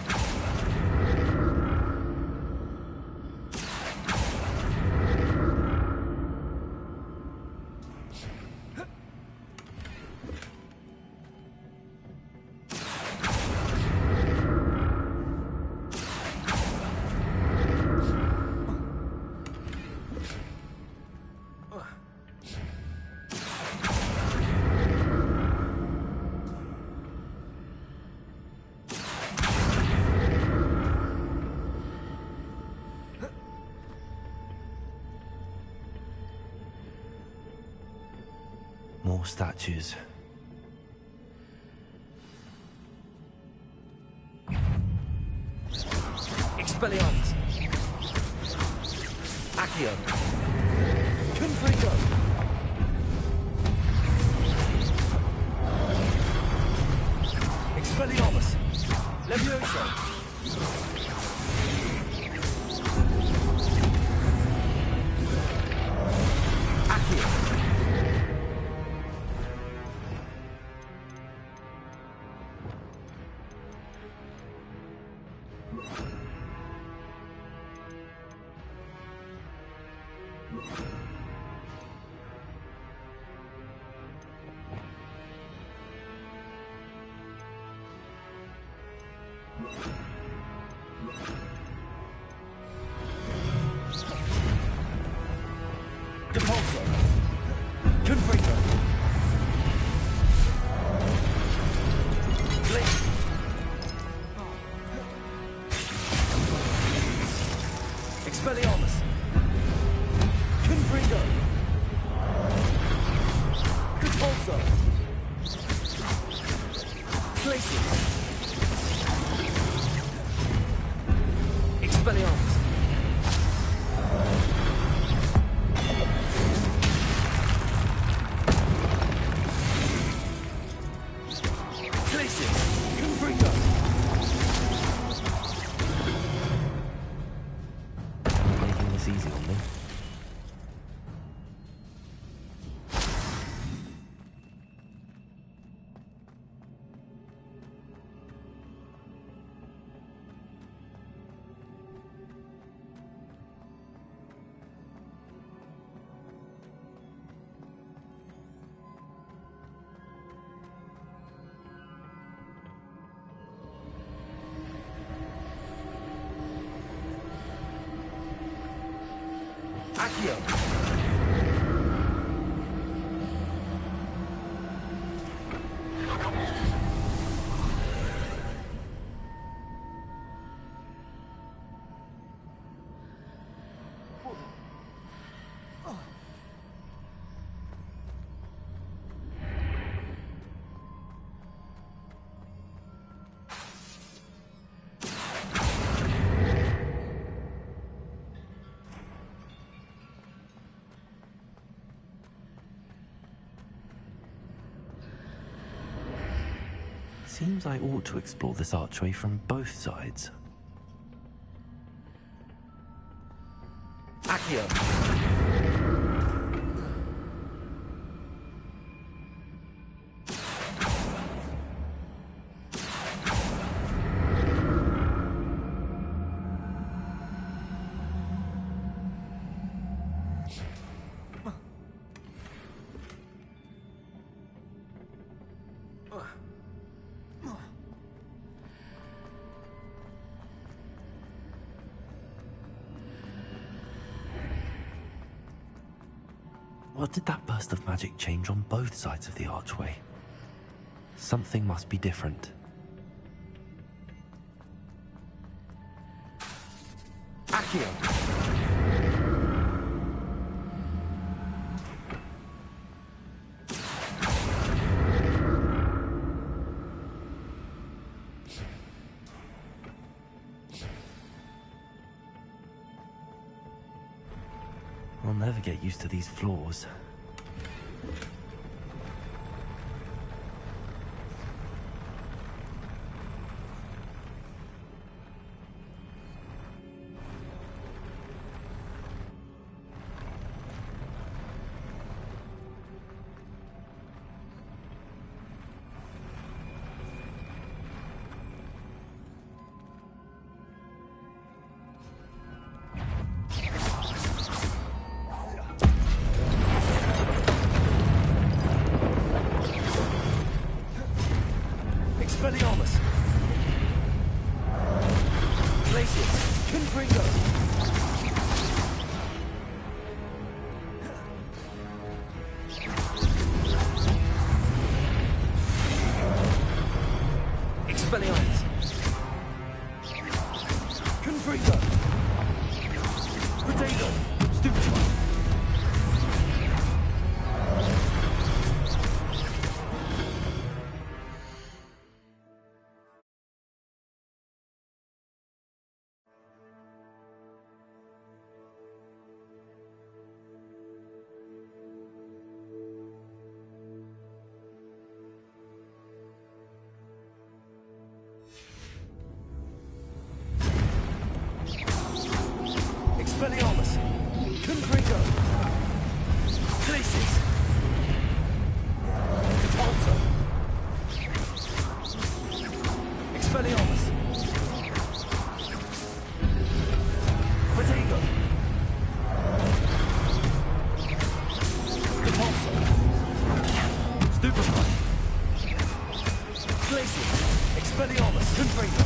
More statues. Expelliarmus. Accio. Confringo. Expelliarmus. Levioso. Depulso. Confringo. Blink. Expelliarmus. Confringo. Depulso. Glacius. Expelliarmus. Making this easy on me. Accio. Seems I ought to explore this archway from both sides. Accio. did that burst of magic change on both sides of the archway? Something must be different. Accio! I'll never get used to these floors. Expelliarmus! Glacius! Confringo! Expelliarmus! Confringo! Potato! Stupefy! Expelliarmus! Confringo! Glacius! Repulsor! Expelliarmus! Potato! Repulsor! Stupefy! Glacius! Expelliarmus! Confringo!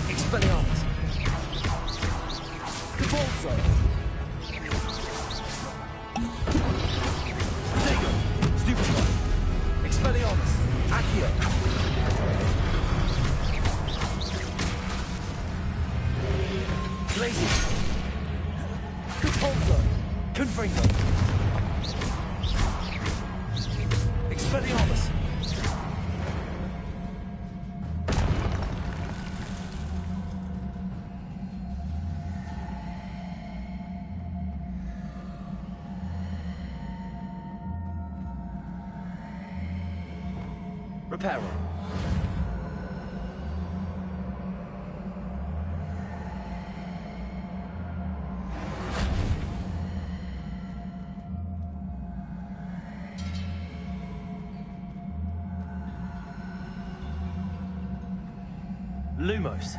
Expelliarmus! Repulsor! Potato! Stupefy! Expelliarmus! Accio! Glacius! Repulsor! Confringo! Expelliarmus! Reparo. Lumos.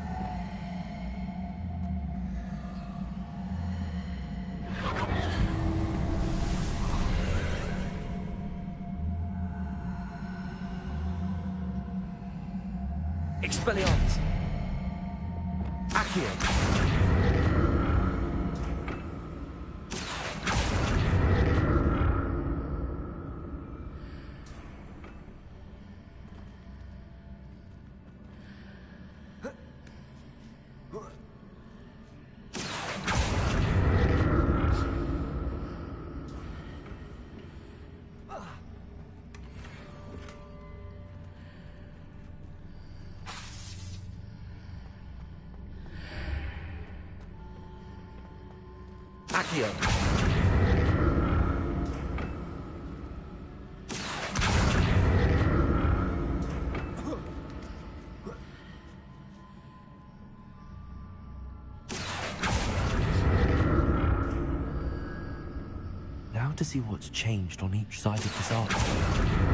Expelliarmus! Accio! Accio! Now to see what's changed on each side of this archway.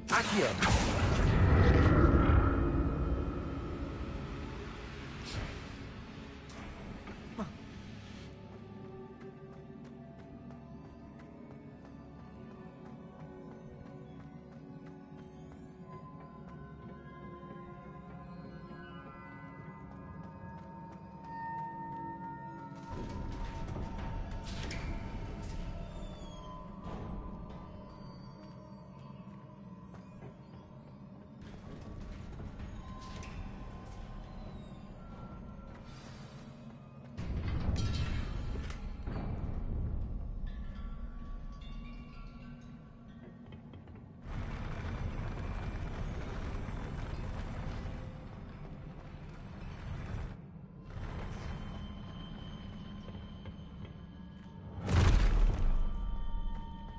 Accio!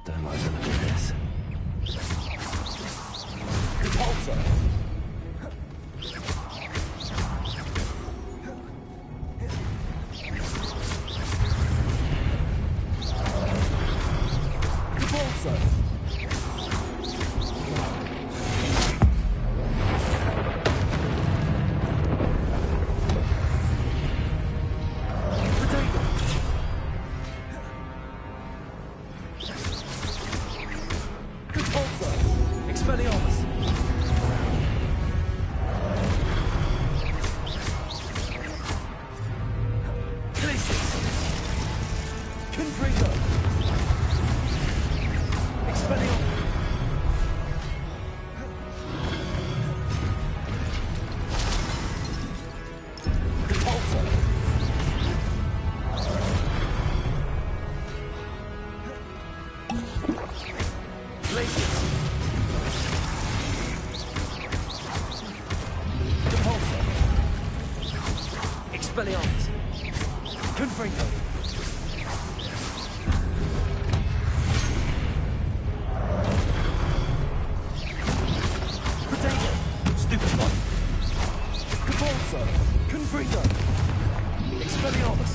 Don't like the look of this. Repulsor! Repulsor! Expelliarmus! Glacius! Confringo! Expelliarmus! Repulsor! Glacius! Expelliarmus! Confringo! Potato! Stupefy! Repulsor! Confringo! Expelliarmus!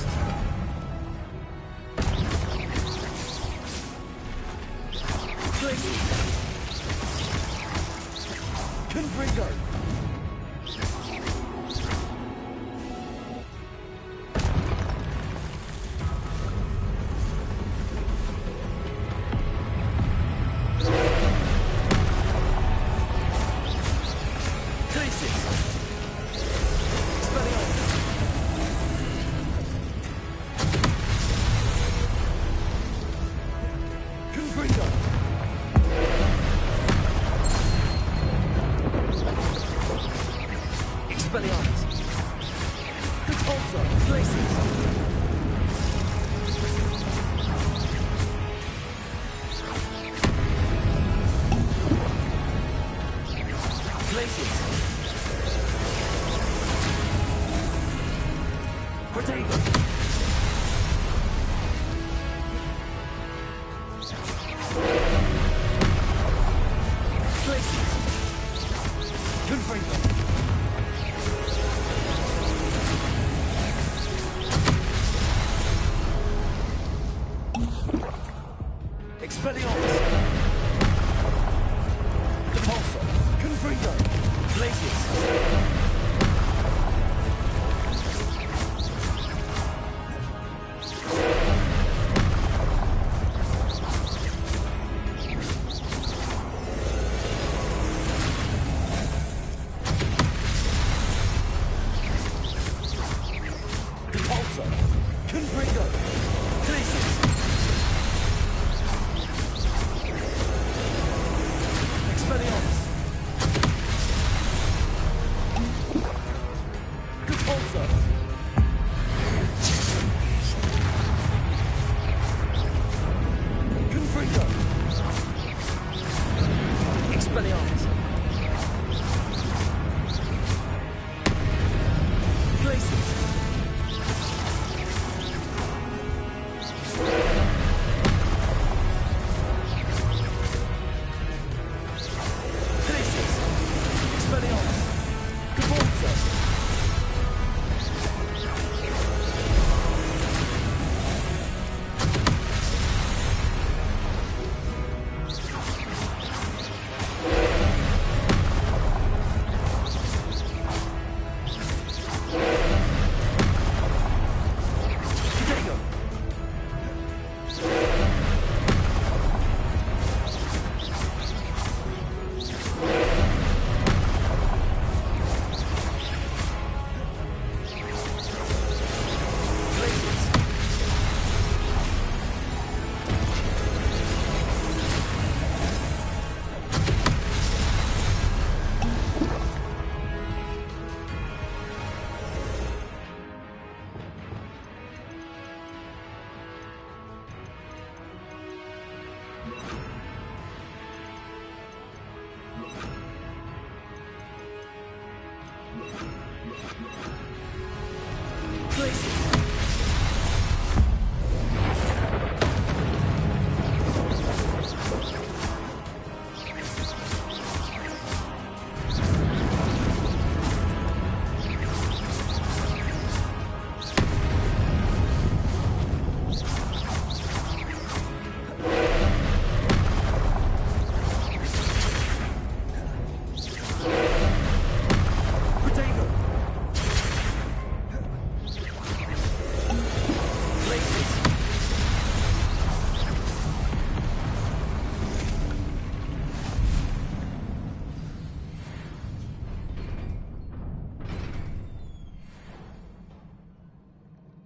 Glacius! Confringo! Expelliarmus! Repulsor! Glacius! Glacius! Protego! Glacius! Confringo! Expelliarmus! Repulsor! Confringo! Glacius!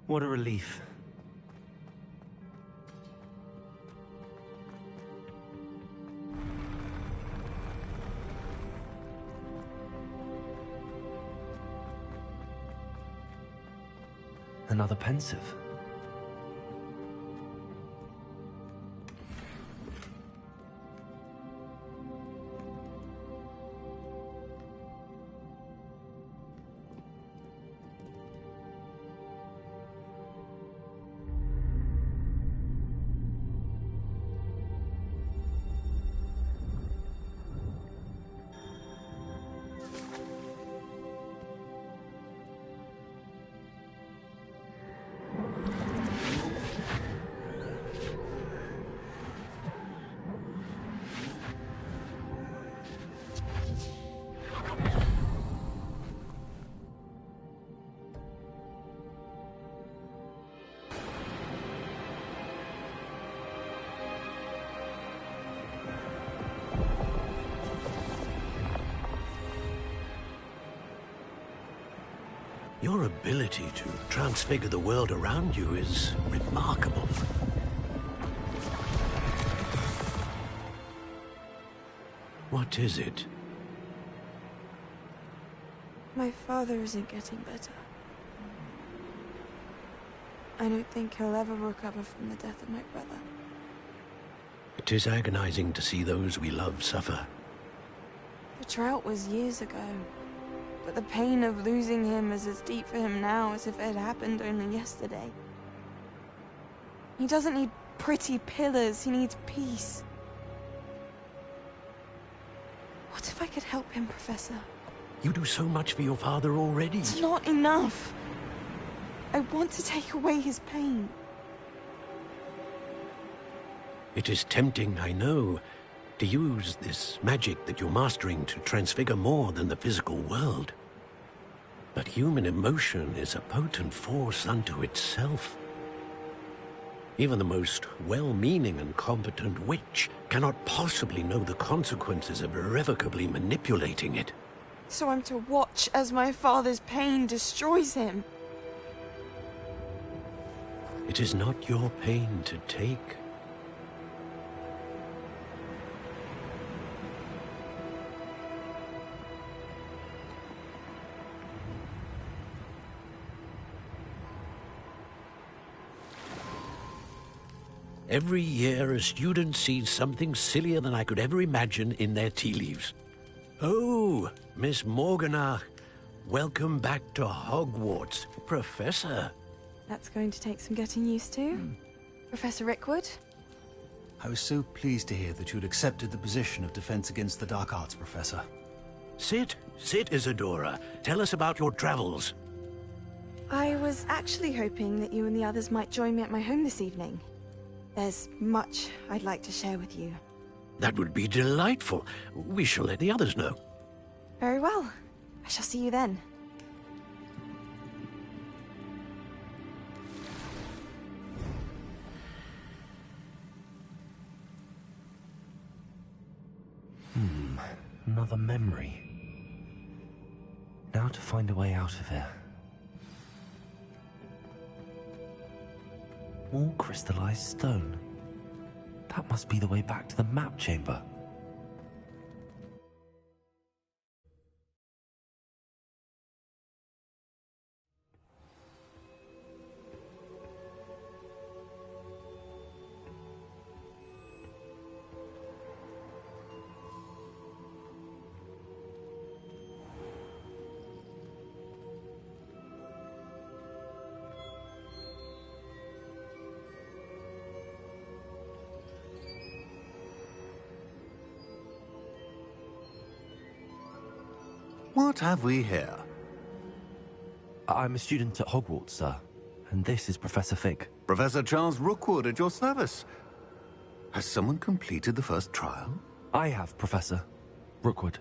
What a relief. Another pensive. Your ability to transfigure the world around you is remarkable. What is it? My father isn't getting better. I don't think he'll ever recover from the death of my brother. It is agonizing to see those we love suffer. The drought was years ago, but the pain of losing him is as deep for him now as if it had happened only yesterday. He doesn't need pretty pillars, he needs peace. What if I could help him, Professor? You do so much for your father already. It's not enough. I want to take away his pain. It is tempting, I know, to use this magic that you're mastering to transfigure more than the physical world. But human emotion is a potent force unto itself. Even the most well-meaning and competent witch cannot possibly know the consequences of irrevocably manipulating it. So I'm to watch as my father's pain destroys him. It is not your pain to take. Every year, a student sees something sillier than I could ever imagine in their tea leaves. Oh, Miss Morganach, welcome back to Hogwarts, Professor. That's going to take some getting used to. Professor Rickwood? I was so pleased to hear that you'd accepted the position of Defense Against the Dark Arts, Professor. Sit, Isadora. Tell us about your travels. I was actually hoping that you and the others might join me at my home this evening. There's much I'd like to share with you. That would be delightful. We shall let the others know. Very well. I shall see you then. Another memory. Now to find a way out of here. More crystallized stone. That must be the way back to the map chamber. What have we here? I'm a student at Hogwarts, sir. And this is Professor Fig. Professor Charles Rookwood at your service. Has someone completed the first trial? I have, Professor Rookwood.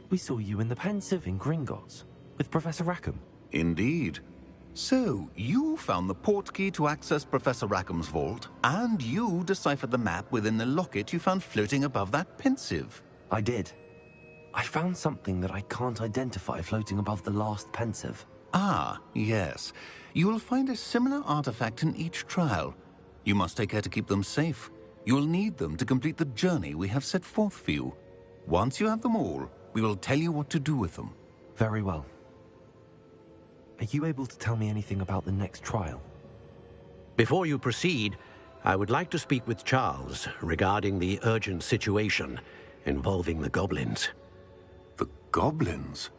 We saw you in the Pensive in Gringotts with Professor Rackham. Indeed. So, you found the portkey to access Professor Rackham's vault, and you deciphered the map within the locket you found floating above that Pensive. I did. I found something that I can't identify floating above the last pensive. Ah, yes. You will find a similar artifact in each trial. You must take care to keep them safe. You will need them to complete the journey we have set forth for you. Once you have them all, we will tell you what to do with them. Very well. Are you able to tell me anything about the next trial? Before you proceed, I would like to speak with Charles regarding the urgent situation involving the goblins. The goblins?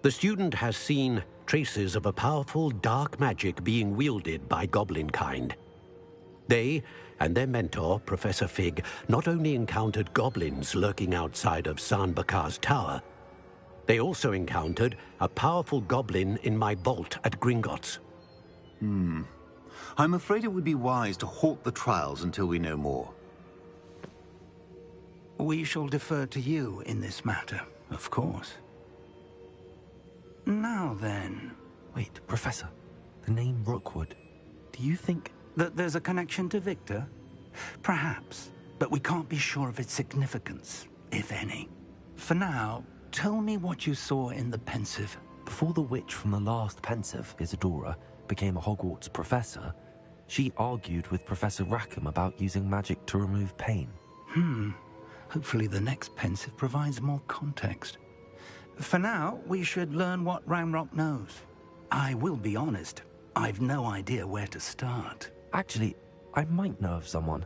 The student has seen traces of a powerful dark magic being wielded by goblin kind. They and their mentor, Professor Fig, not only encountered goblins lurking outside of Sanbakar's tower, they also encountered a powerful goblin in my vault at Gringotts. I'm afraid it would be wise to halt the trials until we know more. We shall defer to you in this matter, of course. Now then... Wait, Professor. The name Rookwood. Do you think... that there's a connection to Victor? Perhaps, but we can't be sure of its significance, if any. For now, tell me what you saw in the pensive. Before the witch from the last pensive, Isadora, became a Hogwarts professor, she argued with Professor Rackham about using magic to remove pain. Hopefully the next pensive provides more context. For now, we should learn what Ramrock knows. I will be honest, I've no idea where to start. Actually, I might know of someone.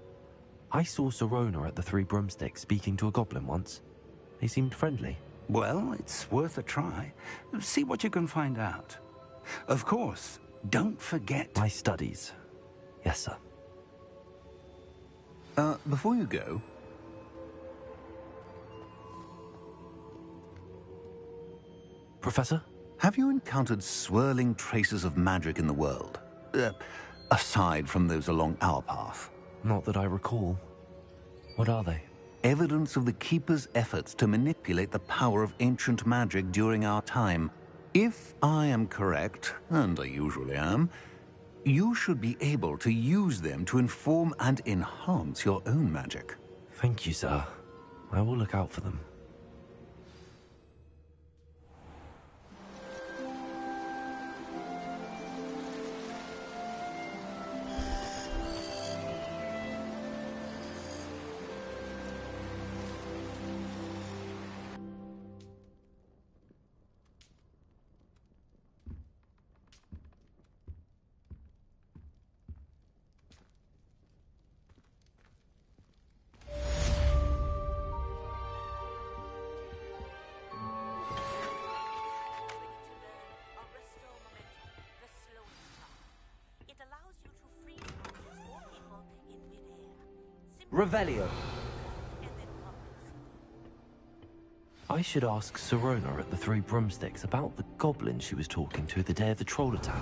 I saw Sirona at the Three Broomsticks speaking to a goblin once. They seemed friendly. Well, it's worth a try. See what you can find out. Of course, don't forget... my studies. Yes, sir. Before you go... Professor? Have you encountered swirling traces of magic in the world? Aside from those along our path? Not that I recall. What are they? Evidence of the Keeper's efforts to manipulate the power of ancient magic during our time. If I am correct, and I usually am, you should be able to use them to inform and enhance your own magic. Thank you, sir. I will look out for them. Revelio. I should ask Sirona at the Three Broomsticks about the goblin she was talking to the day of the troll attack.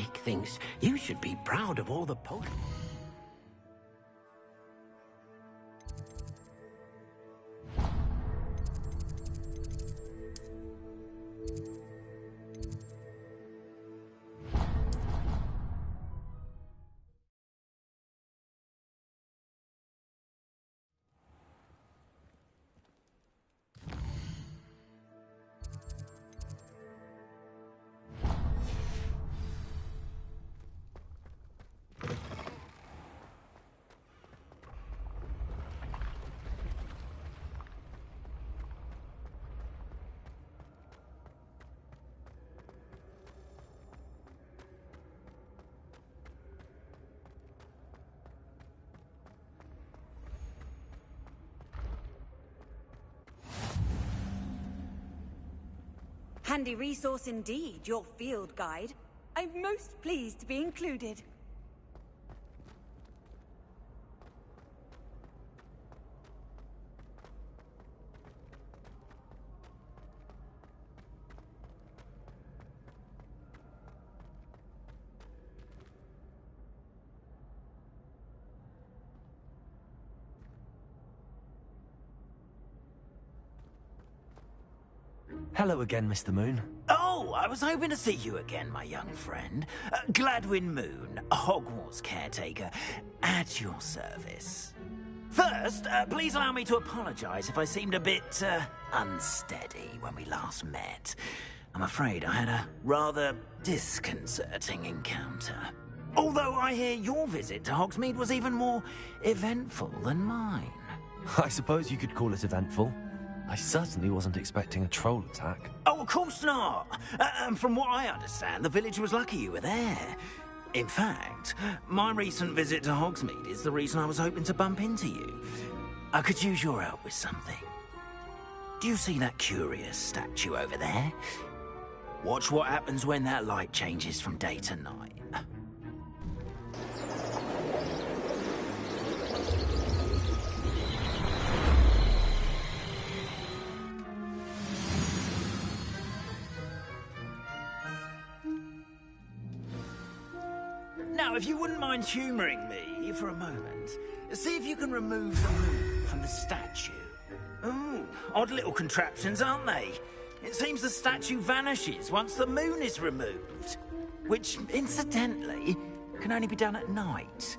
Rick thinks you should be proud of all the potions. Handy resource indeed, your field guide. I'm most pleased to be included. Hello again, Mr. Moon. Oh, I was hoping to see you again, my young friend. Gladwin Moon, Hogwarts caretaker, at your service. First, please allow me to apologize if I seemed a bit, unsteady when we last met. I'm afraid I had a rather disconcerting encounter. Although I hear your visit to Hogsmeade was even more eventful than mine. I suppose you could call it eventful. I certainly wasn't expecting a troll attack. Oh, of course not. And from what I understand, the village was lucky you were there. In fact, my recent visit to Hogsmeade is the reason I was hoping to bump into you. I could use your help with something. Do you see that curious statue over there? Watch what happens when that light changes from day to night. Now, if you wouldn't mind humouring me for a moment, see if you can remove the moon from the statue. Ooh, odd little contraptions, aren't they? It seems the statue vanishes once the moon is removed. Which, incidentally, can only be done at night.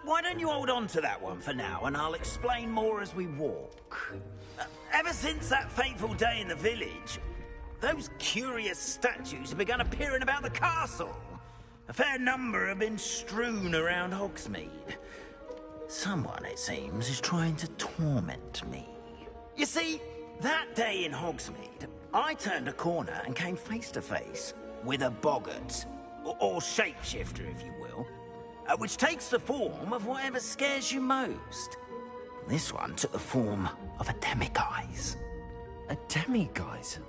Why don't you hold on to that one for now, and I'll explain more as we walk. Ever since that fateful day in the village, those curious statues have begun appearing about the castle. A fair number have been strewn around Hogsmeade. Someone, it seems, is trying to torment me. You see, that day in Hogsmeade, I turned a corner and came face to face with a boggart, or shapeshifter, if you will, which takes the form of whatever scares you most. This one took the form of a demiguise. A demiguise?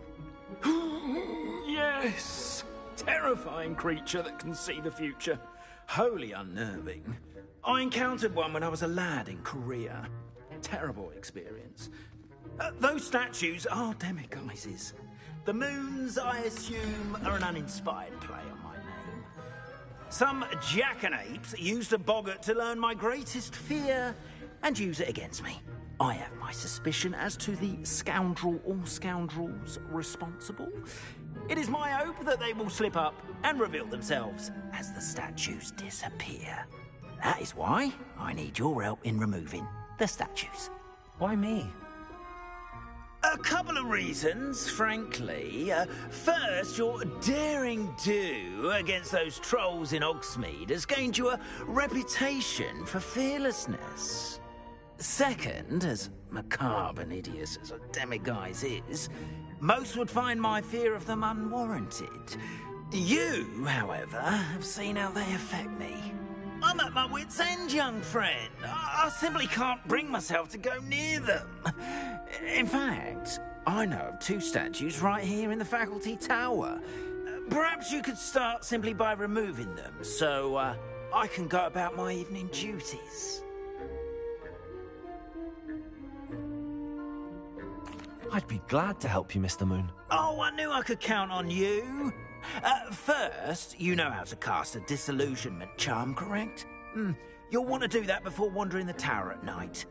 Yes! Terrifying creature that can see the future. Wholly unnerving. I encountered one when I was a lad in Korea. Terrible experience. Those statues are demiguises. The moons, I assume, are an uninspired play on my name. Some jackanapes used a boggart to learn my greatest fear and use it against me. I have my suspicion as to the scoundrel or scoundrels responsible. It is my hope that they will slip up and reveal themselves as the statues disappear. That is why I need your help in removing the statues. Why me? A couple of reasons, frankly. First, your daring do against those trolls in Hogsmeade has gained you a reputation for fearlessness. Second, as macabre and hideous as a demiguise is, most would find my fear of them unwarranted. You, however, have seen how they affect me. I'm at my wit's end, young friend. I simply can't bring myself to go near them. In fact, I know of two statues right here in the faculty tower. Perhaps you could start simply by removing them, so I can go about my evening duties. I'd be glad to help you, Mr. Moon. Oh, I knew I could count on you. First, you know how to cast a disillusionment charm, correct? You'll want to do that before wandering the tower at night.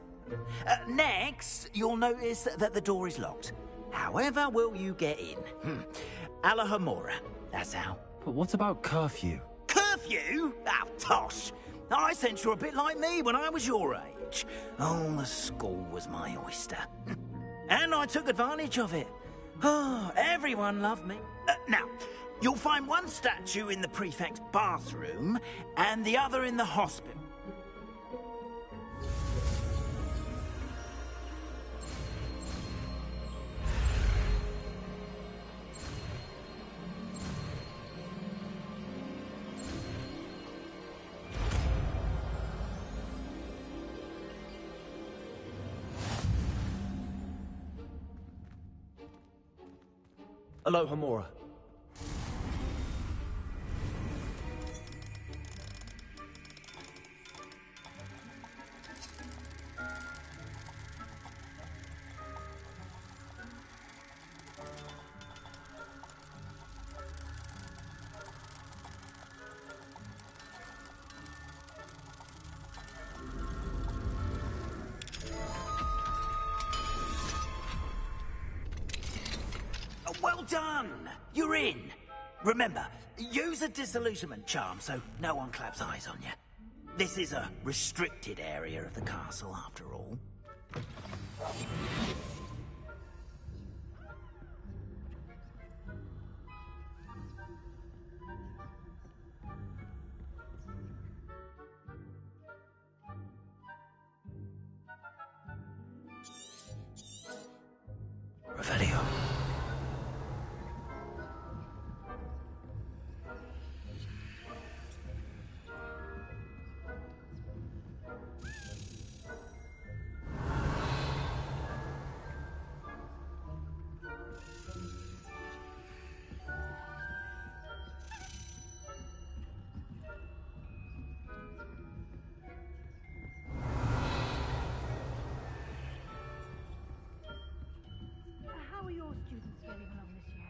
Next, you'll notice that the door is locked. However will you get in? Alahomora, that's how. But what about curfew? Curfew? Oh, tosh! I sense you're a bit like me when I was your age. Oh, the school was my oyster. And I took advantage of it. Oh, everyone loved me. Now, you'll find one statue in the prefect's bathroom and the other in the hospital. Alohomora. Well done! You're in. Remember, use a disillusionment charm so no one claps eyes on you. This is a restricted area of the castle, after all. Revelio. How are your students getting along this year?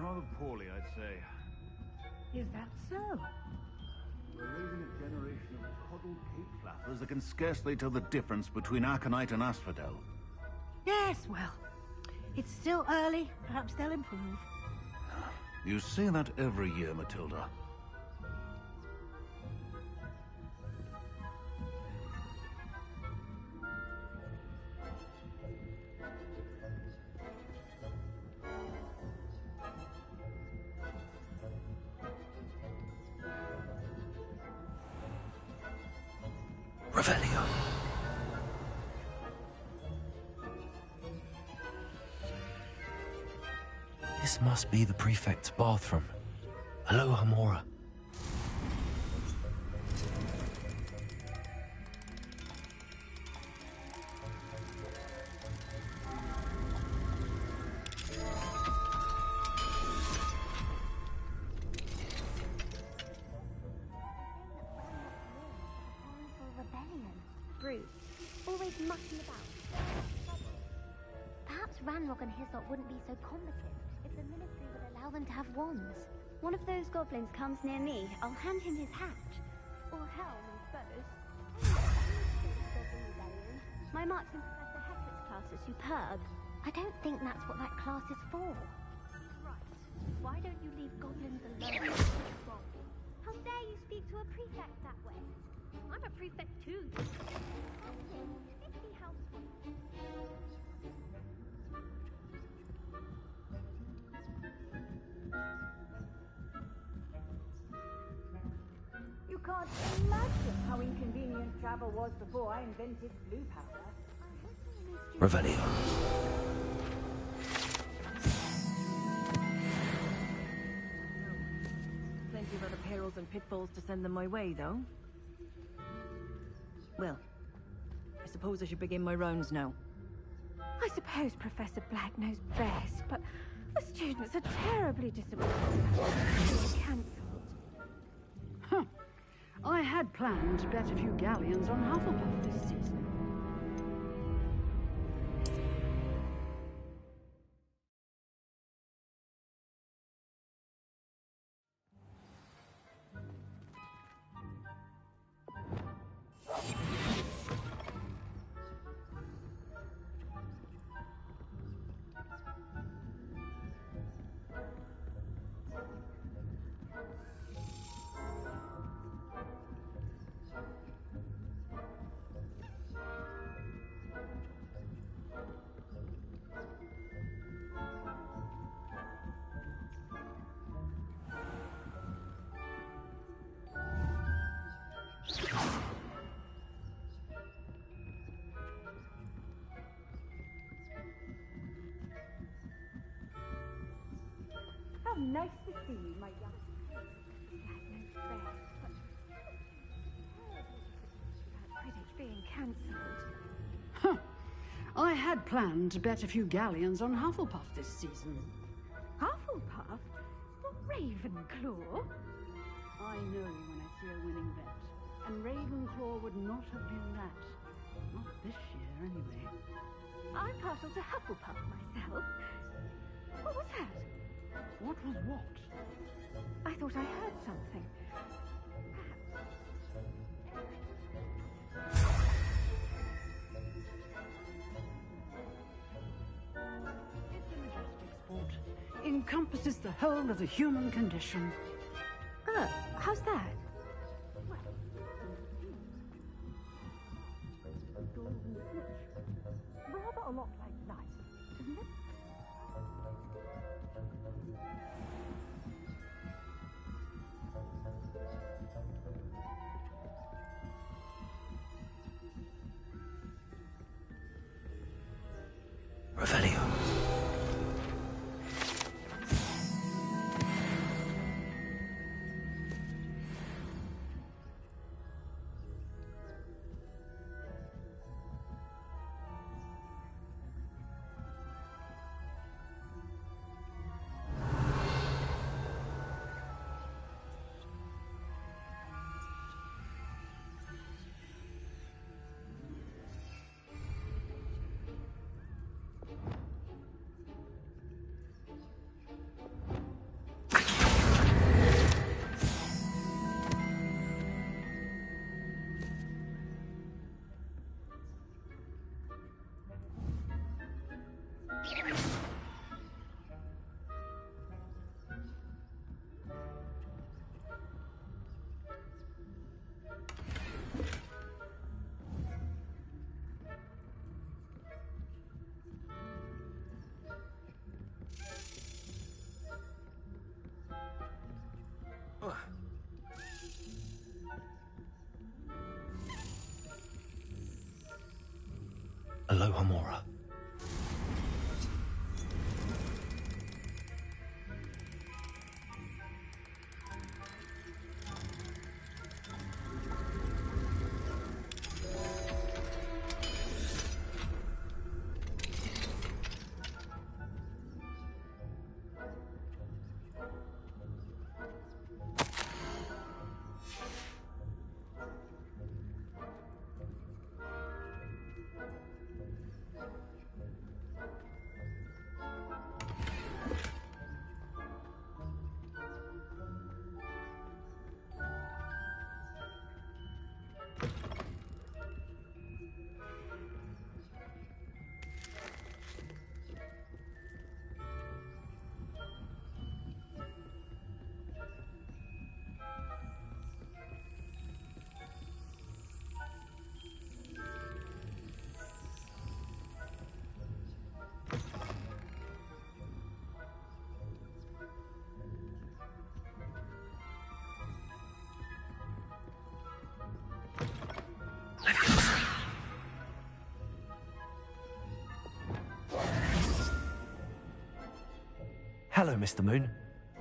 Rather poorly, I'd say. Is that so? We're raising a generation of coddled cape flappers that can scarcely tell the difference between aconite and asphodel. Yes, well, it's still early. Perhaps they'll improve. You say that every year, Matilda. Revelio. This must be the prefect's bathroom. Alohomora. Brute. Always mucking about. Perhaps Ranrock and Hislop wouldn't be so combative if the Ministry would allow them to have wands. One of those goblins comes near me, I'll hand him his hat. Or helm, I suppose. My marksman Professor Hector's class is superb. I don't think that's what that class is for. Right. Why don't you leave goblins alone? How dare you speak to a prefect that way? I'm a prefect too. You can't imagine how inconvenient travel was before I invented blue powder. Revelio. Plenty of other perils and pitfalls to send them my way, though. Well, I suppose I should begin my rounds now. I suppose Professor Black knows best, but the students are terribly disappointed. Cancelled. I had planned to bet a few galleons on Hufflepuff this season. Nice to see you, my young. Quidditch being cancelled. Huh. I had planned to bet a few galleons on Hufflepuff this season. Hufflepuff? Not Ravenclaw? I know when I see a winning bet. And Ravenclaw would not have been that. Not this year, anyway. I'm partial to Hufflepuff myself. What was that? What was what? I thought I heard something. It's a majestic sport. Encompasses the whole of the human condition. How's that? Rather a lot like life, isn't it? Revelio. Aloha Mora. Hello, Mr. Moon.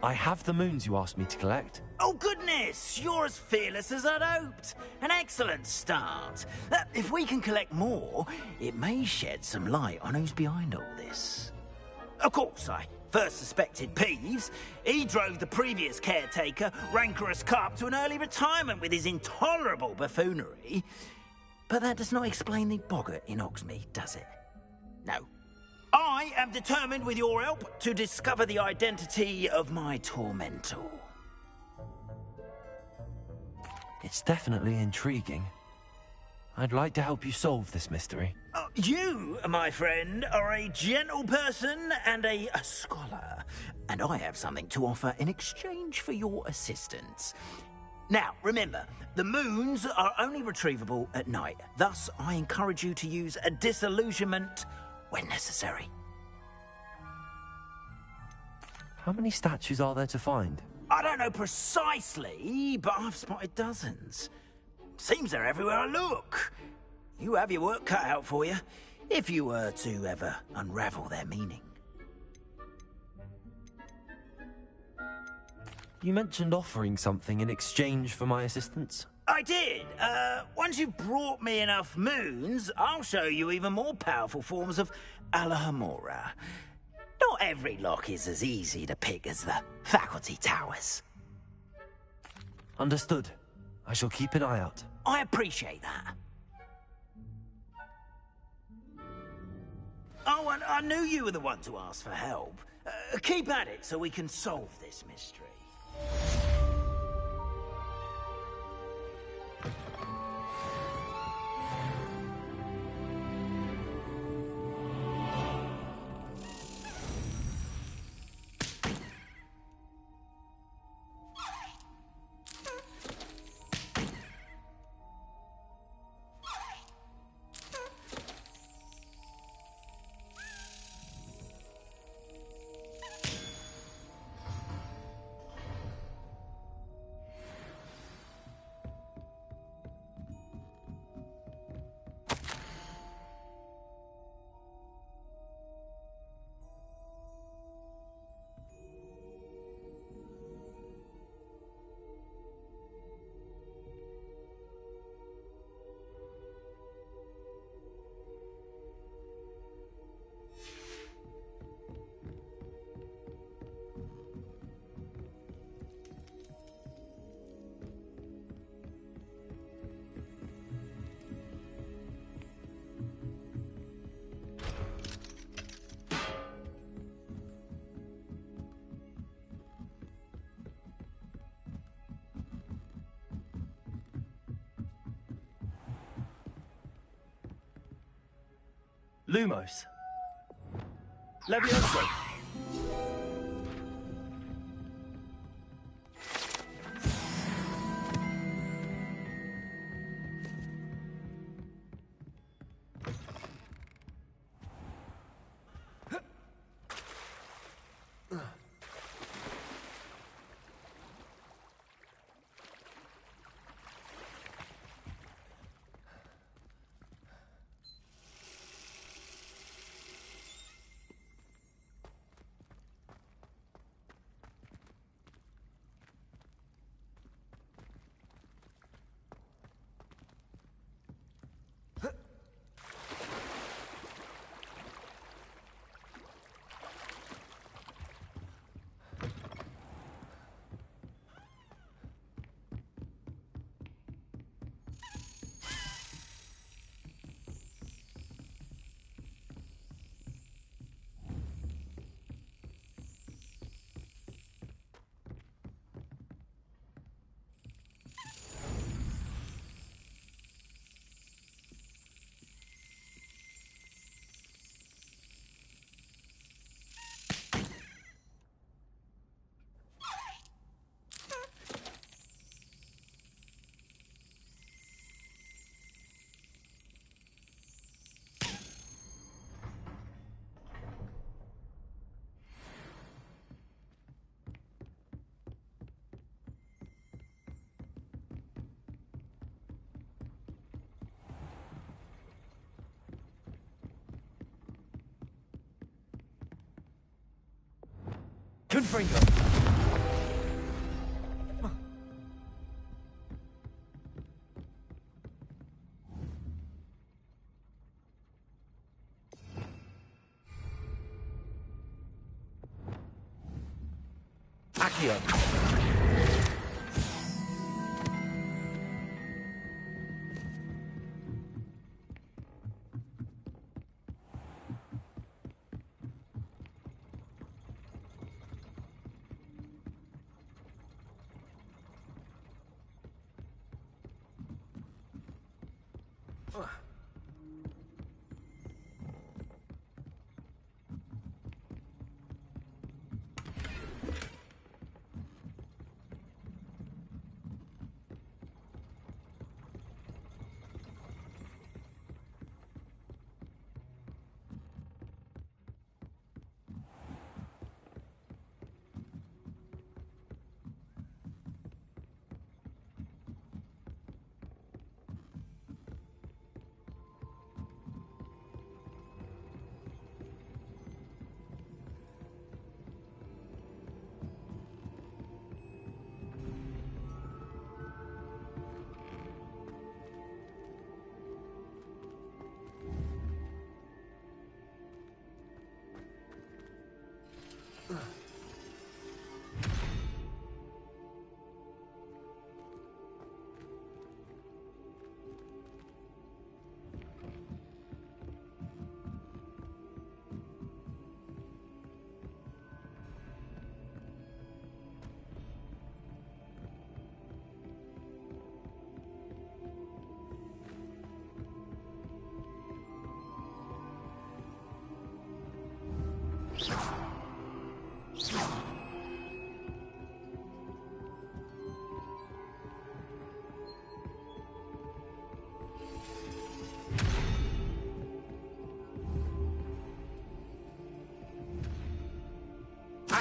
I have the moons you asked me to collect. Oh, goodness! You're as fearless as I'd hoped. An excellent start. If we can collect more, it may shed some light on who's behind all this. Of course, I first suspected Peeves. He drove the previous caretaker, Rancorous Carp, to an early retirement with his intolerable buffoonery. But that does not explain the boggart in Hogsmeade, does it? No. I am determined, with your help, to discover the identity of my tormentor. It's definitely intriguing. I'd like to help you solve this mystery. You, my friend, are a gentle person and a scholar, and I have something to offer in exchange for your assistance. Now, remember, the moons are only retrievable at night. Thus, I encourage you to use a disillusionment when necessary. How many statues are there to find? I don't know precisely, but I've spotted dozens. Seems they're everywhere I look. You have your work cut out for you, if you were to ever unravel their meaning. You mentioned offering something in exchange for my assistance? I did. Once you've brought me enough moons, I'll show you even more powerful forms of Alahamora. Not every lock is as easy to pick as the faculty towers. Understood. I shall keep an eye out. I appreciate that. Oh, and I knew you were the one to ask for help. Keep at it so we can solve this mystery. Lumos. Levioso. Confringo. Accio.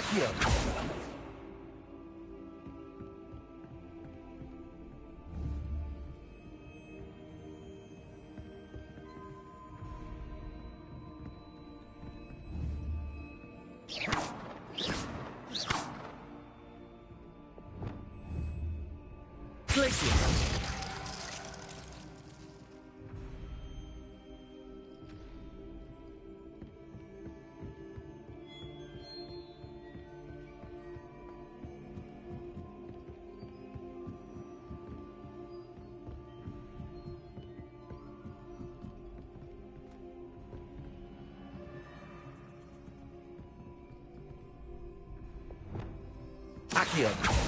Accio! Glacius! Accio!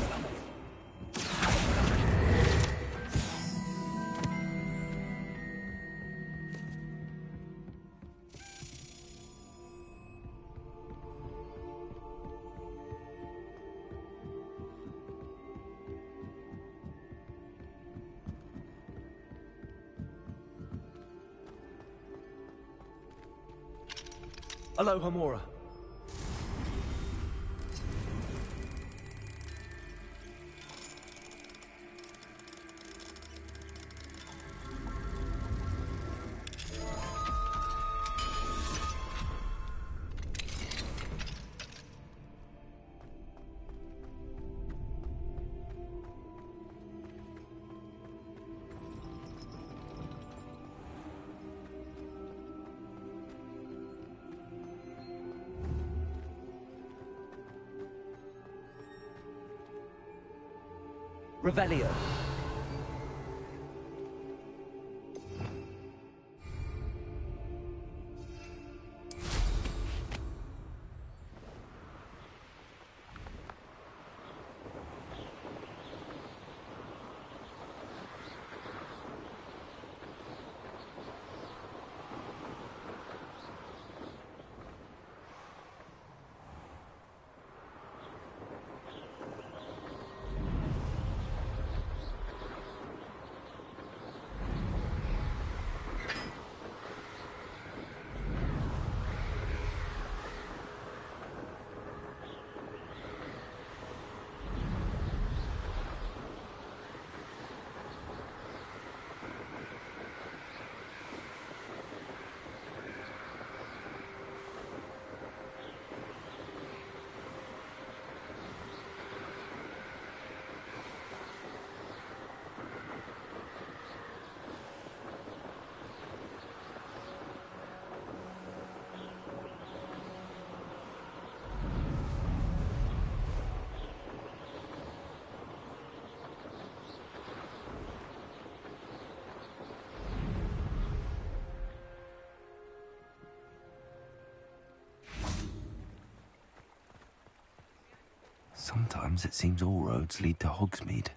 Aloha Mora. Revelio. Sometimes it seems all roads lead to Hogsmeade.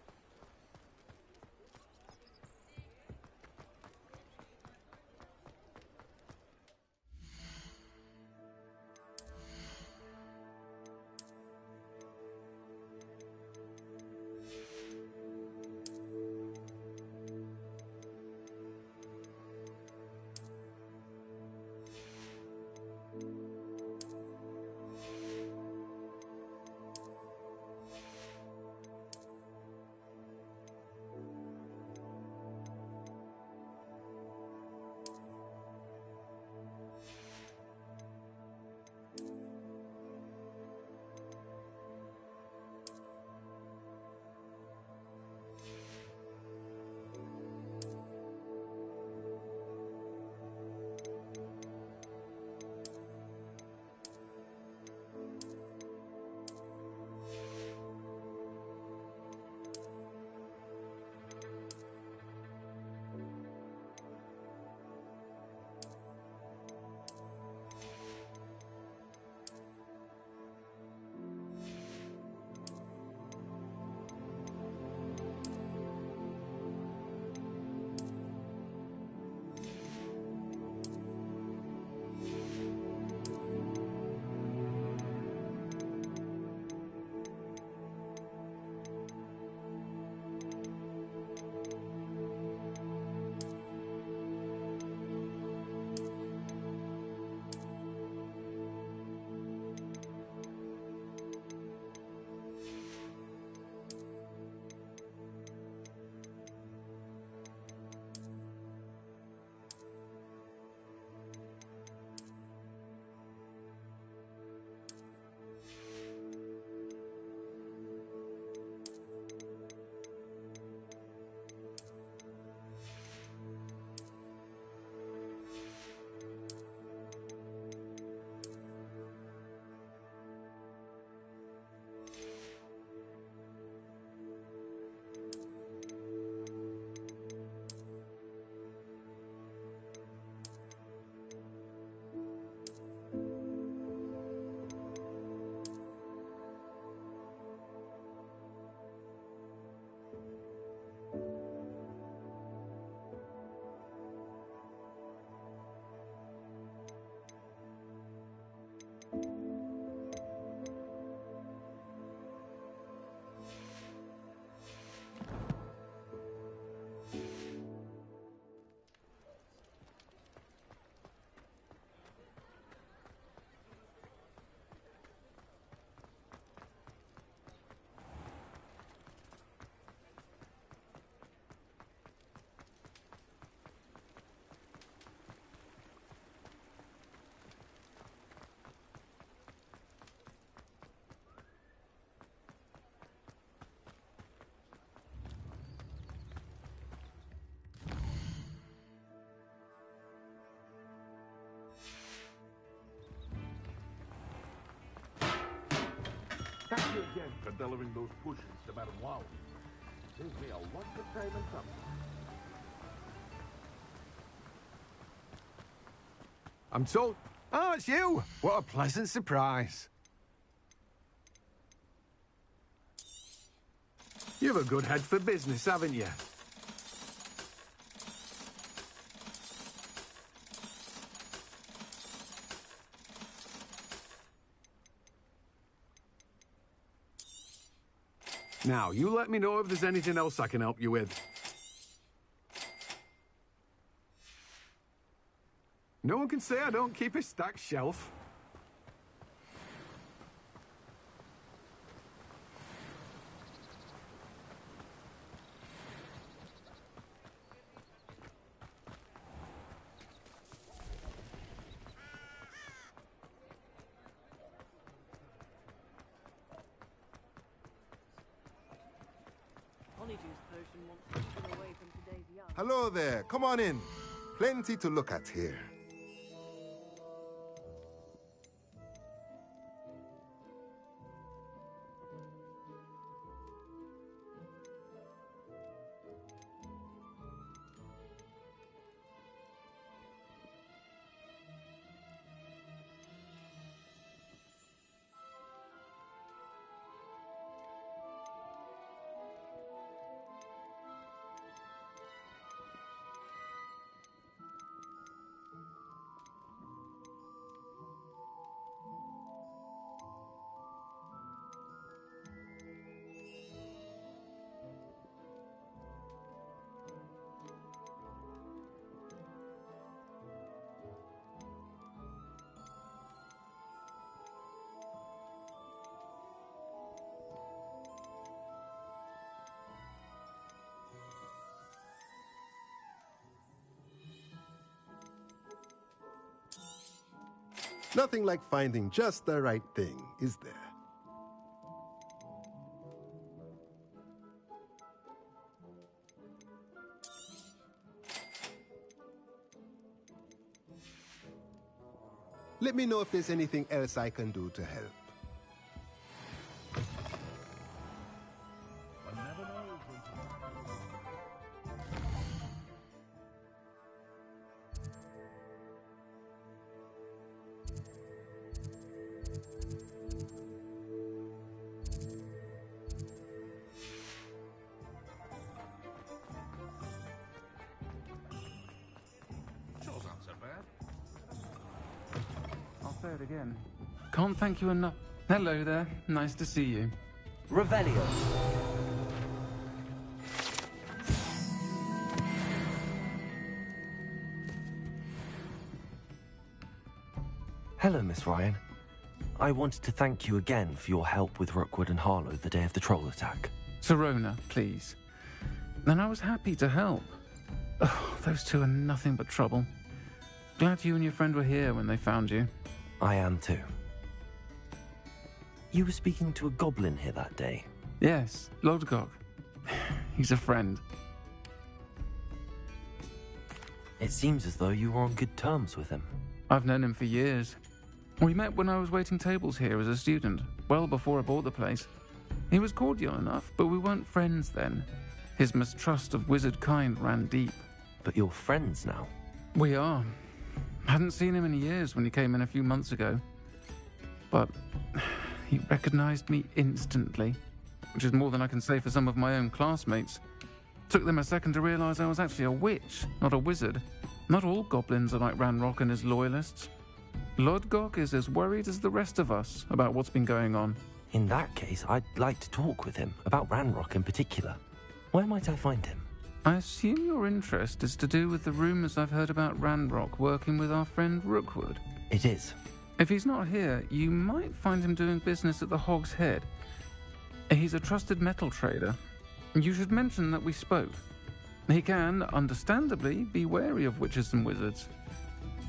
you again for delivering those potions to Madame Wow. Saves me a lot of time and trouble. I'm told... Oh, it's you! What a pleasant surprise. You've a good head for business, haven't you? Now, you let me know if there's anything else I can help you with. No one can say I don't keep a stacked shelf. Hello there. Come on in. Plenty to look at here. Nothing like finding just the right thing, is there? Let me know if there's anything else I can do to help. I'll say it again. Can't thank you enough. Hello there. Nice to see you. Revelio. Hello, Miss Ryan. I wanted to thank you again for your help with Rookwood and Harlow the day of the troll attack. Sirona, please. And I was happy to help. Oh, those two are nothing but trouble. Glad you and your friend were here when they found you. I am too. You were speaking to a goblin here that day. Yes, Lodgok. He's a friend. It seems as though you were on good terms with him. I've known him for years. We met when I was waiting tables here as a student, well before I bought the place. He was cordial enough, but we weren't friends then. His mistrust of wizard kind ran deep. But you're friends now? We are. Hadn't seen him in years when he came in a few months ago. But he recognized me instantly, which is more than I can say for some of my own classmates. Took them a second to realize I was actually a witch, not a wizard. Not all goblins are like Ranrock and his loyalists. Lodgok is as worried as the rest of us about what's been going on. In that case, I'd like to talk with him, about Ranrock in particular. Where might I find him? I assume your interest is to do with the rumors I've heard about Ranrock working with our friend Rookwood. It is. If he's not here, you might find him doing business at the Hog's Head. He's a trusted metal trader. You should mention that we spoke. He can, understandably, be wary of witches and wizards,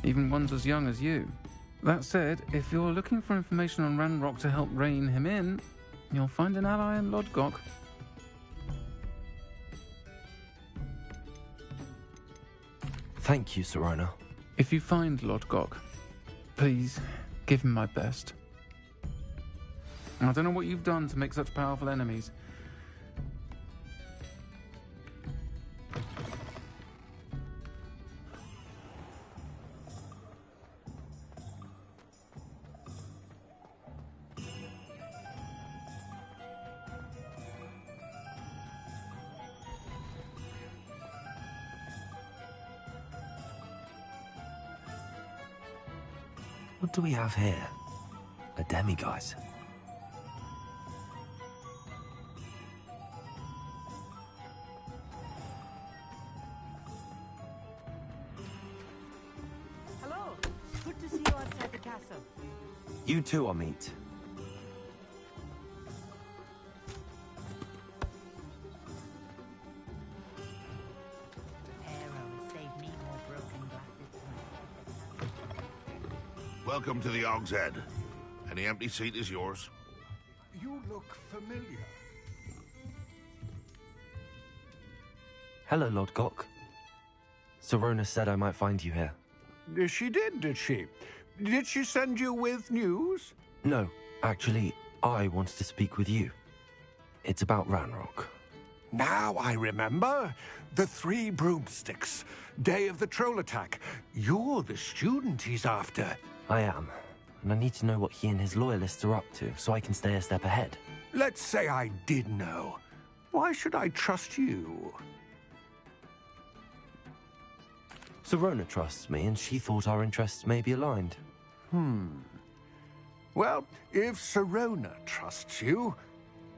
even ones as young as you. That said, if you're looking for information on Ranrock to help rein him in, you'll find an ally in Lodgok. Thank you, Sirona. If you find Lodgok, please give him my best. I don't know what you've done to make such powerful enemies. What do we have here? A demiguise. Hello. Good to see you outside the castle. You too, Amit. Welcome to the Og's Head. Any empty seat is yours. You look familiar. Hello, Lord Gok. Sorona said I might find you here. She did she? Did she send you with news? No, actually, I wanted to speak with you. It's about Ranrock. Now I remember. The 3 broomsticks. Day of the troll attack. You're the student he's after. I am, and I need to know what he and his loyalists are up to, so I can stay a step ahead. Let's say I did know. Why should I trust you? Sorona trusts me, and she thought our interests may be aligned. Well, if Sorona trusts you,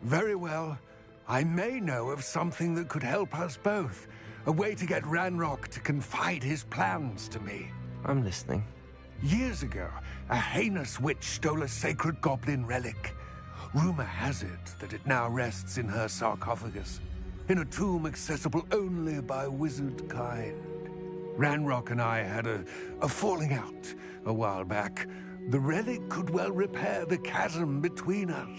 very well. I may know of something that could help us both. A way to get Ranrock to confide his plans to me. I'm listening. Years ago, a heinous witch stole a sacred goblin relic. Rumor has it that it now rests in her sarcophagus, in a tomb accessible only by wizard kind. Ranrock and I had a falling out a while back. The relic could well repair the chasm between us.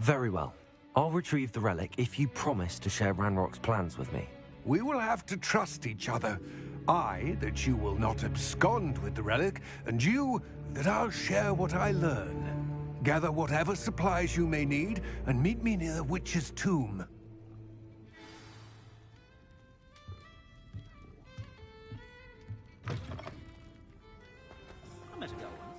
Very well. I'll retrieve the relic if you promise to share Ranrock's plans with me. We will have to trust each other. I, that you will not abscond with the relic, and you, that I'll share what I learn. Gather whatever supplies you may need, and meet me near the witch's tomb. I met a girl once.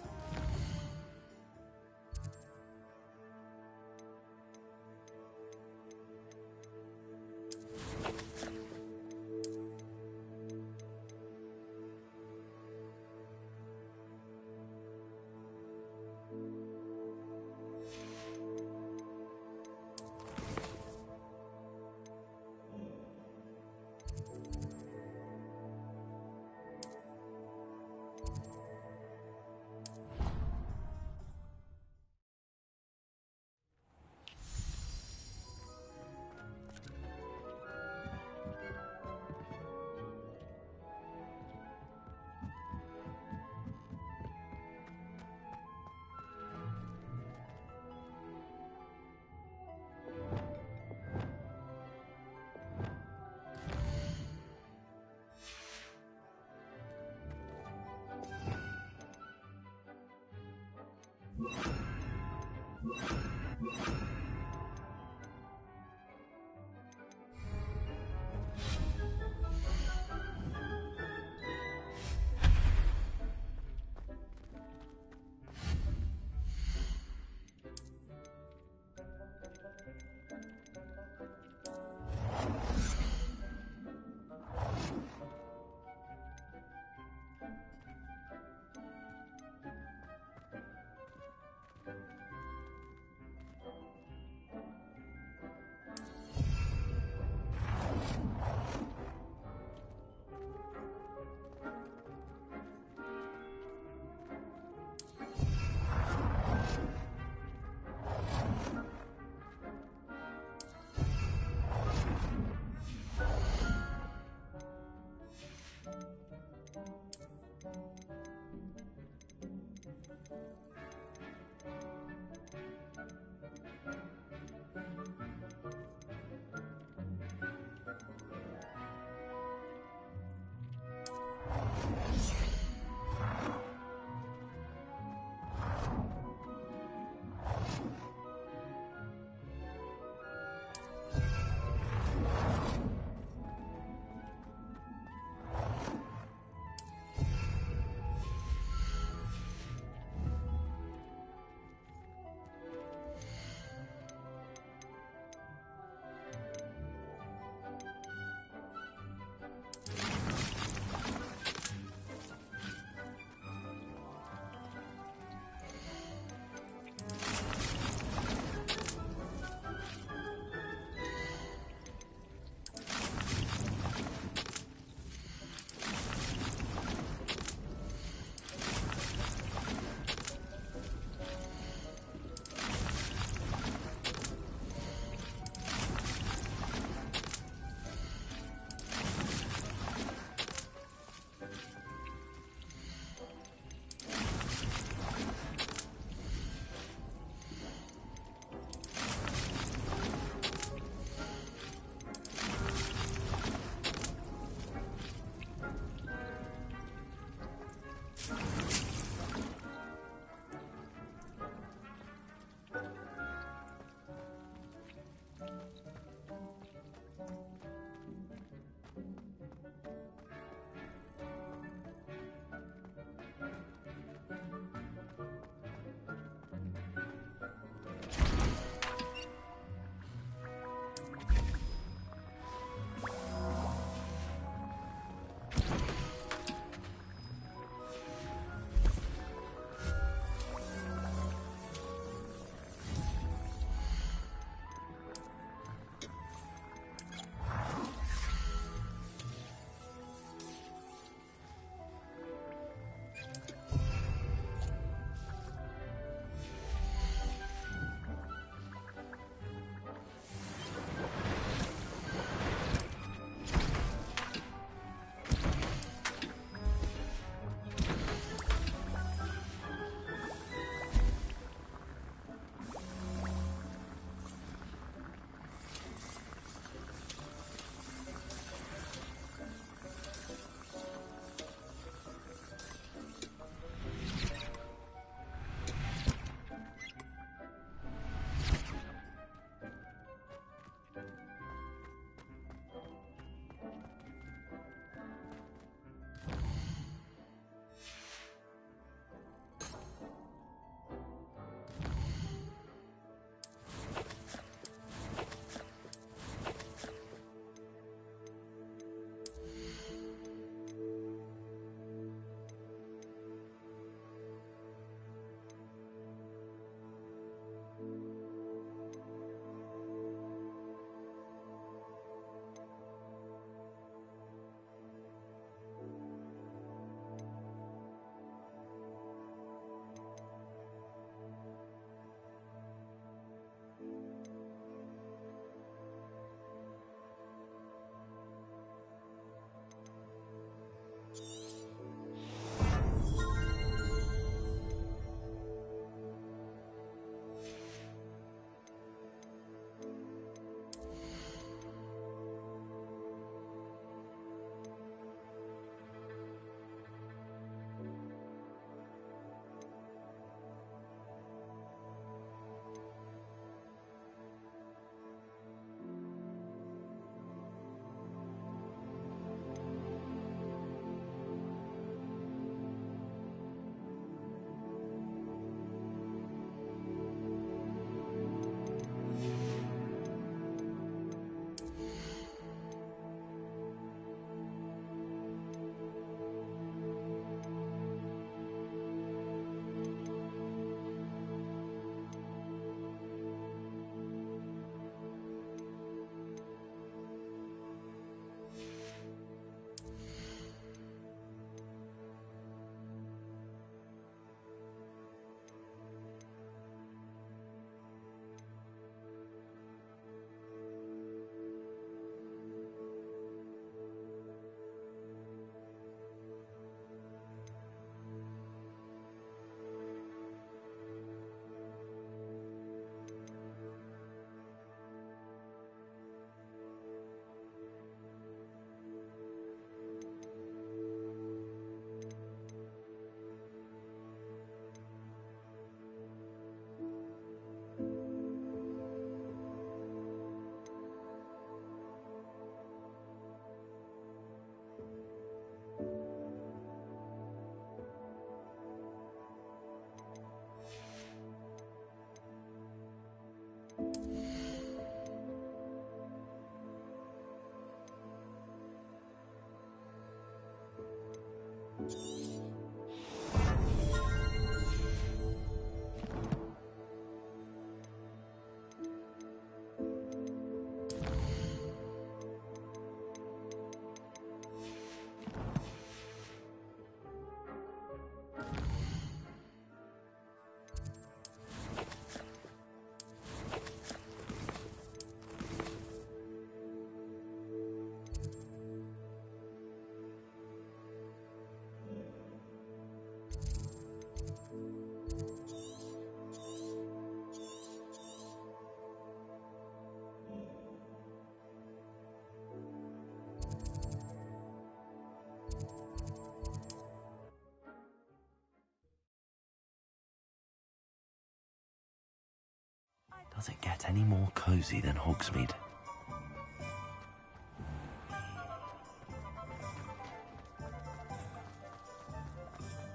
Does it get any more cozy than Hogsmeade?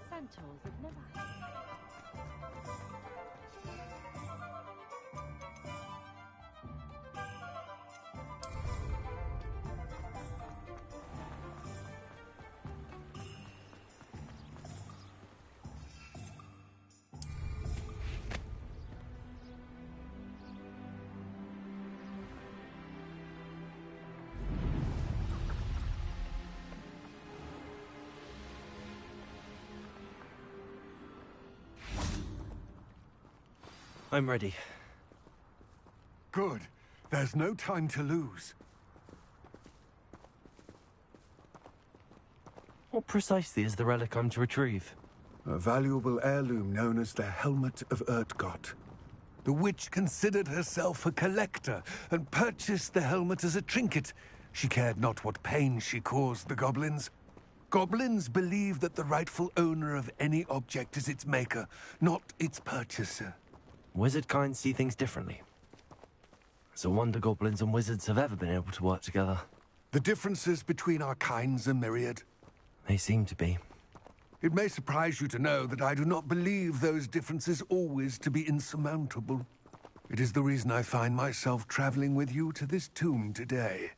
Centaurs have never had. I'm ready. Good. There's no time to lose. What precisely is the relic I'm to retrieve? A valuable heirloom known as the Helmet of Urtgott. The witch considered herself a collector and purchased the helmet as a trinket. She cared not what pain she caused the goblins. Goblins believe that the rightful owner of any object is its maker, not its purchaser. Wizard kind see things differently. It's a wonder goblins and wizards have ever been able to work together. The differences between our kinds are myriad. They seem to be. It may surprise you to know that I do not believe those differences always to be insurmountable. It is the reason I find myself traveling with you to this tomb today.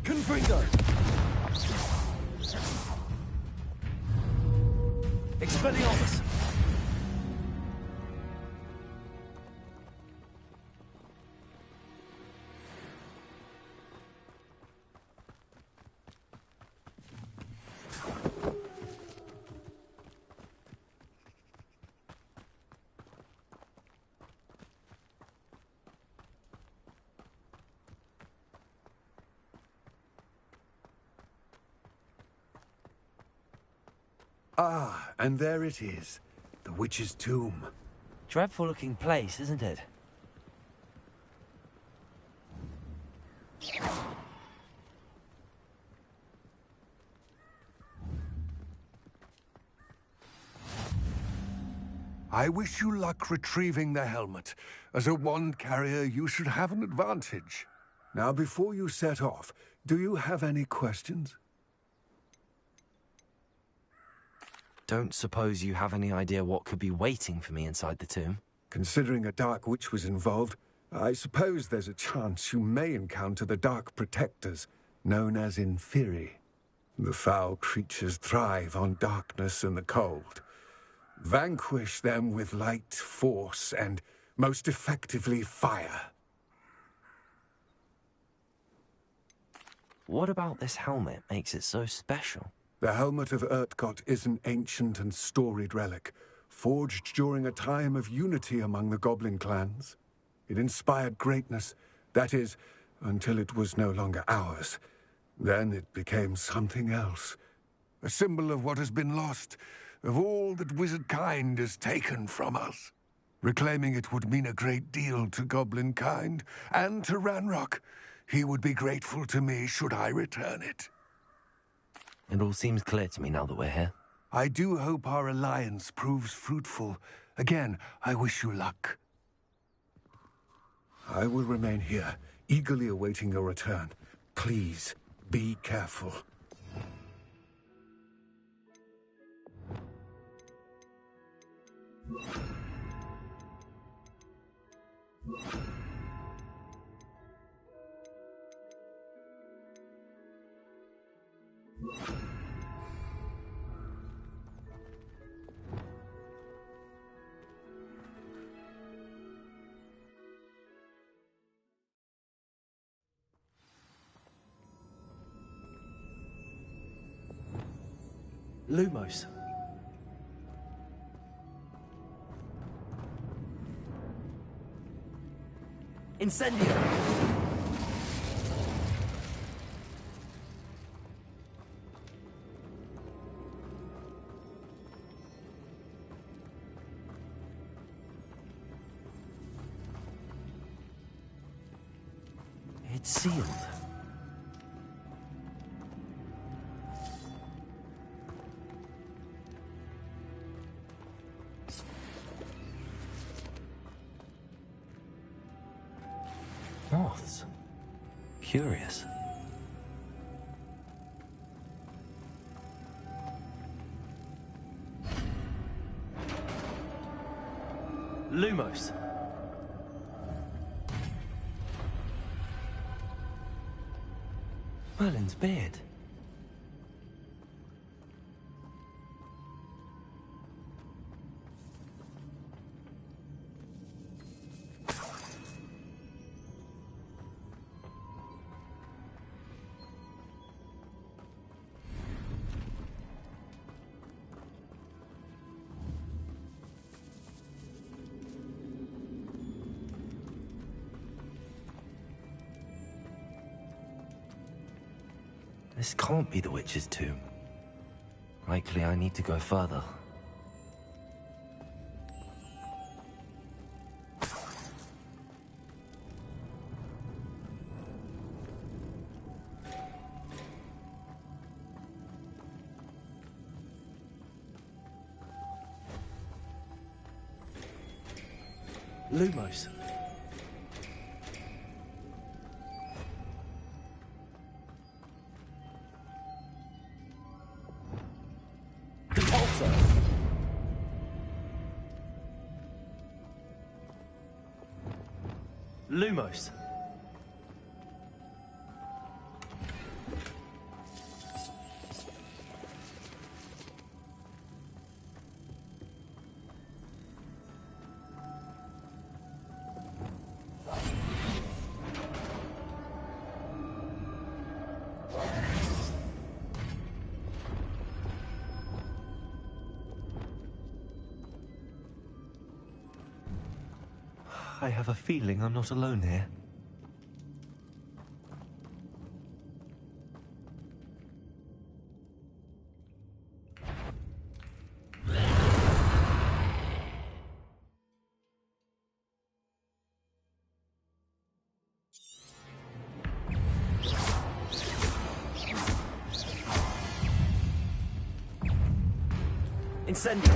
Confringo! Expelliarmus! Ah, and there it is. The witch's tomb. Dreadful looking place, isn't it? I wish you luck retrieving the helmet. As a wand carrier, you should have an advantage. Now, before you set off, do you have any questions? Don't suppose you have any idea what could be waiting for me inside the tomb? Considering a Dark Witch was involved, I suppose there's a chance you may encounter the Dark Protectors, known as Inferi. The foul creatures thrive on darkness and the cold. Vanquish them with light, force, and most effectively fire. What about this helmet makes it so special? The helmet of Urtkot is an ancient and storied relic, forged during a time of unity among the goblin clans. It inspired greatness, that is, until it was no longer ours. Then it became something else. A symbol of what has been lost, of all that wizard kind has taken from us. Reclaiming it would mean a great deal to goblin kind, and to Ranrock. He would be grateful to me should I return it. It all seems clear to me now that we're here. I do hope our alliance proves fruitful. Again, I wish you luck. I will remain here, eagerly awaiting your return. Please, be careful. Lumos. Incendio! It's sealed. Moths. Curious. Lumos. Merlin's beard. This can't be the witch's tomb. Likely I need to go further. Lumos. Lumos. I have a feeling I'm not alone here. Incendio.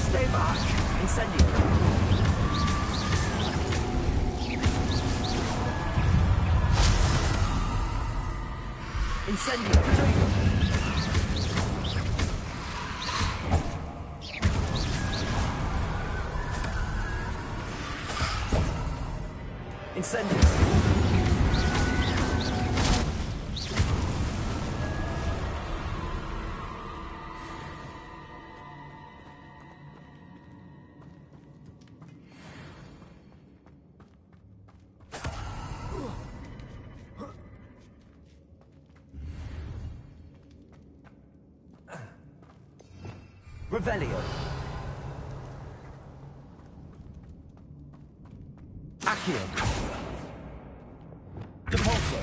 Stay back. Incendio. Incendio. Incendio. Revelio. Accio. Depulso.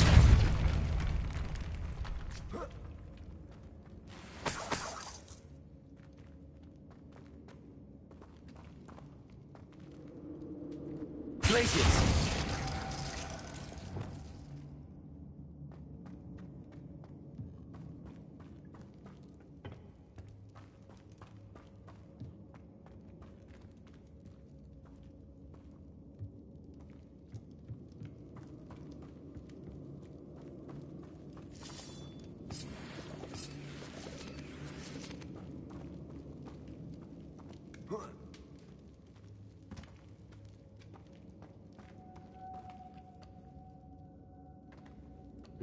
Glacius.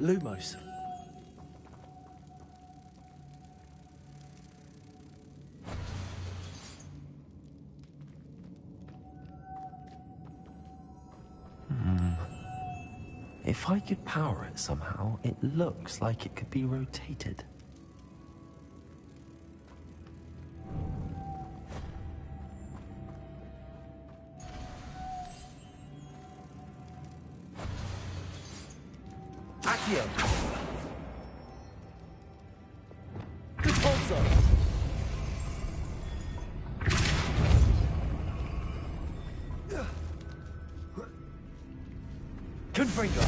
Lumos. If I could power it somehow, it looks like it could be rotated. Accio. Depulso. Confringo.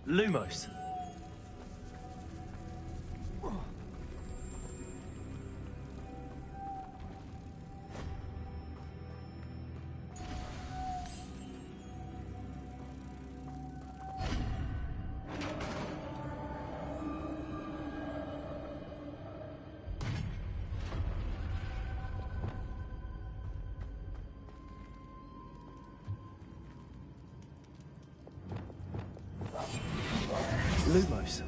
Lumos. Lumos.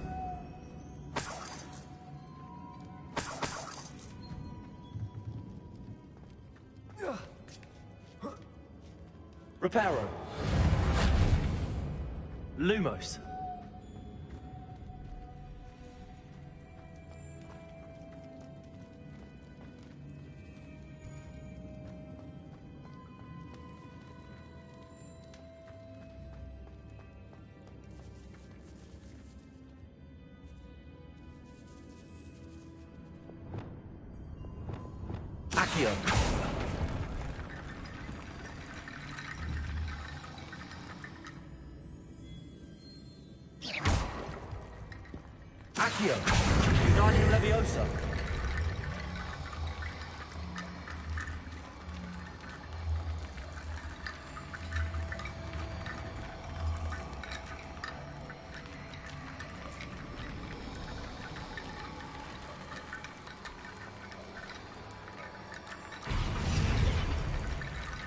Reparo. Lumos. Accio. Accio. Uniting Leviosa.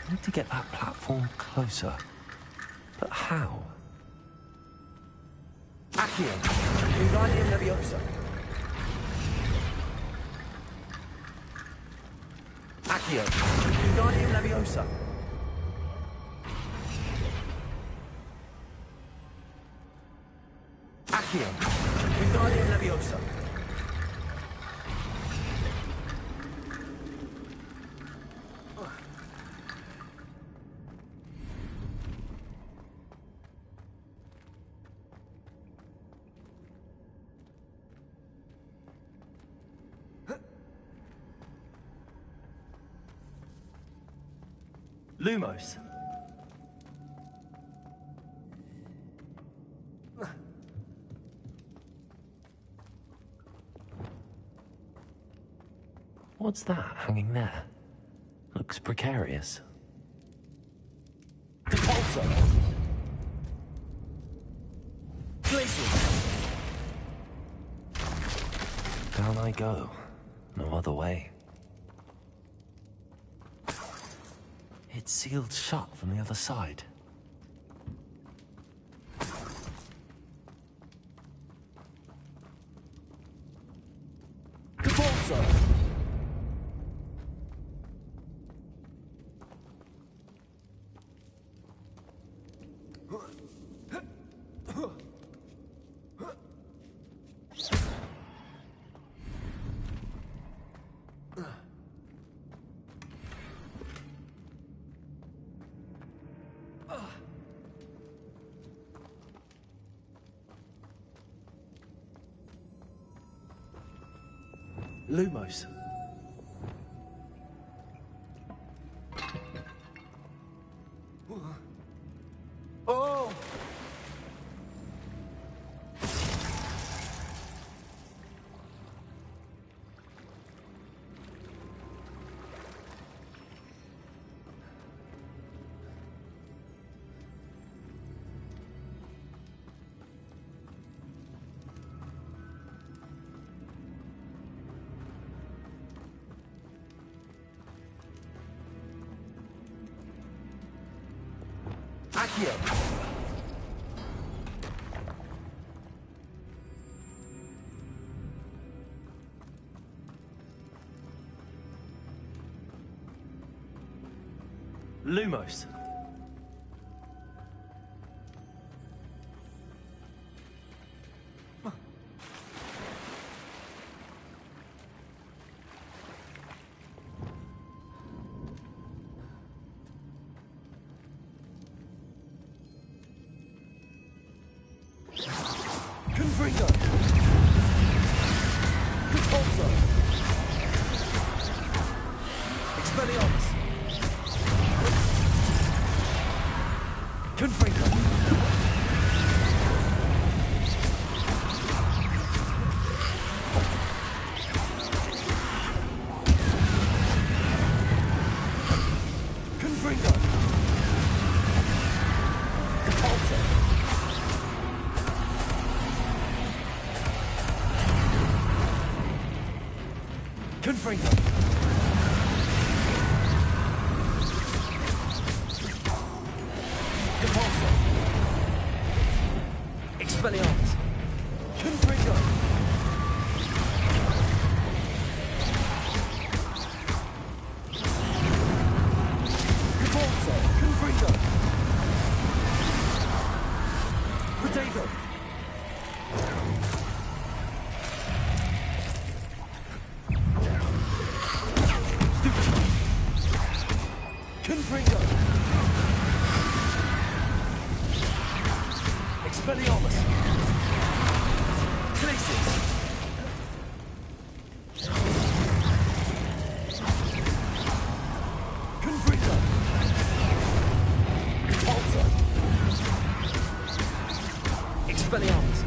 I need to get that platform closer. But how? Accio. Uniting Leviosa. Accio. Uniting Leviosa. Accio. Uniting Leviosa. Lumos. What's that hanging there? Looks precarious. Depulso. Glacius. Down I go. No other way. It's sealed shut from the other side. Depulso. Lumos. Oh! Accio. Lumos. Confringo. Repulsor. Expelliarmus. Confringo. Confringo. Repulsor. Confringo. Repulsor. Expelliarmus. Confringo. Repulsor. Confringo. Potato. Confringo. Expelliarmus. Glacius. Confringo. Repulsor. Expelliarmus.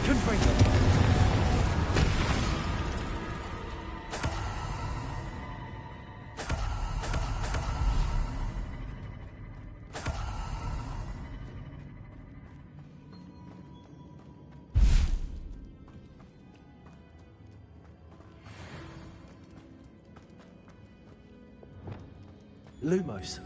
Confringo. Lumos.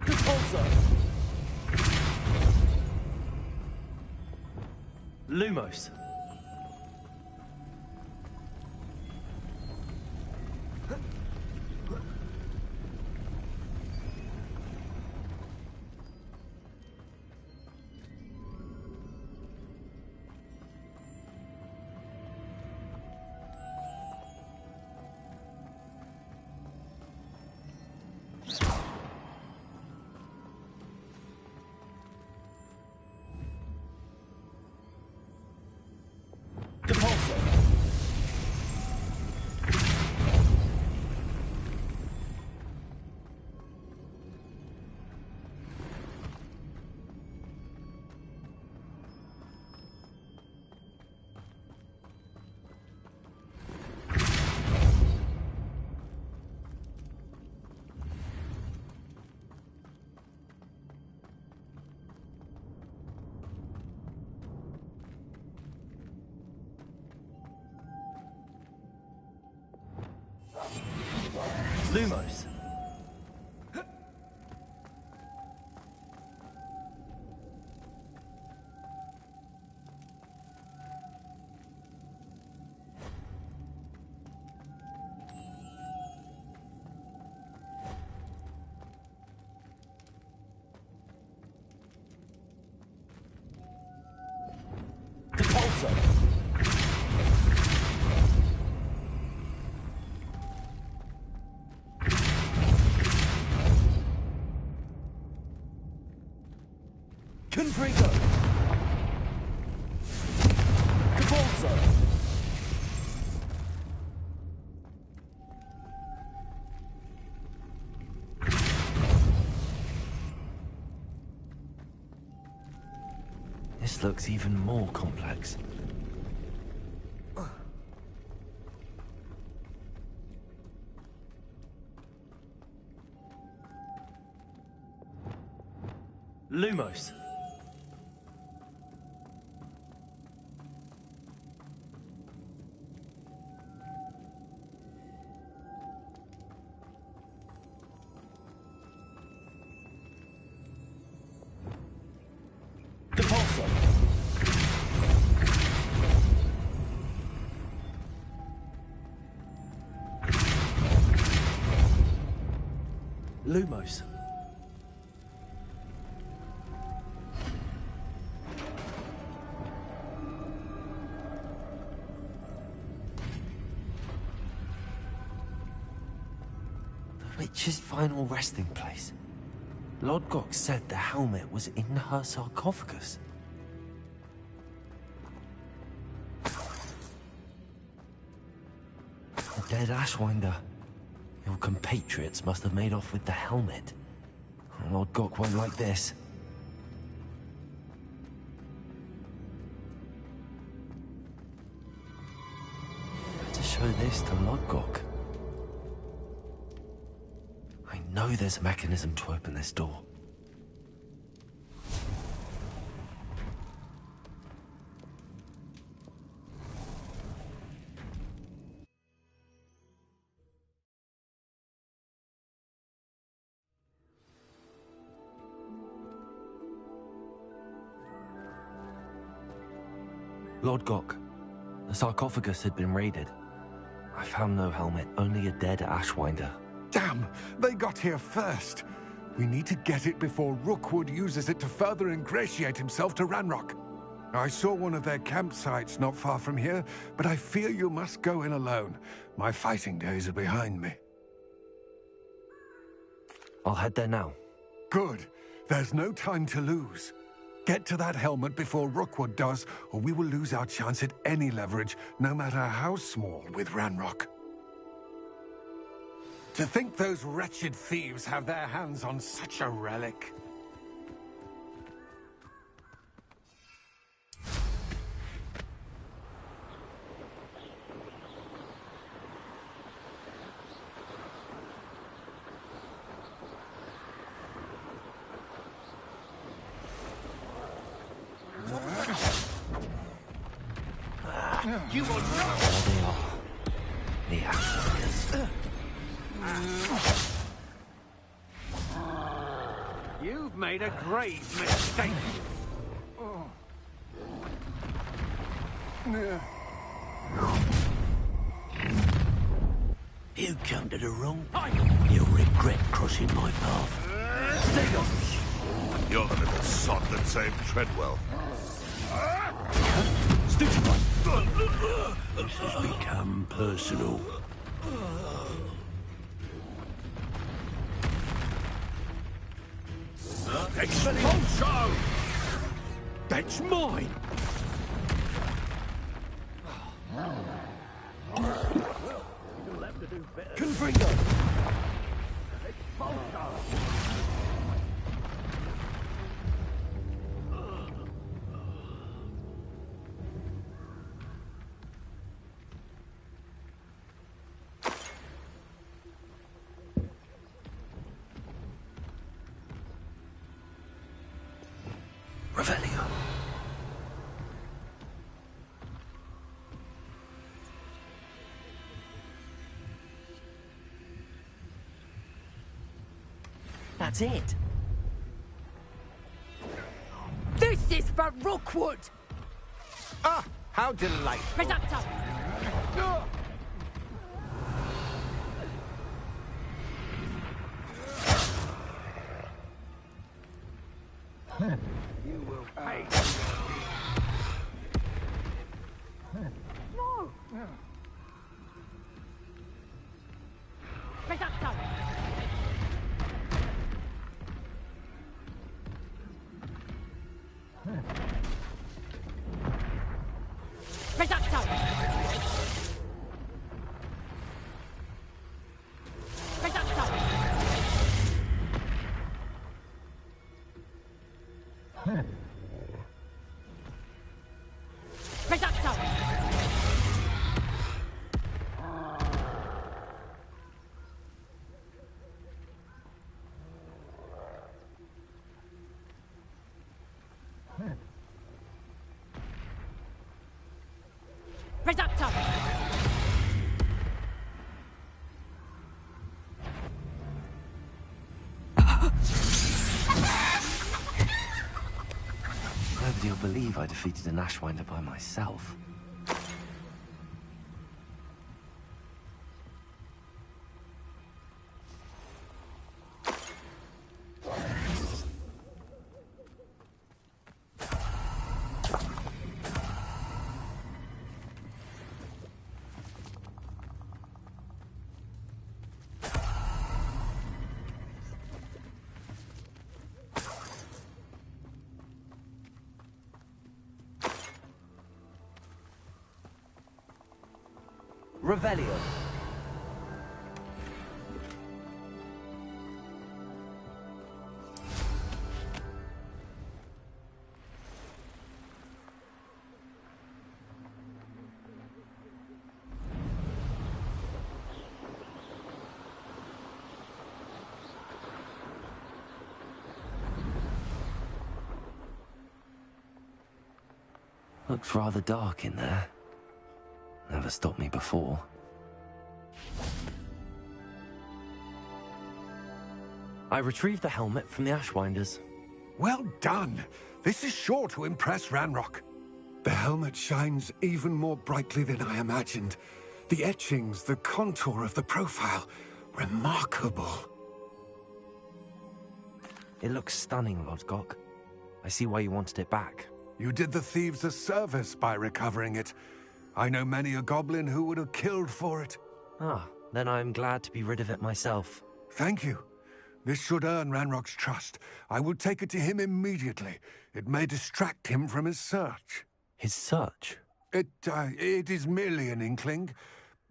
Repulsor. Lumos. Repulsor. Lumos. looks even more complex. Lumos. Depulso. Lumos. The witch's final resting place. Lodgok said the helmet was in her sarcophagus. The dead Ashwinder. Your compatriots must have made off with the helmet. Lodgok won't like this. To show this to Lodgok. I know there's a mechanism to open this door. Lodgok, the sarcophagus had been raided. I found no helmet, only a dead Ashwinder. Damn! They got here first. We need to get it before Rookwood uses it to further ingratiate himself to Ranrock. I saw one of their campsites not far from here, but I fear you must go in alone. My fighting days are behind me. I'll head there now. Good. There's no time to lose. Get to that helmet before Rookwood does, or we will lose our chance at any leverage, no matter how small, with Ranrock. To think those wretched thieves have their hands on such a relic. You will not! There they are. The Ashwinders. You've made a grave mistake. You come to the wrong place. You'll regret crossing my path. Stay off! You're the little sod that saved Treadwell. This has become personal. Expulso! That's mine! Confringo! Expulso! Revelio. That's it. This is for Rookwood! Ah, how delightful. Reducto! You will pay. No! Reducto! Reducto! Reducto! Reducto! Nobody will believe I defeated an Ashwinder by myself. Revelio. Looks rather dark in there. Never stopped me before. I retrieved the helmet from the Ashwinders. Well done. This is sure to impress Ranrock. The helmet shines even more brightly than I imagined. The etchings, the contour of the profile, remarkable. It looks stunning, Lodgok. I see why you wanted it back. You did the thieves a service by recovering it. I know many a goblin who would have killed for it. Ah, then I'm glad to be rid of it myself. Thank you. This should earn Ranrock's trust. I will take it to him immediately. It may distract him from his search. His search? It is merely an inkling.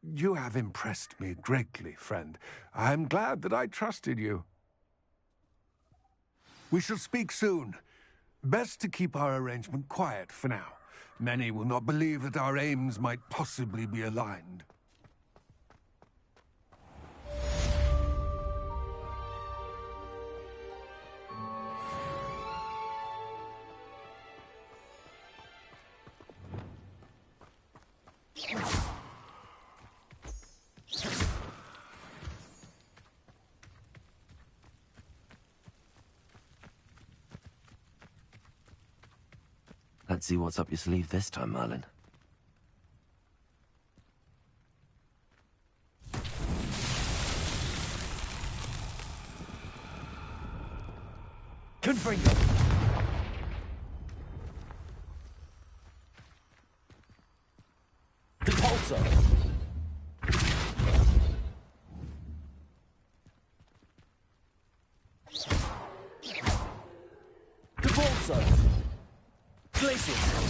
You have impressed me greatly, friend. I am glad that I trusted you. We shall speak soon. Best to keep our arrangement quiet for now. Many will not believe that our aims might possibly be aligned. Let's see what's up your sleeve this time, Merlin. Confringo! Depulso! Depulso! Glacier!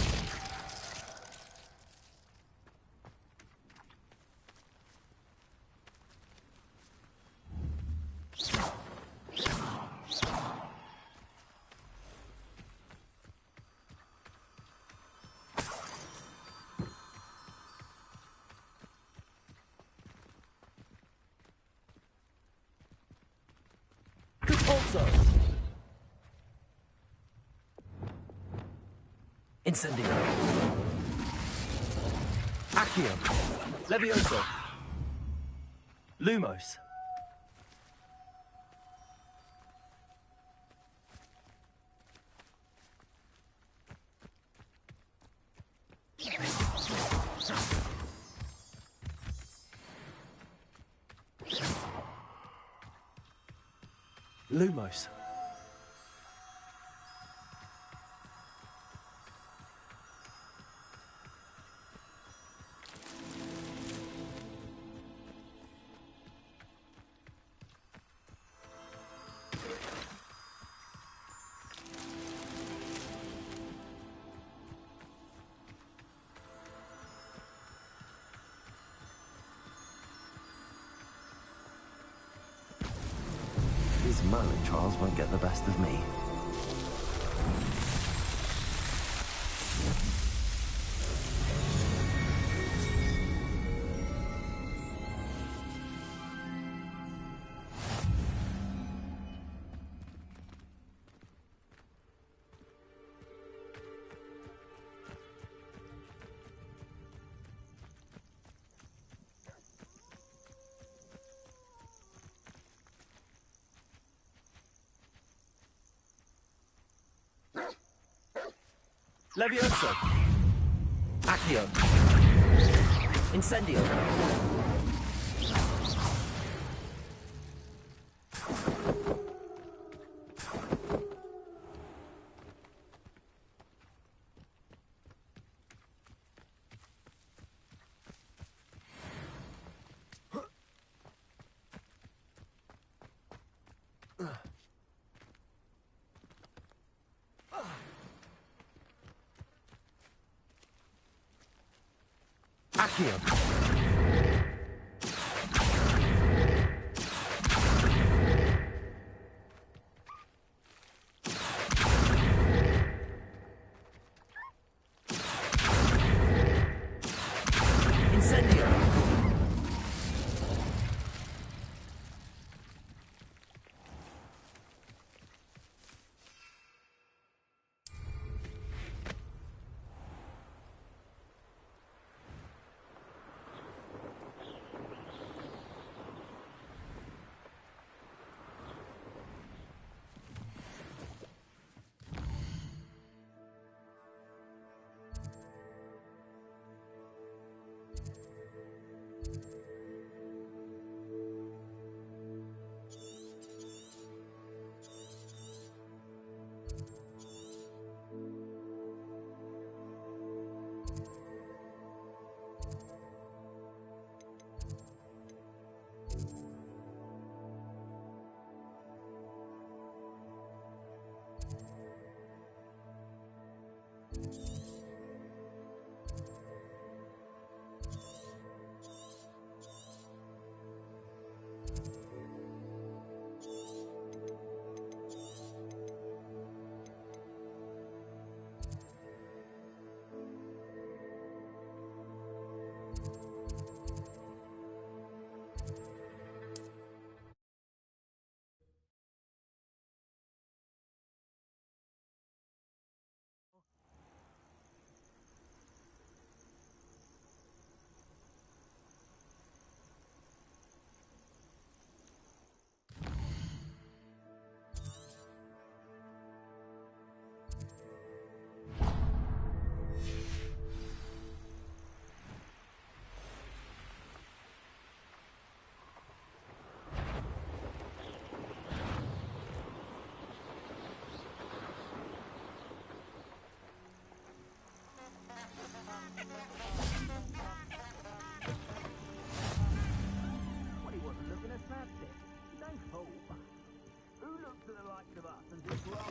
Incendio. Accio. Levioso. Lumos. Lumos. These Merlin trials won't get the best of me. Levioso! Accio! Incendio! Accio! Incendio!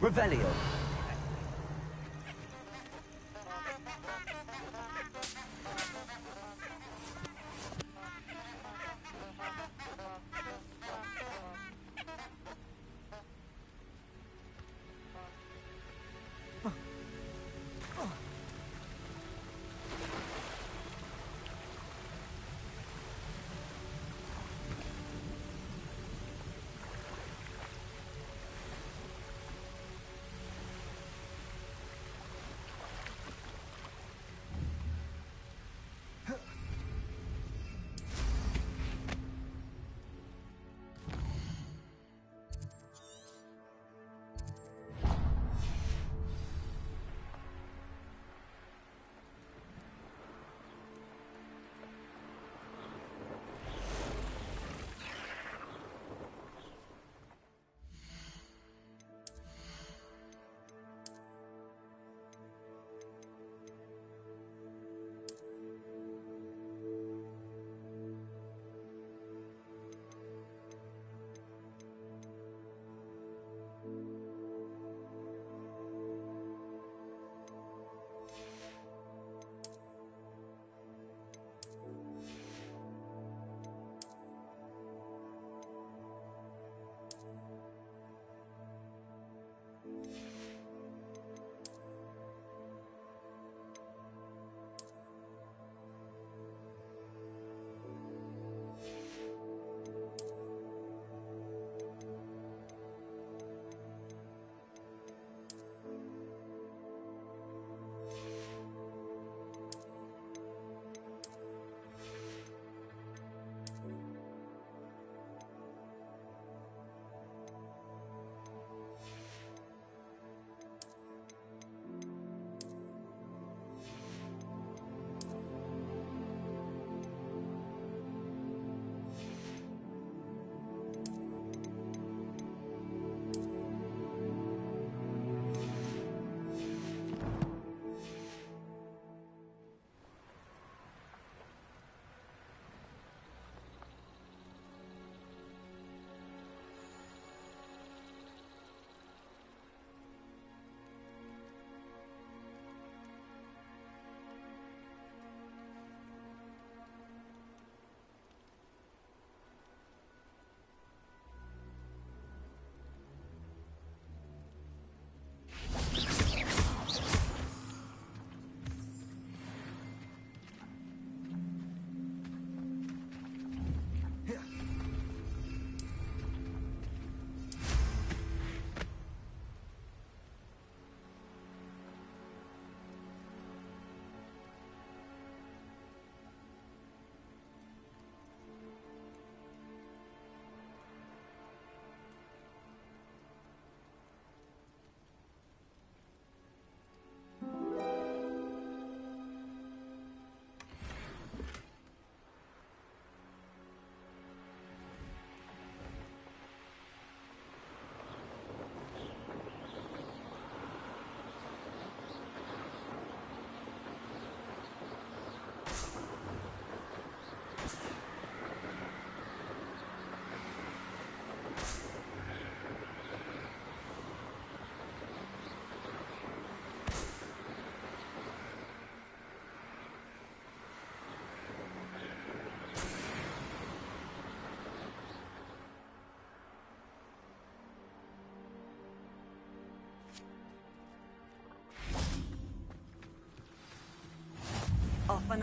Revelio!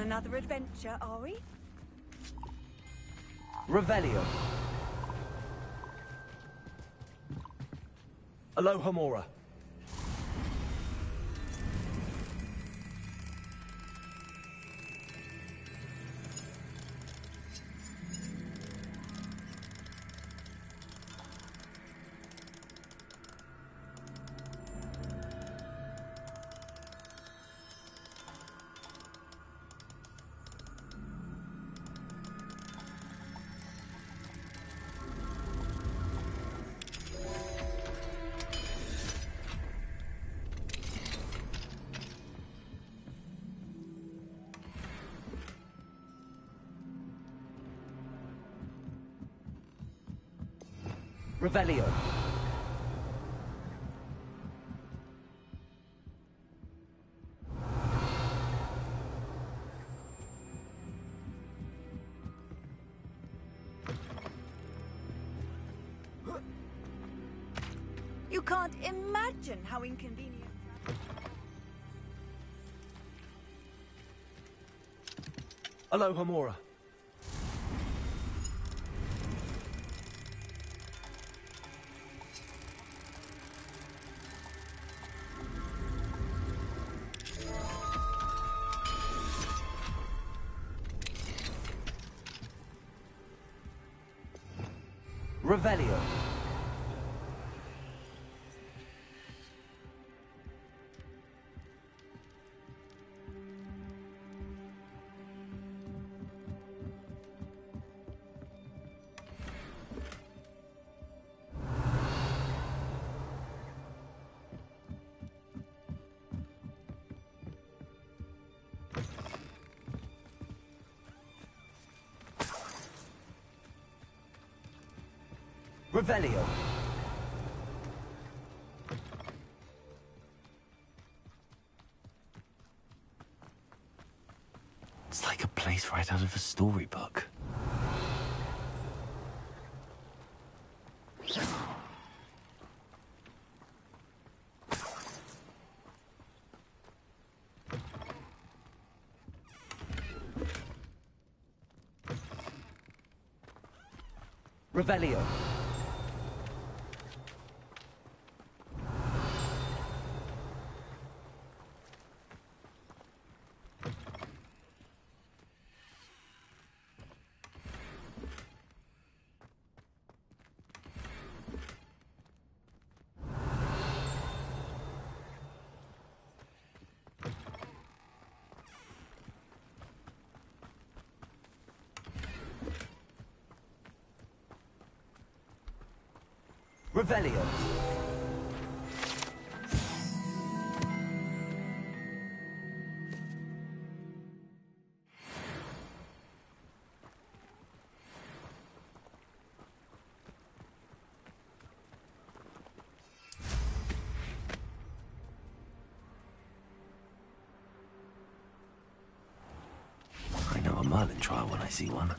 another adventure, are we? Revelio. Aloha Mora. Revelio. You can't imagine how inconvenient. Aloha Mora. Revelio. Revelio. It's like a place right out of a storybook. Revelio. Revelio. I know a Merlin trial when I see one.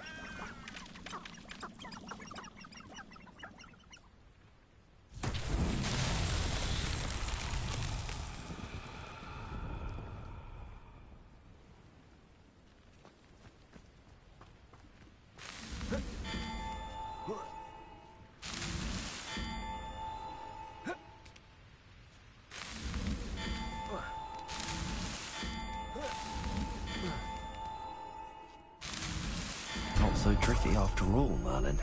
Not so tricky after all, Merlin.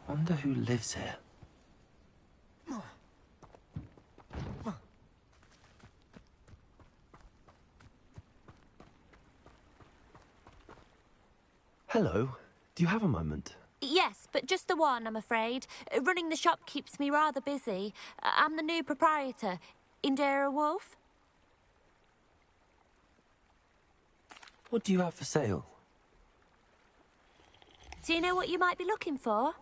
Wonder who lives here. Hello. Do you have a moment? Yes, but just the one, I'm afraid. Running the shop keeps me rather busy. I'm the new proprietor, Indira Wolf. What do you have for sale? Do you know what you might be looking for?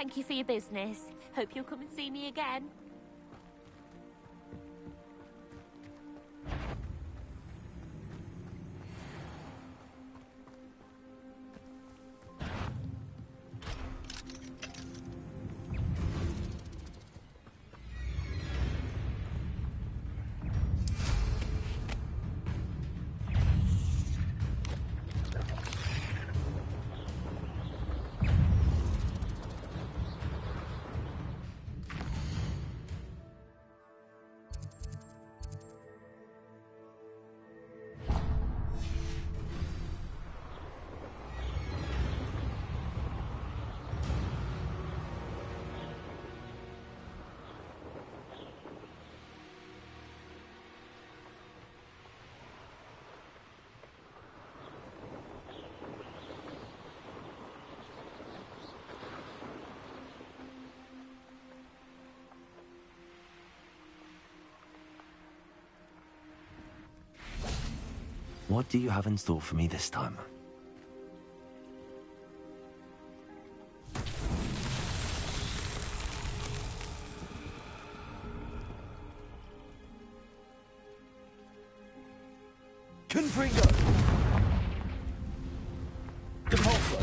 Thank you for your business. Hope you'll come and see me again. What do you have in store for me this time? Confringo! Depulso!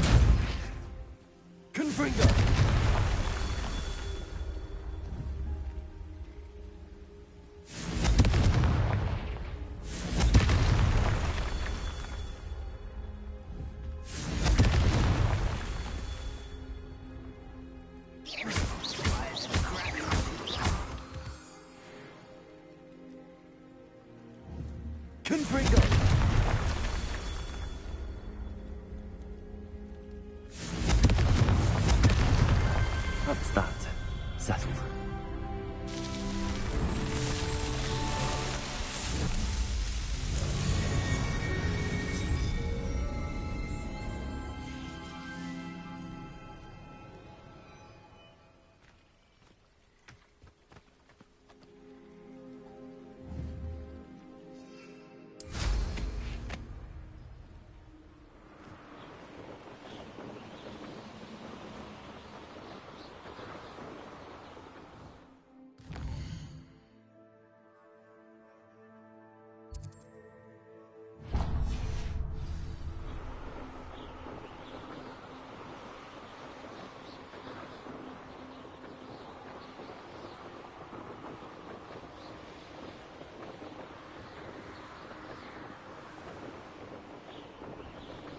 Confringo! Confringo! That's that. Settled.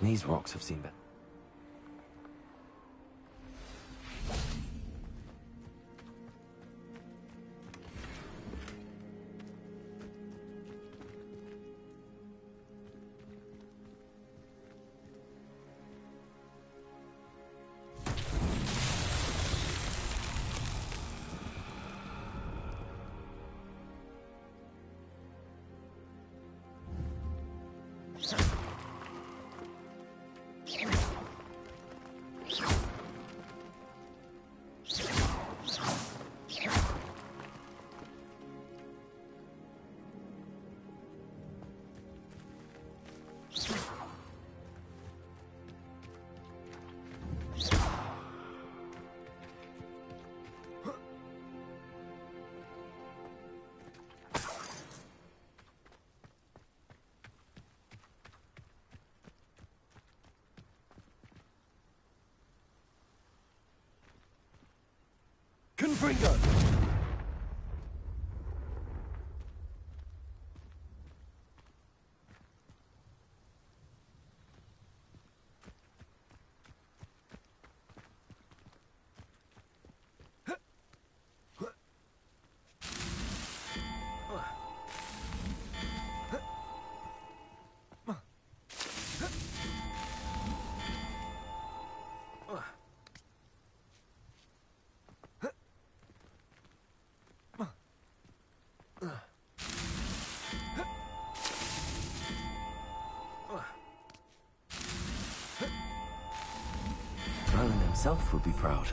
These rocks have seen better. Confringo! Merlin himself would be proud.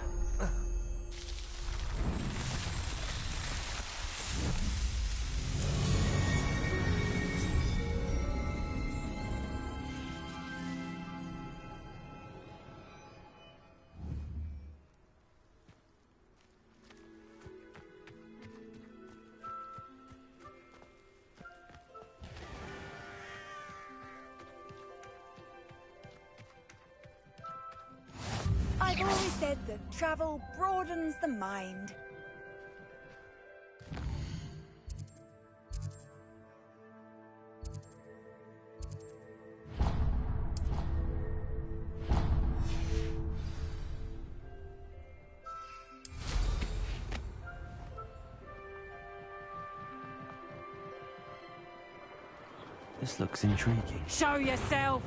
I've always said that travel broadens the mind. This looks intriguing. Show yourself!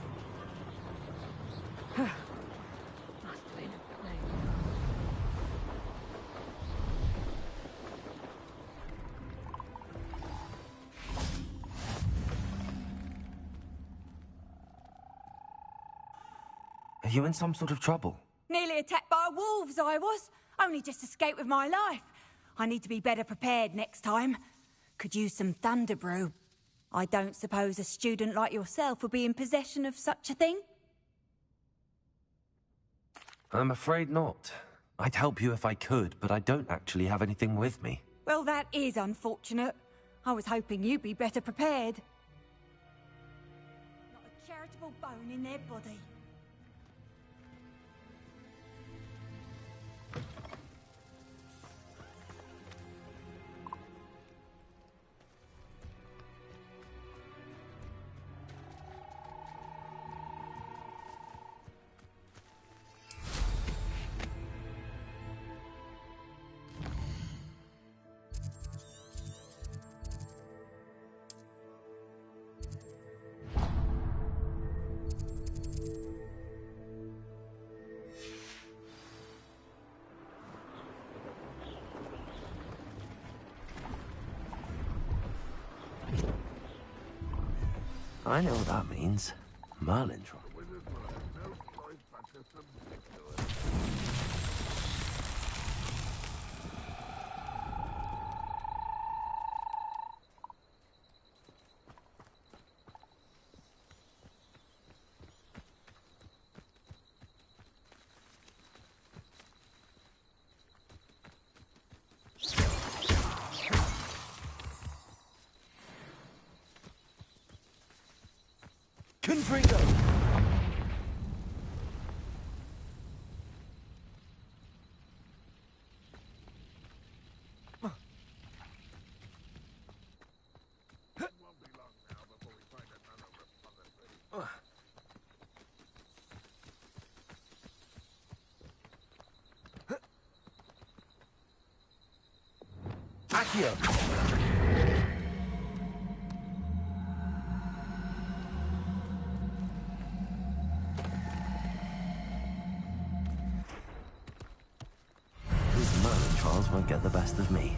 Are you in some sort of trouble? Nearly attacked by wolves, I was. Only just escaped with my life. I need to be better prepared next time. Could use some thunder brew. I don't suppose a student like yourself would be in possession of such a thing? I'm afraid not. I'd help you if I could, but I don't actually have anything with me. Well, that is unfortunate. I was hoping you'd be better prepared. Not a charitable bone in their body. I know what that means. Merlin trial. Confringo! Accio! These Merlin trials won't get the best of me.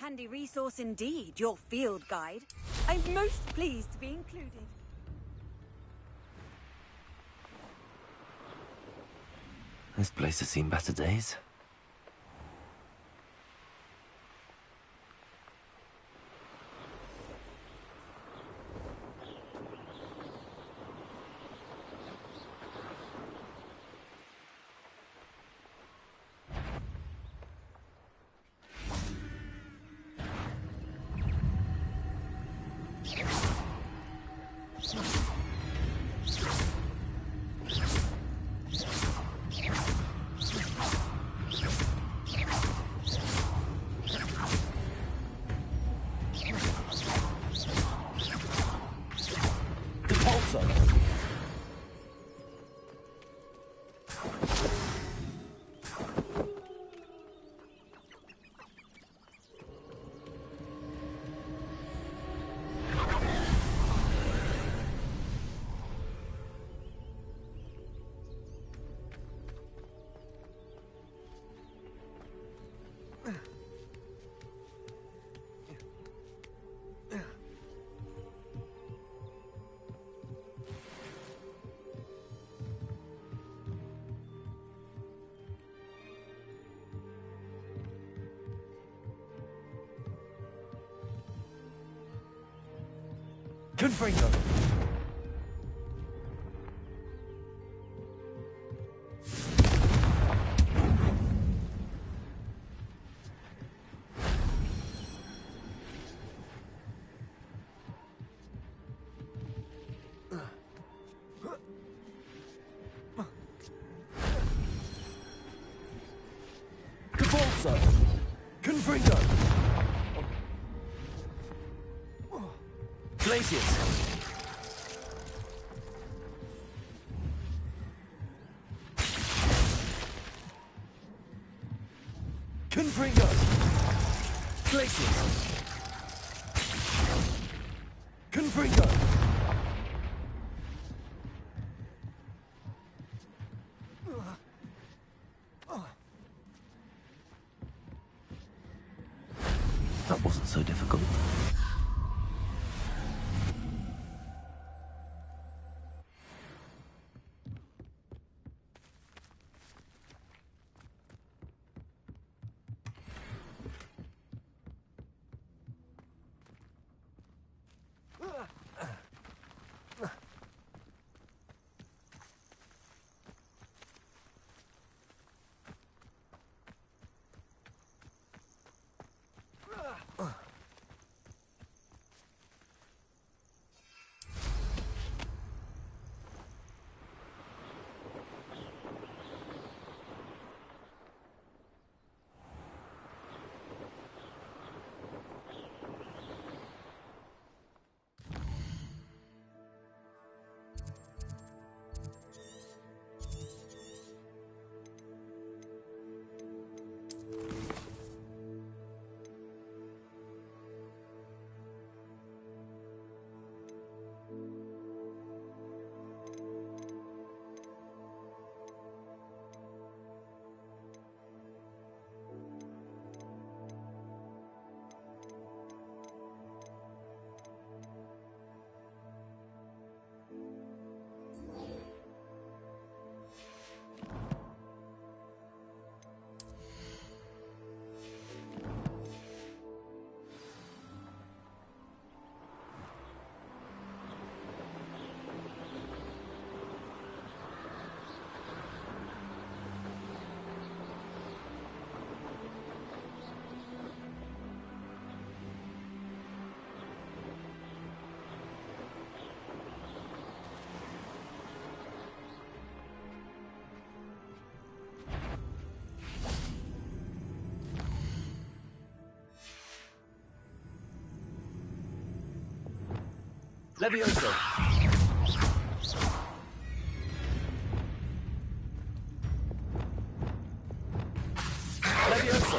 Handy resource indeed, your field guide. I'm most pleased to be included. This place has seen better days. Depulso. Confringo. Depulso. Confringo. Glacius. Confringo. Glacius. Confringo. That wasn't so difficult. Levioso. Levioso.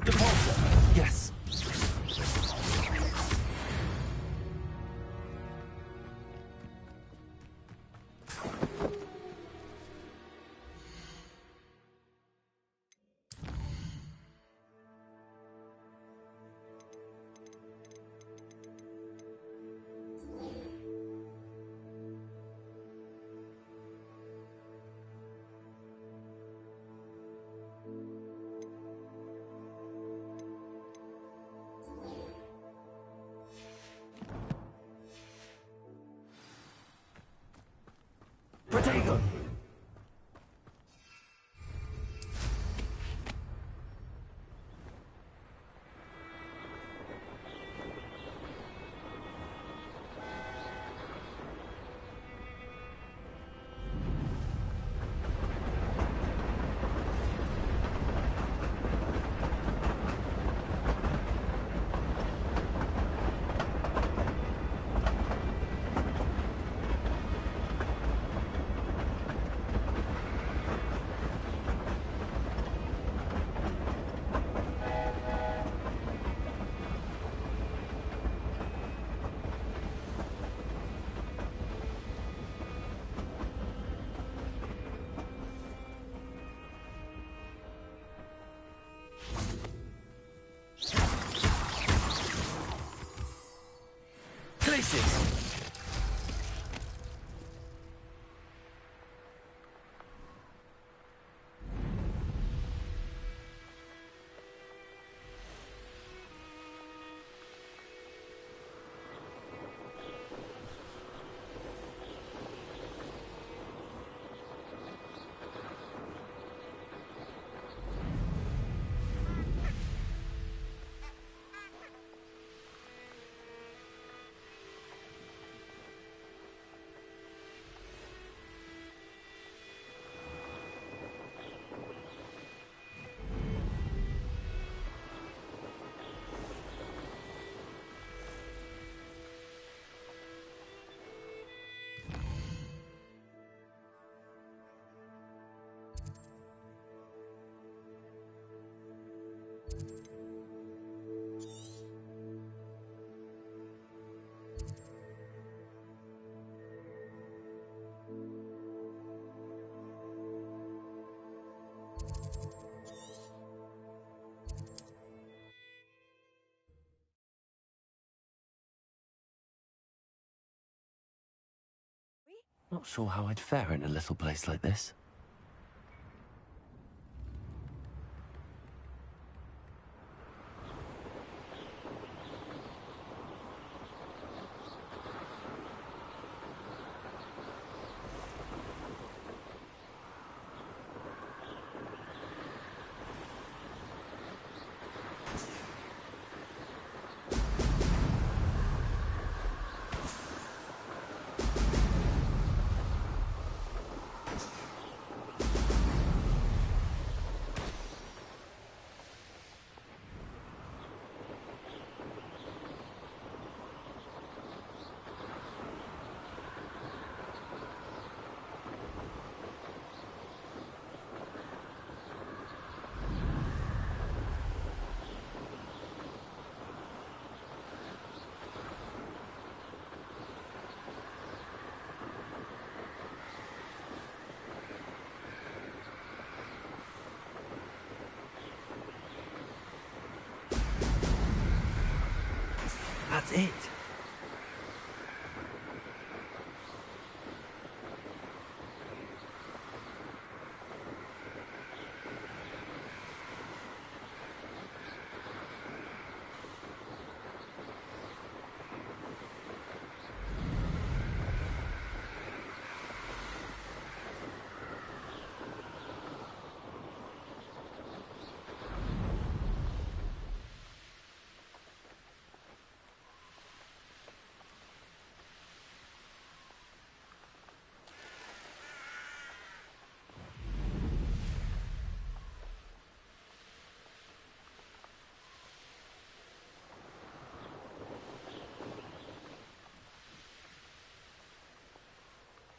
Depulso. Yes. Not sure how I'd fare in a little place like this. That's it.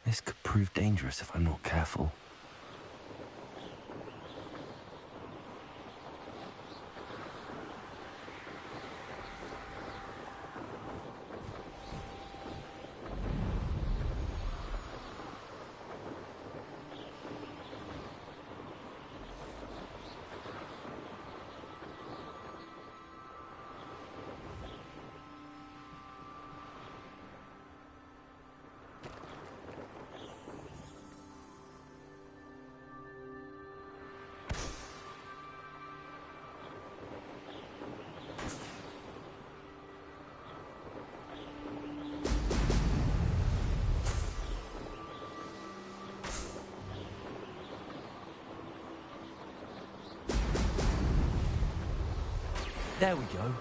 This could prove dangerous if I'm not careful. There we go.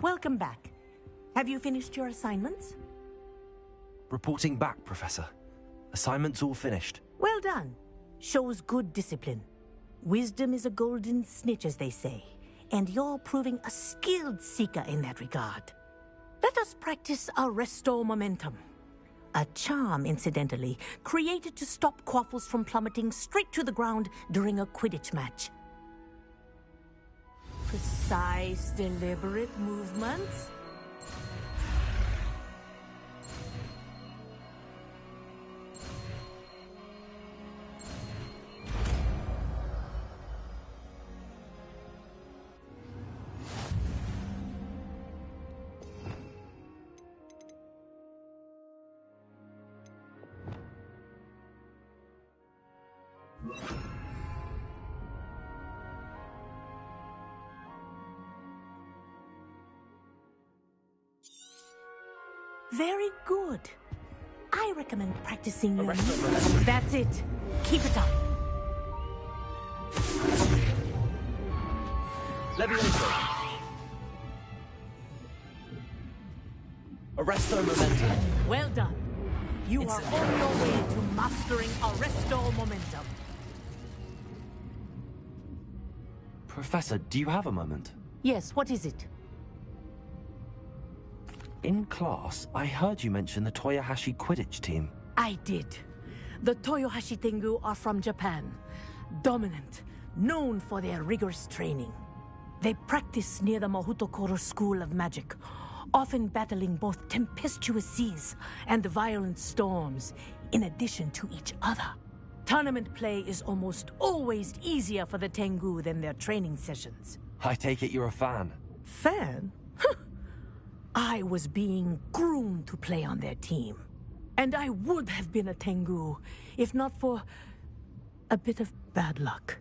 Welcome back. Have you finished your assignments? Reporting back, Professor. Assignment's all finished. Well done. Shows good discipline. Wisdom is a golden snitch, as they say, and you're proving a skilled seeker in that regard. Let us practice our restore momentum. A charm, incidentally, created to stop quaffles from plummeting straight to the ground during a Quidditch match. Precise, deliberate movements. Very good. I recommend practicing your... That's it. Keep it up. Levioso. Arresto momentum. Well done. You are on your way to mastering Arresto momentum. Professor, do you have a moment? Yes, what is it? In class, I heard you mention the Toyohashi Quidditch team. I did. The Toyohashi Tengu are from Japan. Dominant, known for their rigorous training. They practice near the Mahutokoro School of Magic, often battling both tempestuous seas and violent storms, in addition to each other. Tournament play is almost always easier for the Tengu than their training sessions. I take it you're a fan. Fan? I was being groomed to play on their team. And I would have been a Tengu, if not for a bit of bad luck.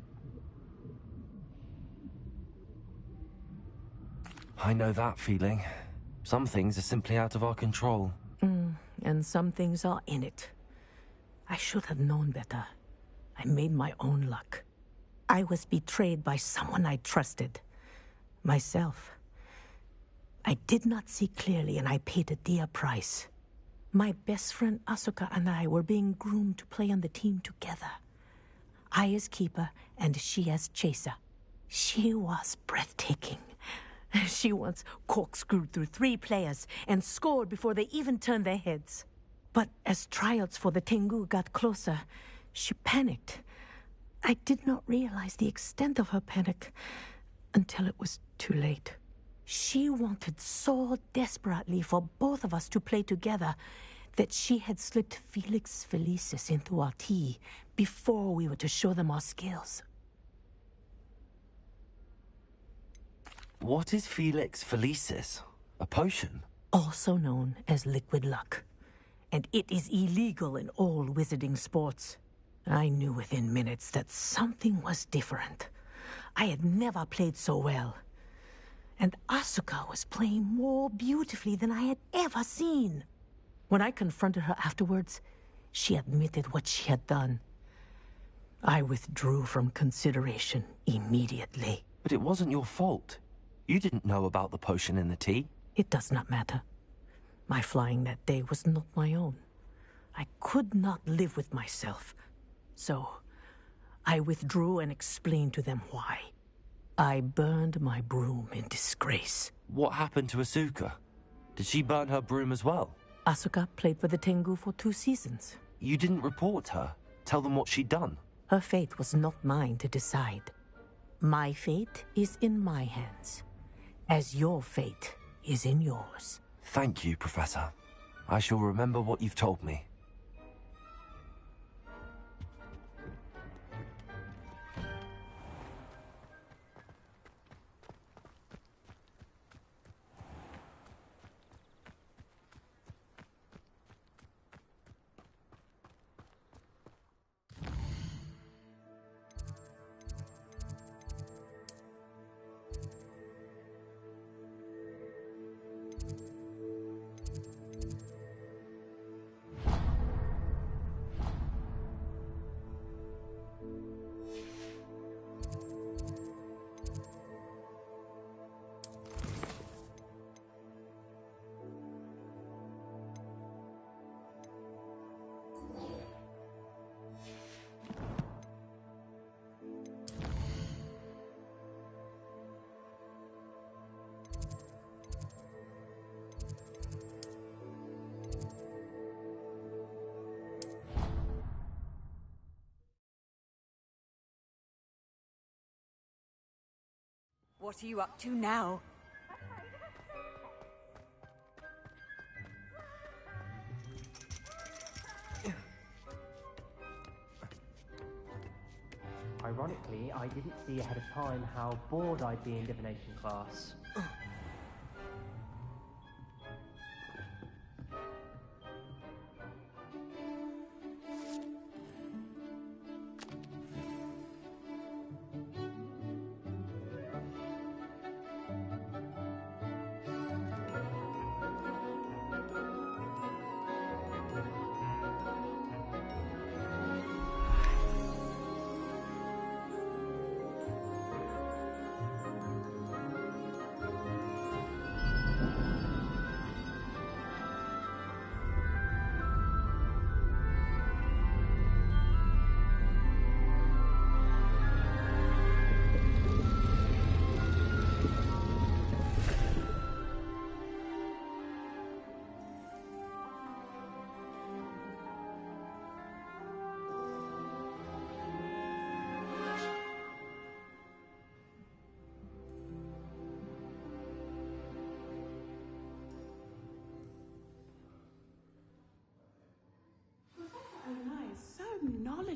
I know that feeling. Some things are simply out of our control. And some things are in it. I should have known better. I made my own luck. I was betrayed by someone I trusted. Myself. I did not see clearly, and I paid a dear price. My best friend Asuka and I were being groomed to play on the team together. I as keeper, and she as chaser. She was breathtaking. She once corkscrewed through 3 players and scored before they even turned their heads. But as tryouts for the Tengu got closer, she panicked. I did not realize the extent of her panic until it was too late. She wanted so desperately for both of us to play together that she had slipped Felix Felicis into our tea before we were to show them our skills. What is Felix Felicis? A potion? Also known as liquid luck. And it is illegal in all wizarding sports. I knew within minutes that something was different. I had never played so well. And Asuka was playing more beautifully than I had ever seen. When I confronted her afterwards, she admitted what she had done. I withdrew from consideration immediately. But it wasn't your fault. You didn't know about the potion in the tea. It does not matter. My flying that day was not my own. I could not live with myself. So, I withdrew and explained to them why. I burned my broom in disgrace. What happened to Asuka? Did she burn her broom as well? Asuka played for the Tengu for 2 seasons. You didn't report her? Tell them what she'd done? Her fate was not mine to decide. My fate is in my hands, as your fate is in yours. Thank you, Professor. I shall remember what you've told me. What are you up to now? Ironically, I didn't see ahead of time how bored I'd be in divination class.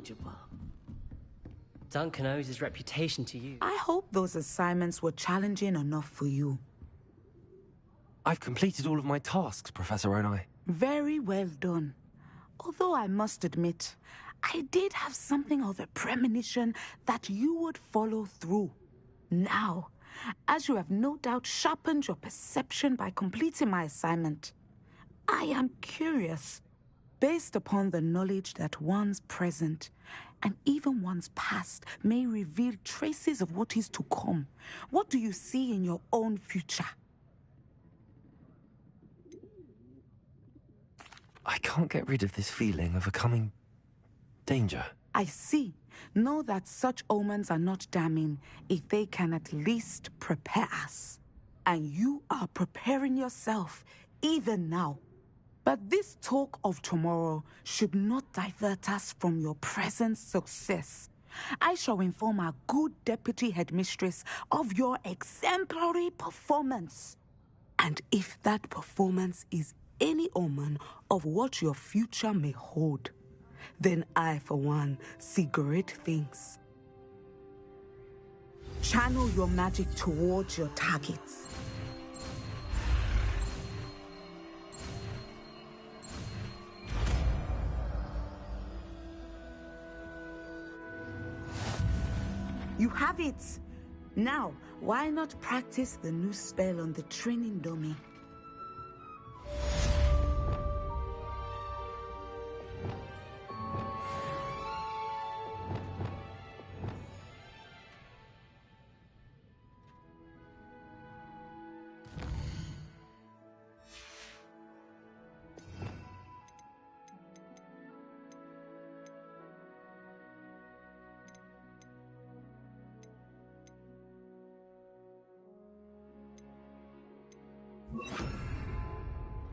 knowledgeable. Duncan owes his reputation to you. I hope those assignments were challenging enough for you. I've completed all of my tasks, Professor Onai. Very well done. Although I must admit, I did have something of a premonition that you would follow through. Now, as you have no doubt sharpened your perception by completing my assignment, I am curious, based upon the knowledge that one's present and even one's past may reveal traces of what is to come. What do you see in your own future? I can't get rid of this feeling of a coming danger. I see. Know that such omens are not damning if they can at least prepare us. And you are preparing yourself, even now. But this talk of tomorrow should not divert us from your present success. I shall inform our good deputy headmistress of your exemplary performance. And if that performance is any omen of what your future may hold, then I, for one, see great things. Channel your magic towards your targets. You have it! Now, why not practice the new spell on the training dummy?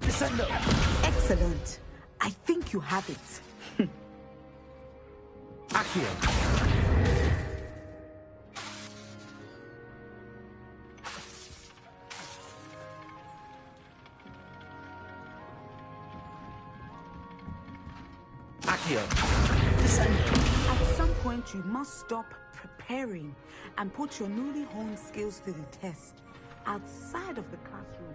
Descendo! Excellent. I think you have it. Accio! At some point, you must stop preparing and put your newly honed skills to the test outside of the classroom.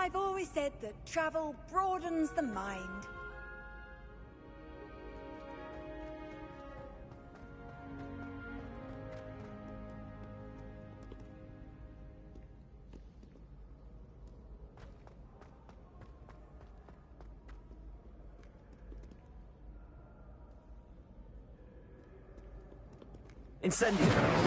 I've always said that travel broadens the mind. Incendio!